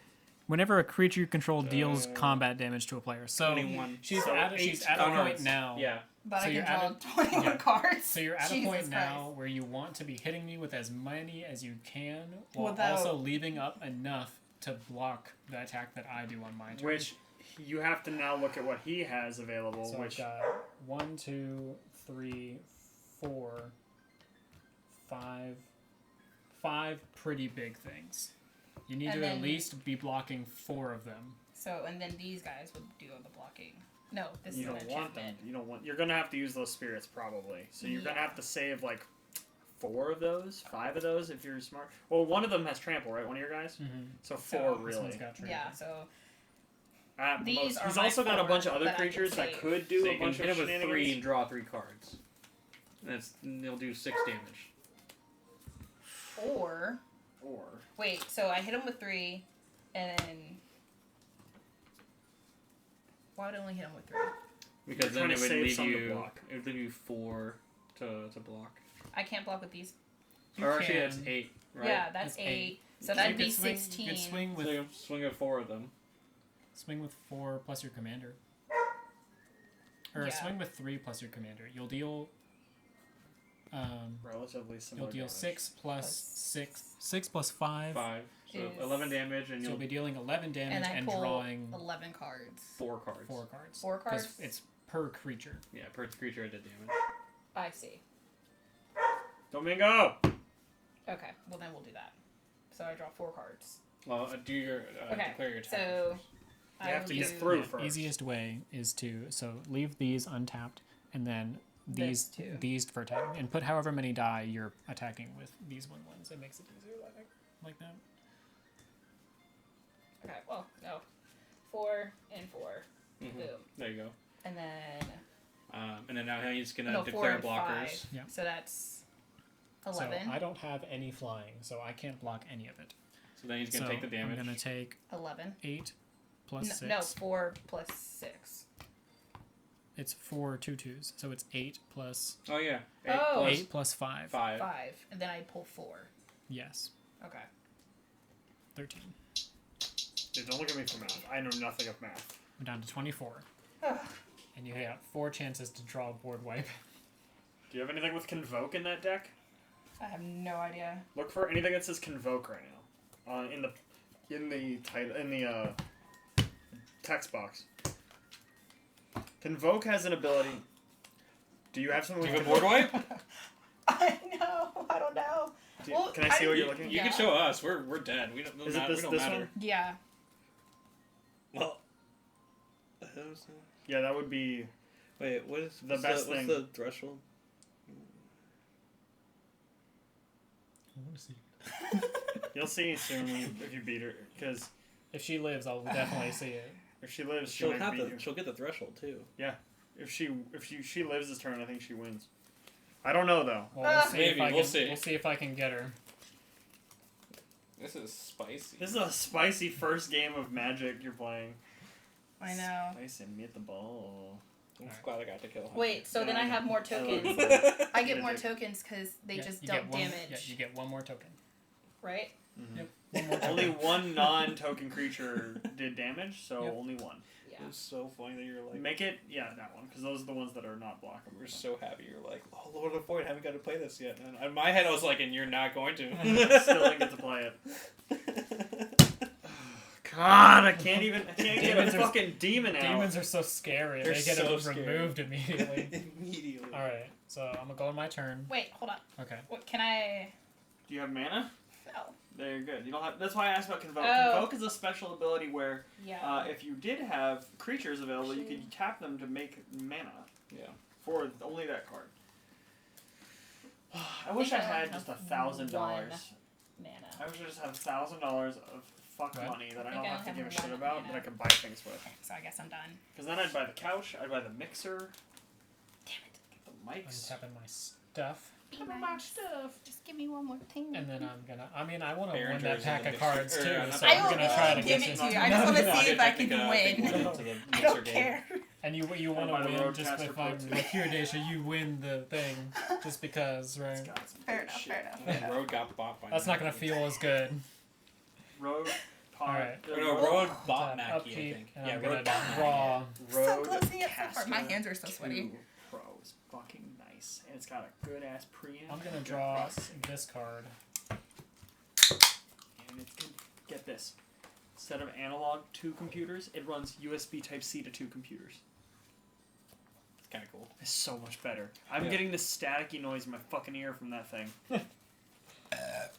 whenever a creature you control deals combat damage to a player, so 21. she's So at a, she's at a Oh, no, point it's- now. Yeah. But So I you're can at draw 21 yeah. cards. So you're at a Jesus point now Christ. where you want to be hitting me with as many as you can, while Without- also leaving up enough to block the attack that I do on my turn. Which you have to now look at what he has available, So which I've got 1, 2, 3, 4, 5 pretty big things. You need And to at then- least be blocking 4 of them. So, and then these guys would do all the blocking. No, this you is don't an want them. enchantment. You don't want. You're gonna have to use those spirits probably. So you're gonna Yeah. have to save like 4 of those, 5 of those if you're smart. Well, one of them has trample, right? One of your guys. Mm-hmm. So 4 This really. one's got trample. Yeah, so At These most. are He's my also got a 4 bunch of other that I can creatures that save. could do So a you can bunch hit of him with 3 shenanigans. and draw 3 cards. And they'll do 6 damage. or Or wait, so I hit him with 3, and then why would I only hit him with 3? Because You're then trying it to would save leave some to you. block. It would leave you 4 to block. I can't block with these. You Or actually, can. it's 8. Right? Yeah, that's That's 8. So You that'd could be swing, 16. You could swing So with you swing at 4 of them. 4 plus your commander. Or Yeah. swing with 3 plus your commander. You'll deal. relatively similar. You'll deal damage. 6 plus 6 plus 5. 5. So Is- 11 damage, and So you'll you'll be dealing 11 damage and I and pull drawing 11 cards. 4 cards. 4 cards. 4 'Cause cards? it's per creature. Yeah, per creature I did damage. I see. Domingo. Okay, well then we'll do that. So I draw 4 cards. Well, do your Okay, declare your attack. so first. I have will to get use through The first. easiest way is to leave these untapped and then This too. these for attack and put however many die you're attacking with these 1/1s. It makes it easier like that. Okay, well, no. 4 and 4. Mhm. Boom. There you go. And then And then now he's gonna no, 4 declare and blockers. 5. Yeah. So that's 11. So I don't have any flying, so I can't block any of it. So then he's gonna So take the damage. I'm gonna take 11. 8 plus 6. No, 4 plus 6. It's 4 2/2s, so it's 8 plus Oh yeah. Oh. 8 plus 5. 5. 5. And then I pull 4. Yes, Okay. 13. Dude, don't look at me for math. I know nothing of math. We're down to 24, Ugh. and you got 4 chances to draw a board wipe. Do you have anything with Convoke in that deck? I have no idea. Look for anything that says Convoke right now. In the title text box. Convoke has an ability. Do you have something Do with you have a board Convoke? wipe? I know. I don't know. Well, Can I see I- what you're looking You at? can show us. We're dead. We don't. Is it we this- don't this matter. one? Yeah. Well. Yeah, that would be. Wait, what is The best thing. What's the threshold? I want to see. You'll see soon if you beat her, because If she lives, I'll definitely see it. If she lives, she She'll might have beat you. she'll get the threshold too. If she lives this turn, I think she wins. I don't know though. Well, we'll see Maybe, if I we'll can, see. We'll see if I can get her. This is spicy. This is a spicy first game of Magic you're playing. I know. Spicy meatball. I'm glad I got to kill her. Wait, so then I have more tokens, I get more tokens because they just you dump get one, damage. Yeah, you get one more token. right? Mm-hmm. Yep. One more token. Only one non-token creature did damage, so Yep. only one. Yeah. It was so funny that you're like, Make it, that one, because those are the ones that are not blockable. we're so happy. You're like, oh Lord of the Void, haven't got to play this yet. And in my head, I was like, and you're not going to. Still didn't get to play it. God, I can't get Demons a are- fucking demon out. Demons are so scary. They're They get so it scary. removed immediately. Immediately. All right, so I'm gonna go on my turn. Wait, hold on. Okay. What can I? Do you have mana? No. There, you're good. You don't have. That's why I asked about Convoke. Oh. Convoke is a special ability where Yeah. if you did have creatures available, you could tap them to make mana Yeah. for only that card. I wish I had just $1,000. Mana. I wish I just had $1,000 of fuck Right. money that I I don't think I have to have give a shit one about that mana. I can buy things with. So I guess I'm done. Because then I'd buy the couch, I'd buy the mixer, Damn it. get the I'm mics. tapping my stuff, Be my stuff. Just give me one more thing. and then I'm gonna. I mean, I want to win Behringer's that in pack the of cards mixer- too, or not so the I'm I will gonna try to give get it you. to you. I just want to No, see I if I think, can I win. think we'll into the I mixer don't game. care. And you want By to the win just Roadcaster if I'm Pro with your Dacia, you win the thing just because, right? It's got some Fair good enough. shit. Fair enough. Fair That enough. road got bought by That's not gonna feel as good. Road, pod, Alright. Or no, road bought Tap Mackie, I upkeep, think. and Yeah, I'm gonna road bought Mackie. draw. So Road closing it so far. My Caster hands are so sweaty. 2 Pro is fucking nice. And it's got a good ass preamp. I'm gonna draw this card. And it's good. Get this. Instead of analog to computers, it runs USB Type-C to 2 computers. It's kind of cool. It's so much better. I'm Yeah. getting this staticky noise in my fucking ear from that thing.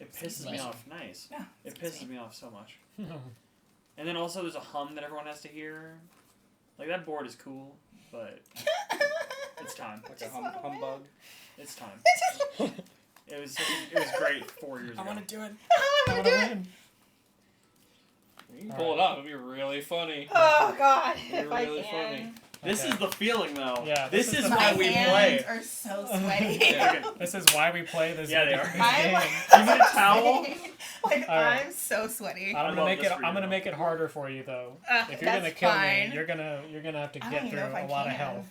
It pisses me off. Nice. Yeah, It pisses me off so much. No. And then also there's a hum that everyone has to hear. Like, that board is cool, but it's time. Like a Just wanna win. humbug. It's time. It was great 4 years ago. do it. I I want want to to do it. win. You can pull it up. It'd be really funny. Oh God, You're if I really can. funny. This Okay. is the feeling, though. Yeah, This this is is why My we hands play. are so sweaty. Yeah. This is why we play this. Yeah, they are. this I'm game. like, You need a towel? like Alright. I'm so sweaty. I'm I gonna love make this it. for I'm you, gonna though. make it harder for you though. If you're That's gonna kill fine. me, you're gonna have to I get don't through even know if I a lot of can. health.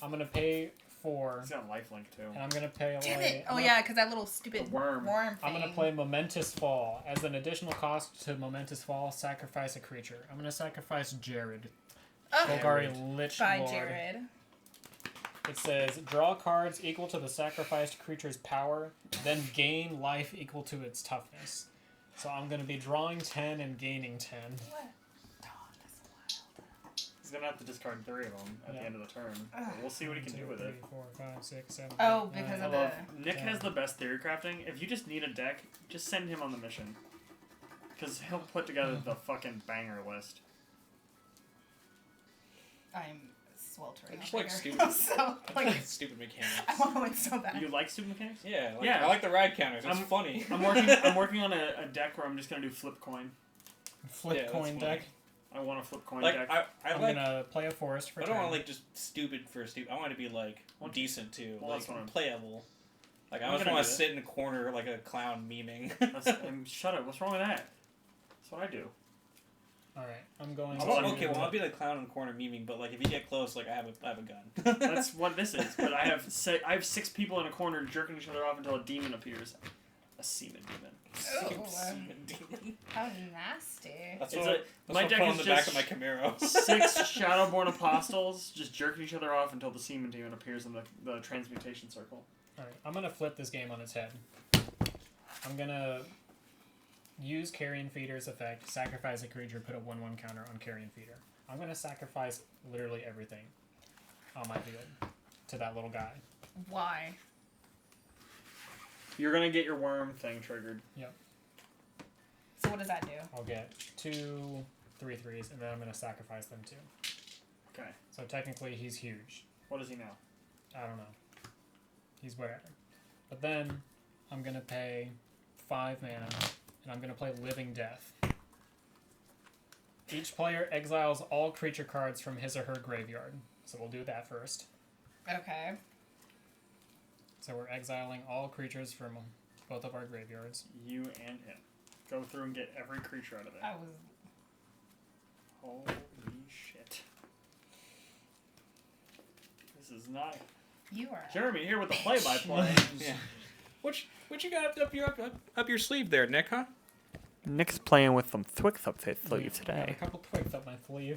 I'm gonna pay 4, It's got lifelink, too. and I'm gonna pay Damn away. it! Oh yeah, because that little stupid The worm. thing. I'm gonna play Momentous Fall. As an additional cost to Momentous Fall, sacrifice a creature. I'm gonna sacrifice Jared. Oh, Golgari Lich by Lord. Jared. It says, draw cards equal to the sacrificed creature's power, then gain life equal to its toughness. So I'm going to be drawing 10 and gaining 10. What? Oh, that's wild. He's gonna have to discard 3 of them at Yeah. the end of the turn. But we'll see what he can do with it. 3, 4, 5, 6, 7, Oh, 8, because 9. of I love the. Nick Yeah. has the best theory crafting. If you just need a deck, just send him on the mission. Because he'll put together the fucking banger list. I'm sweltering. I just over like here. stupid- I'm so like Stupid mechanics. I want to win so bad. You like stupid mechanics? Yeah, like, Yeah. I like the ride counters. It's I'm- funny. I'm working on a deck where I'm just gonna do flip coin. Flip Yeah, that's coin funny. deck. I want a flip coin Like deck. I I'm like. going to play a forest for I 10. don't want like just stupid for stupid. I want it to be like decent too, Well, like that's what I'm- playable. Like I I'm just gonna want do to that. sit in a corner like a clown memeing. Shut up. What's wrong with that? That's what I do. Alright, I'm going Well, to... okay, well I'll be the clown in the corner memeing, but like if you get close, like I have a gun. That's what this is. But I have 6 people in a corner jerking each other off until a demon appears. A semen demon. Oh, Semen demon. how nasty. That's It's what, a- that's my what I deck put is on the back just of my Camaro. 6 Shadowborn Apostles just jerking each other off until the semen demon appears in the transmutation circle. Alright, I'm going to flip this game on its head. I'm going to use Carrion Feeder's effect, sacrifice a creature, put a 1/1 counter on Carrion Feeder. I'm going to sacrifice literally everything on my field to that little guy. Why? You're gonna get your worm thing triggered. So what does that do? I'll get 2 3/3s, and then I'm going to sacrifice them too. Okay. So technically he's huge. What is he now? I don't know. He's whatever. But then I'm going to pay 5 mana, and I'm going to play Living Death. Each player exiles all creature cards from his or her graveyard. So we'll do that first. Okay. So we're exiling all creatures from both of our graveyards. You and him. Go through and get every creature out of there. I was. Holy shit. This is not... You are. Jeremy here with the play-by-play. Yeah. What you got up your sleeve there, Nick, huh? Nick's playing with them Twix up his I got a couple twigs up my sleeve.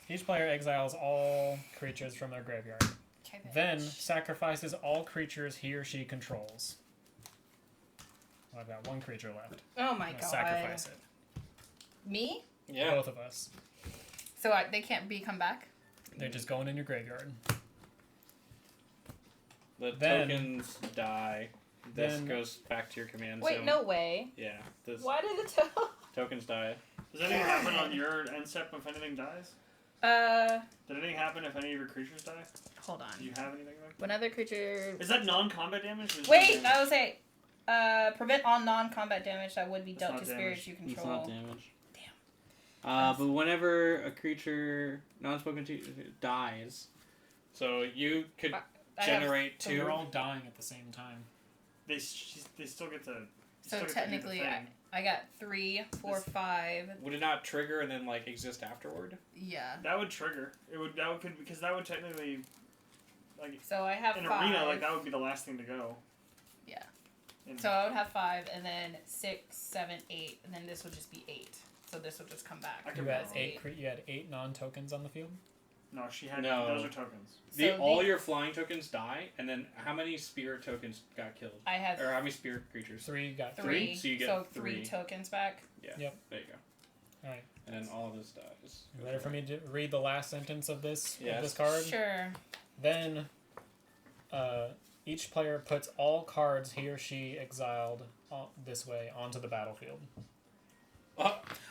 Each player exiles all creatures from their graveyard. Okay, Then bitch. sacrifices all creatures he or she controls. Well, I've got one creature left. Oh I'm my gonna god. sacrifice it. Me? Yeah. Both of us. So they can't come back? They're just going in your graveyard. The Then- tokens die. This then- goes back to your command Wait, zone. no way. Yeah. This Why did the tokens die. Does anything happen on your end step if anything dies? Did anything happen if any of your creatures die? Hold Do you on. have anything like When other creature... that? Is that non-combat damage? Or is Wait, it I would say, prevent all non-combat damage that would be That's dealt not to spirits you It's control. not damage. But whenever a creature non-spoken to dies, so you could I have- generate So two. they're all dying at the same time. They still get to... So still get to do the technically, thing. I got 3, 4, 5. Would it not trigger and then like exist afterward? Yeah. That would trigger. Because that would technically, like, So I have in 5. arena, like, that would be the last thing to go. Yeah. And So I would have 5, and then 6, 7, 8, and then this would just be 8. So this will just come back. I You could had balance. you had 8 non-tokens on the field. No, she had... No. Those are tokens. So All the- your flying tokens die, and then how many spirit tokens got killed? I have Or how many spirit creatures? 3 got 3. So you get 3 3. tokens back. Yeah. Yep. There you go. Alright. And then all of this dies. You ready for me to read the last sentence of this Yes. card? Sure. Then, each player puts all cards he or she exiled this way onto the battlefield.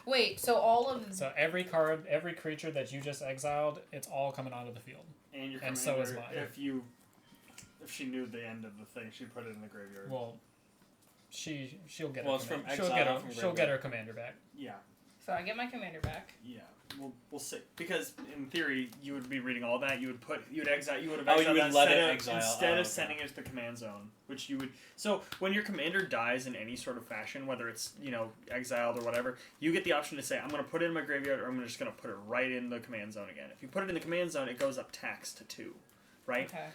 Wait, so all of... So every card, every creature that you just exiled, it's all coming onto the field. And your And commander, so is mine. if she knew the end of the thing, she'd put it in the graveyard. Well, she'll get Well, her it's from she'll exile, get her not from she'll get her commander back. Yeah. So I get my commander back. Yeah, we'll see. Because in theory, you would be reading all that. You would have Oh, you exiled would that let instead it of, exile. instead Oh, of okay. sending it to the command zone, which you would. So when your commander dies in any sort of fashion, whether it's exiled or whatever, you get the option to say, I'm going to put it in my graveyard, or I'm just going to put it right in the command zone again. If you put it in the command zone, it goes up tax to 2, right? Okay.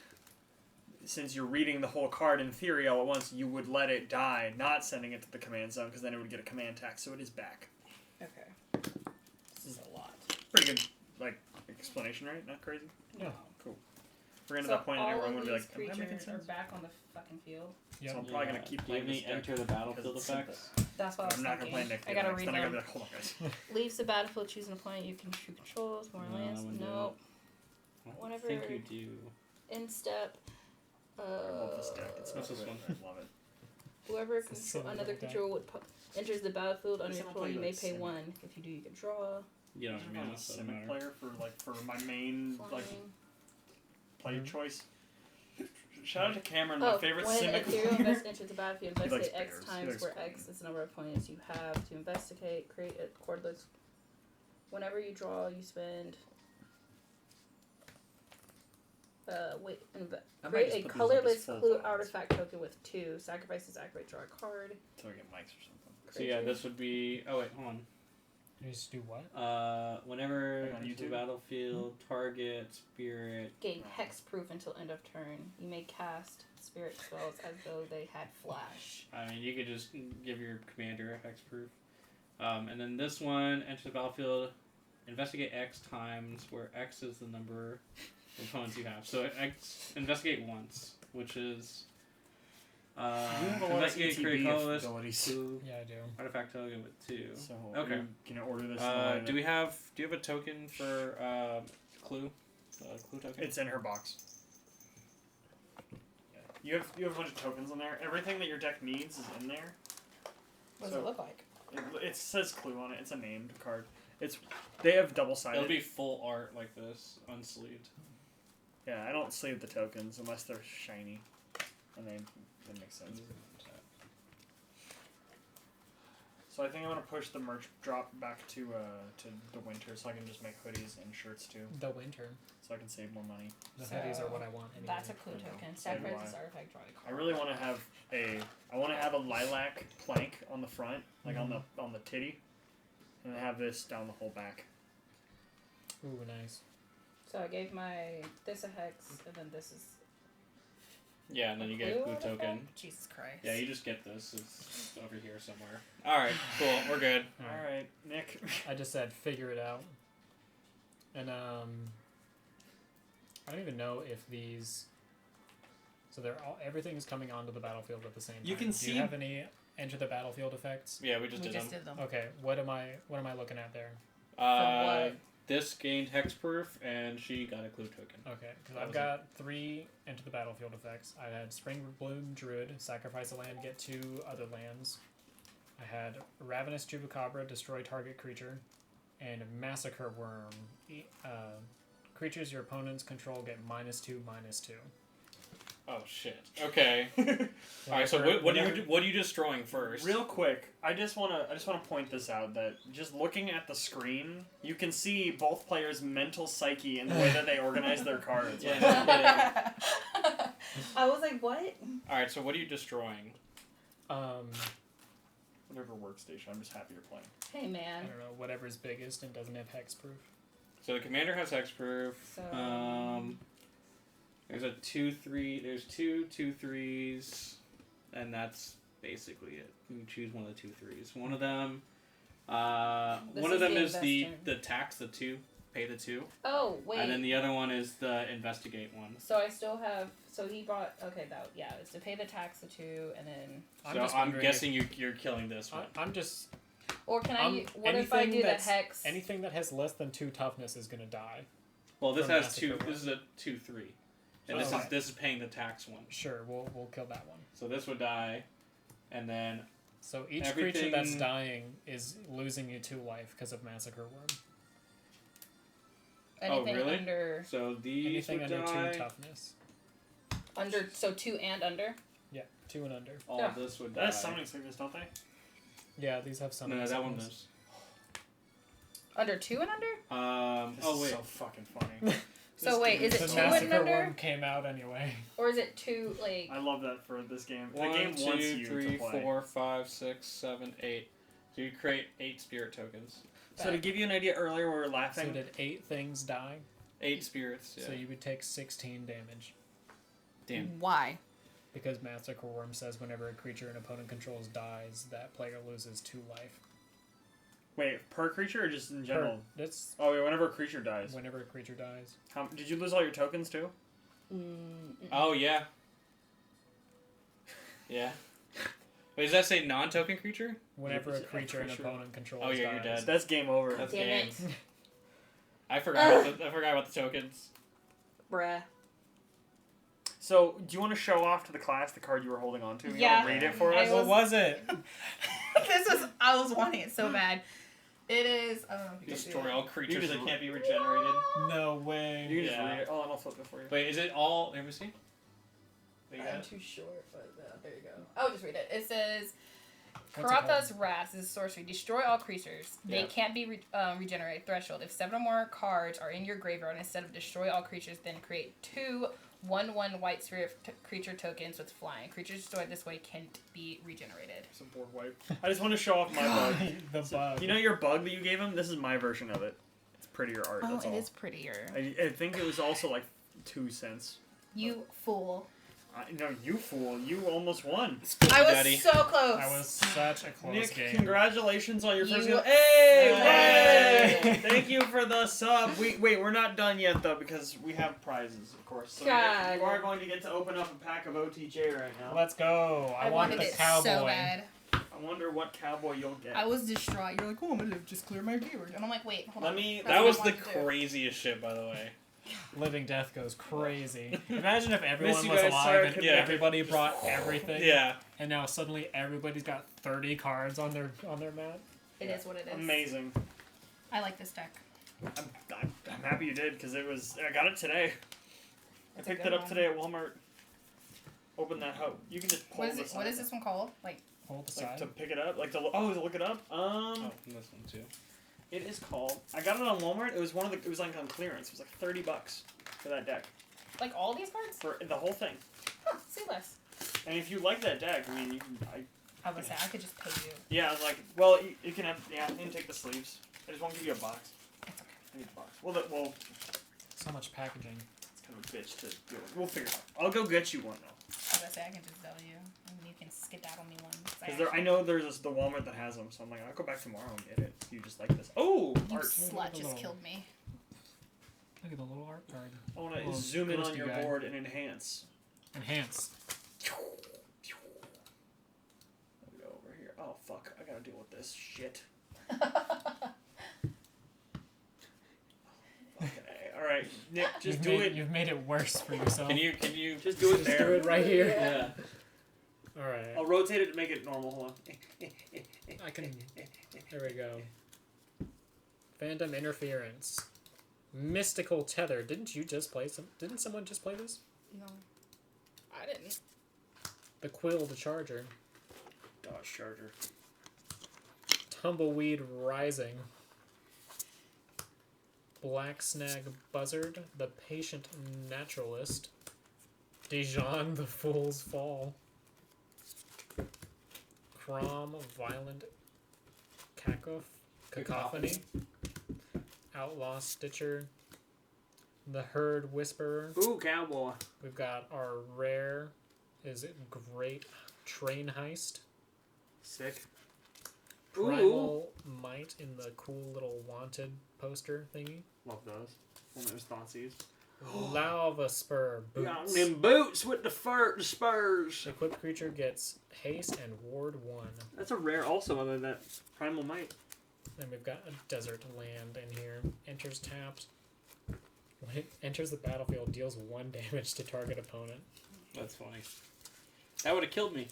Since you're reading the whole card in theory all at once, you would let it die, not sending it to the command zone, because then it would get a command tax, so it is back. Okay. This is a lot. Pretty good, explanation, right? Not crazy? Yeah. Cool. We're getting So to that point and all everyone of would be these like, am I making creatures are sense? back on the fucking field. Yep. So I'm probably going to keep Do you playing have this any deck. enter the battlefield because it's simple. effects? That's what I was I'm not going to play thinking. Nick. I gotta next. read Then I gotta them. be like, hold on, guys. Leaves the battlefield, choose an opponent you controls, more No, lands. I wouldn't do Nope. What Whenever- I think you do. In step. I love this deck. It's What's so this good. one? I love it. Whoever It's a silly another little deck. control would enters the battlefield under Does your someone control. You play, may like, pay Simic? 1. If you do, you can draw. You don't I'm have a mana, so it doesn't Simic matter. player for my main Flying. play Mhm. choice. Shout out to Cameron, Oh, my favorite when Simic ethereal player. invest enters the battlefield, He likes investigate X bears. He times likes where coin. X is the number of points you have to investigate. Create a cordless. Whenever you draw, you spend. I might Create just a put these in colorless just full clue files. artifact token with 2. Sacrifices activate, draw a card. Until we get mics or something. So yeah, this would be. Oh wait, hold on. You just do what? Whenever Like on into the YouTube? battlefield, target, spirit. Gain hexproof until end of turn. You may cast spirit spells as though they had flash. I mean, you could just give your commander hexproof. And then this one, enter the battlefield, investigate X times, where X is the number of opponents you have. So X, investigate once, which is You have a lot of investigate, create ETB colorless, abilities. 2, Yeah, I do. artifact token with 2. So Okay. you can order this. Do you have a token for clue? Clue token? It's in her box. You have a bunch of tokens in there. Everything that your deck needs is in there. What does So- it look like? It says clue on it. It's a named card. They have double sided. It'll be full art like this, unsleeved. Yeah, I don't sleeve the tokens unless they're shiny, and that makes sense. So I think I'm gonna push the merch drop back to the winter, so I can just make hoodies and shirts too, The winter. so I can save more money. The So, hoodies are what I want anyway. That's a clue I know. token. So do Sacrifice I. this artifact, draw a I card. really want to have a lilac plank on the front, like on the titty, and then have this down the whole back. Ooh, nice. So I gave this a hex, and then this is. Yeah, and then you get a Clue clue artifact? token. Jesus Christ. Yeah, you just get this. It's over here somewhere. Alright, cool. We're good. Alright. All right, Nick. I just said figure it out. And I don't even know if these. So everything is coming onto the battlefield at the same time. You can Do see- you have any enter the battlefield effects? Yeah, we just We did just them. did them. Okay, what am I looking at there? what? This gained hexproof, and she got a clue token. Okay, because That I've was got 3 enter the battlefield effects. I had Spring Bloom Druid, sacrifice a land, get 2 other lands. I had Ravenous Chupacabra, destroy target creature, and Massacre Worm. Creatures your opponents control get -2/-2. Oh shit. Okay. Alright, so what are you destroying first? Real quick, I just wanna point this out that just looking at the screen, you can see both players' mental psyche and the way that they organize their cards. Yeah, no kidding. I was like, what? Alright, so what are you destroying? Whatever workstation, I'm just happy you're playing. Hey I man. don't know, whatever's biggest and doesn't have hexproof. So the commander has hexproof. So There's a 2/3. There's 2/2/3s, and that's basically it. You can choose one of the 2/3s. One of them. This One of is them the is the investor. tax, the 2, pay the 2, Oh wait. and then the other one is the investigate one. So I still have. So he brought. Okay, it's to pay the tax of 2, and then. I'm guessing you're killing this one. I'm just Or can I? Um, What if I do the hex? anything that has less than 2 toughness is gonna die. Well, this from has Massacre 2. Worm. This is a 2/3, and Oh, okay. this is paying the tax one. Sure, we'll kill that one. So this would die, and then So each creature that's Everything- dying is losing you 2 life because of Massacre Worm. Anything really? under. so these Anything would under die. 2 toughness. Under. So 2 and under. Yeah, 2 and under. All Yeah. of this would die. That has summoning sickness, don't they? Yeah, these have some. No, that one does. Under 2 and under. This Oh is wait. so fucking funny. So wait, is it Because 2 and Massacre under, Worm came out anyway. or is it 2 like? I love that for this game. The 1, game wants 2, you 3, to play. 4, 5, 6, 7, 8. So you create 8 spirit tokens. So to give you an idea, earlier we were So laughing. did 8 things die? 8 spirits. Yeah. So you would take 16 damage. Damn. Why? Because Massacre Worm says whenever a creature an opponent controls dies, that player loses 2 life. Wait, per creature or just in general? That's Oh, yeah, whenever a creature dies. whenever a creature dies. Did you lose all your tokens too? Oh yeah. Yeah. Wait, does that say non-token creature? Whenever a It's a creature an creature. opponent controls Oh, yeah, you're dies. dead. That's game over. That's Damn game. it, I forgot about the tokens. bruh. So, do you want to show off to the class the card you were holding on to? You Yeah. want to read it for I us? What was it? I was wanting it so bad. It is. I don't know if you can see Destroy it. all creatures that can't be regenerated. No way. You can just Yeah. read it. Oh, and I'll flip it for you. Wait, is it all? Let me see. Wait, you got I'm it? too short, but there you go. I'll just read it. It says, What's it Karatha's Wrath is a sorcery. Destroy all creatures. They Yeah. can't be regenerated. Threshold. If 7 or more cards are in your graveyard, instead of destroy all creatures, then create 2 1/1 white spirit creature tokens with flying. Creatures destroyed this way can't be regenerated. It's a board wipe. I just want to show off my bug. The bug. You know your bug that you gave him? This is my version of it. It's prettier art, Oh, that's it all. is prettier. I think it was also like 2 cents. You fool. No, you fool. You almost won. I was Daddy. so close. That was such a close Nick, game. congratulations on your first You game. Hey! Hey! Way! Thank you for the sub. Wait, we're not done yet though because we have prizes, of course. So God. you are going to get to open up a pack of OTJ right now. Let's go. I want wanted the it cowboy. so bad. I wonder what cowboy you'll get. I was distraught. You're like, oh, I'm gonna just clear my viewers, and I'm like, wait, hold on. Let me. That's That what was I the wanted to do. craziest shit, by the way. Living Death goes crazy. Imagine if everyone you was guys. alive Sorry, I and couldn't make it. everybody brought everything. Yeah. And now suddenly everybody's got 30 cards on their mat. It is what it is. Amazing. I like this deck. I'm happy you did because it was. I got it today. It's I a picked good it up one. today at Walmart. Open that hoe. You can just pull What is this. it? What out. is this one called? Like Hold the Like side. to pick it up, like to look it up. Oh, and this one too. It is called. I got it on Walmart. It was It was like on clearance. It was like $30 for that deck Like all these cards? for the whole thing. Huh, say less. And if you like that deck, I mean, you can. I was gonna say I could just pay you. Yeah, I was like, well, you can have. Yeah, you can take the sleeves. I just won't give you a box. It's okay. I need a box. Well, So much packaging. it's kind of a bitch to deal with. We'll figure it out. I'll go get you one though. I was gonna say I can just sell you, and you can skedaddle me one. 'Cause Because I know there's the Walmart that has them, so I'm like, I'll go back tomorrow and get it. If you just like this. Oh, You art. slut just killed me. Look at the little art card. I want to Little zoom in on ghosty your guy. board and enhance. Enhance. Let me go over here. Oh fuck! I gotta deal with this shit. Okay. All right, Nick, just do it. You've made it worse for yourself. Can you Just do it Just there. do it right here. Yeah. All right. I'll rotate it to make it normal. Hold on. I can. There we go. Phantom Interference. Mystical Tether. Didn't you just play some? Didn't someone just play this? No, I didn't. The Quill, the Charger. Dodge Charger. Tumbleweed Rising. Black Snag Buzzard. The Patient Naturalist. Dijon, the Fool's Fall. Crom, Violent Cacophony. Outlaw Stitcher. The Herd Whisperer. Ooh, cowboy. We've got our rare, is it Great Train Heist? Sick. Primal Might in the cool little wanted poster thingy. Love those. One of those Thoughtseize. Lava Spur Got Boots. them boots with the spurs. Equipped creature gets haste and ward 1. That's a rare also other than that Primal Might. Then we've got a desert land in here. Enters tapped. When it enters the battlefield, deals 1 damage to target opponent. That's funny. That would have killed me.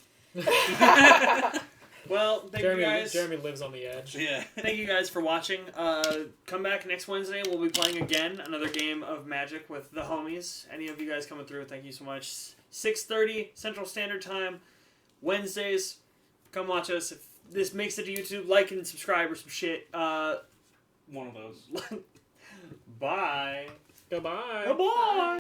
Well, thank you guys. Jeremy lives on the edge. Yeah. Thank you guys for watching. Come back next Wednesday. We'll be playing again another game of Magic with the homies. Any of you guys coming through, thank you so much. 6:30 Central Standard Time, Wednesdays. Come watch us. If this makes it to YouTube, like and subscribe or some shit. One of those. Bye. Goodbye. Goodbye.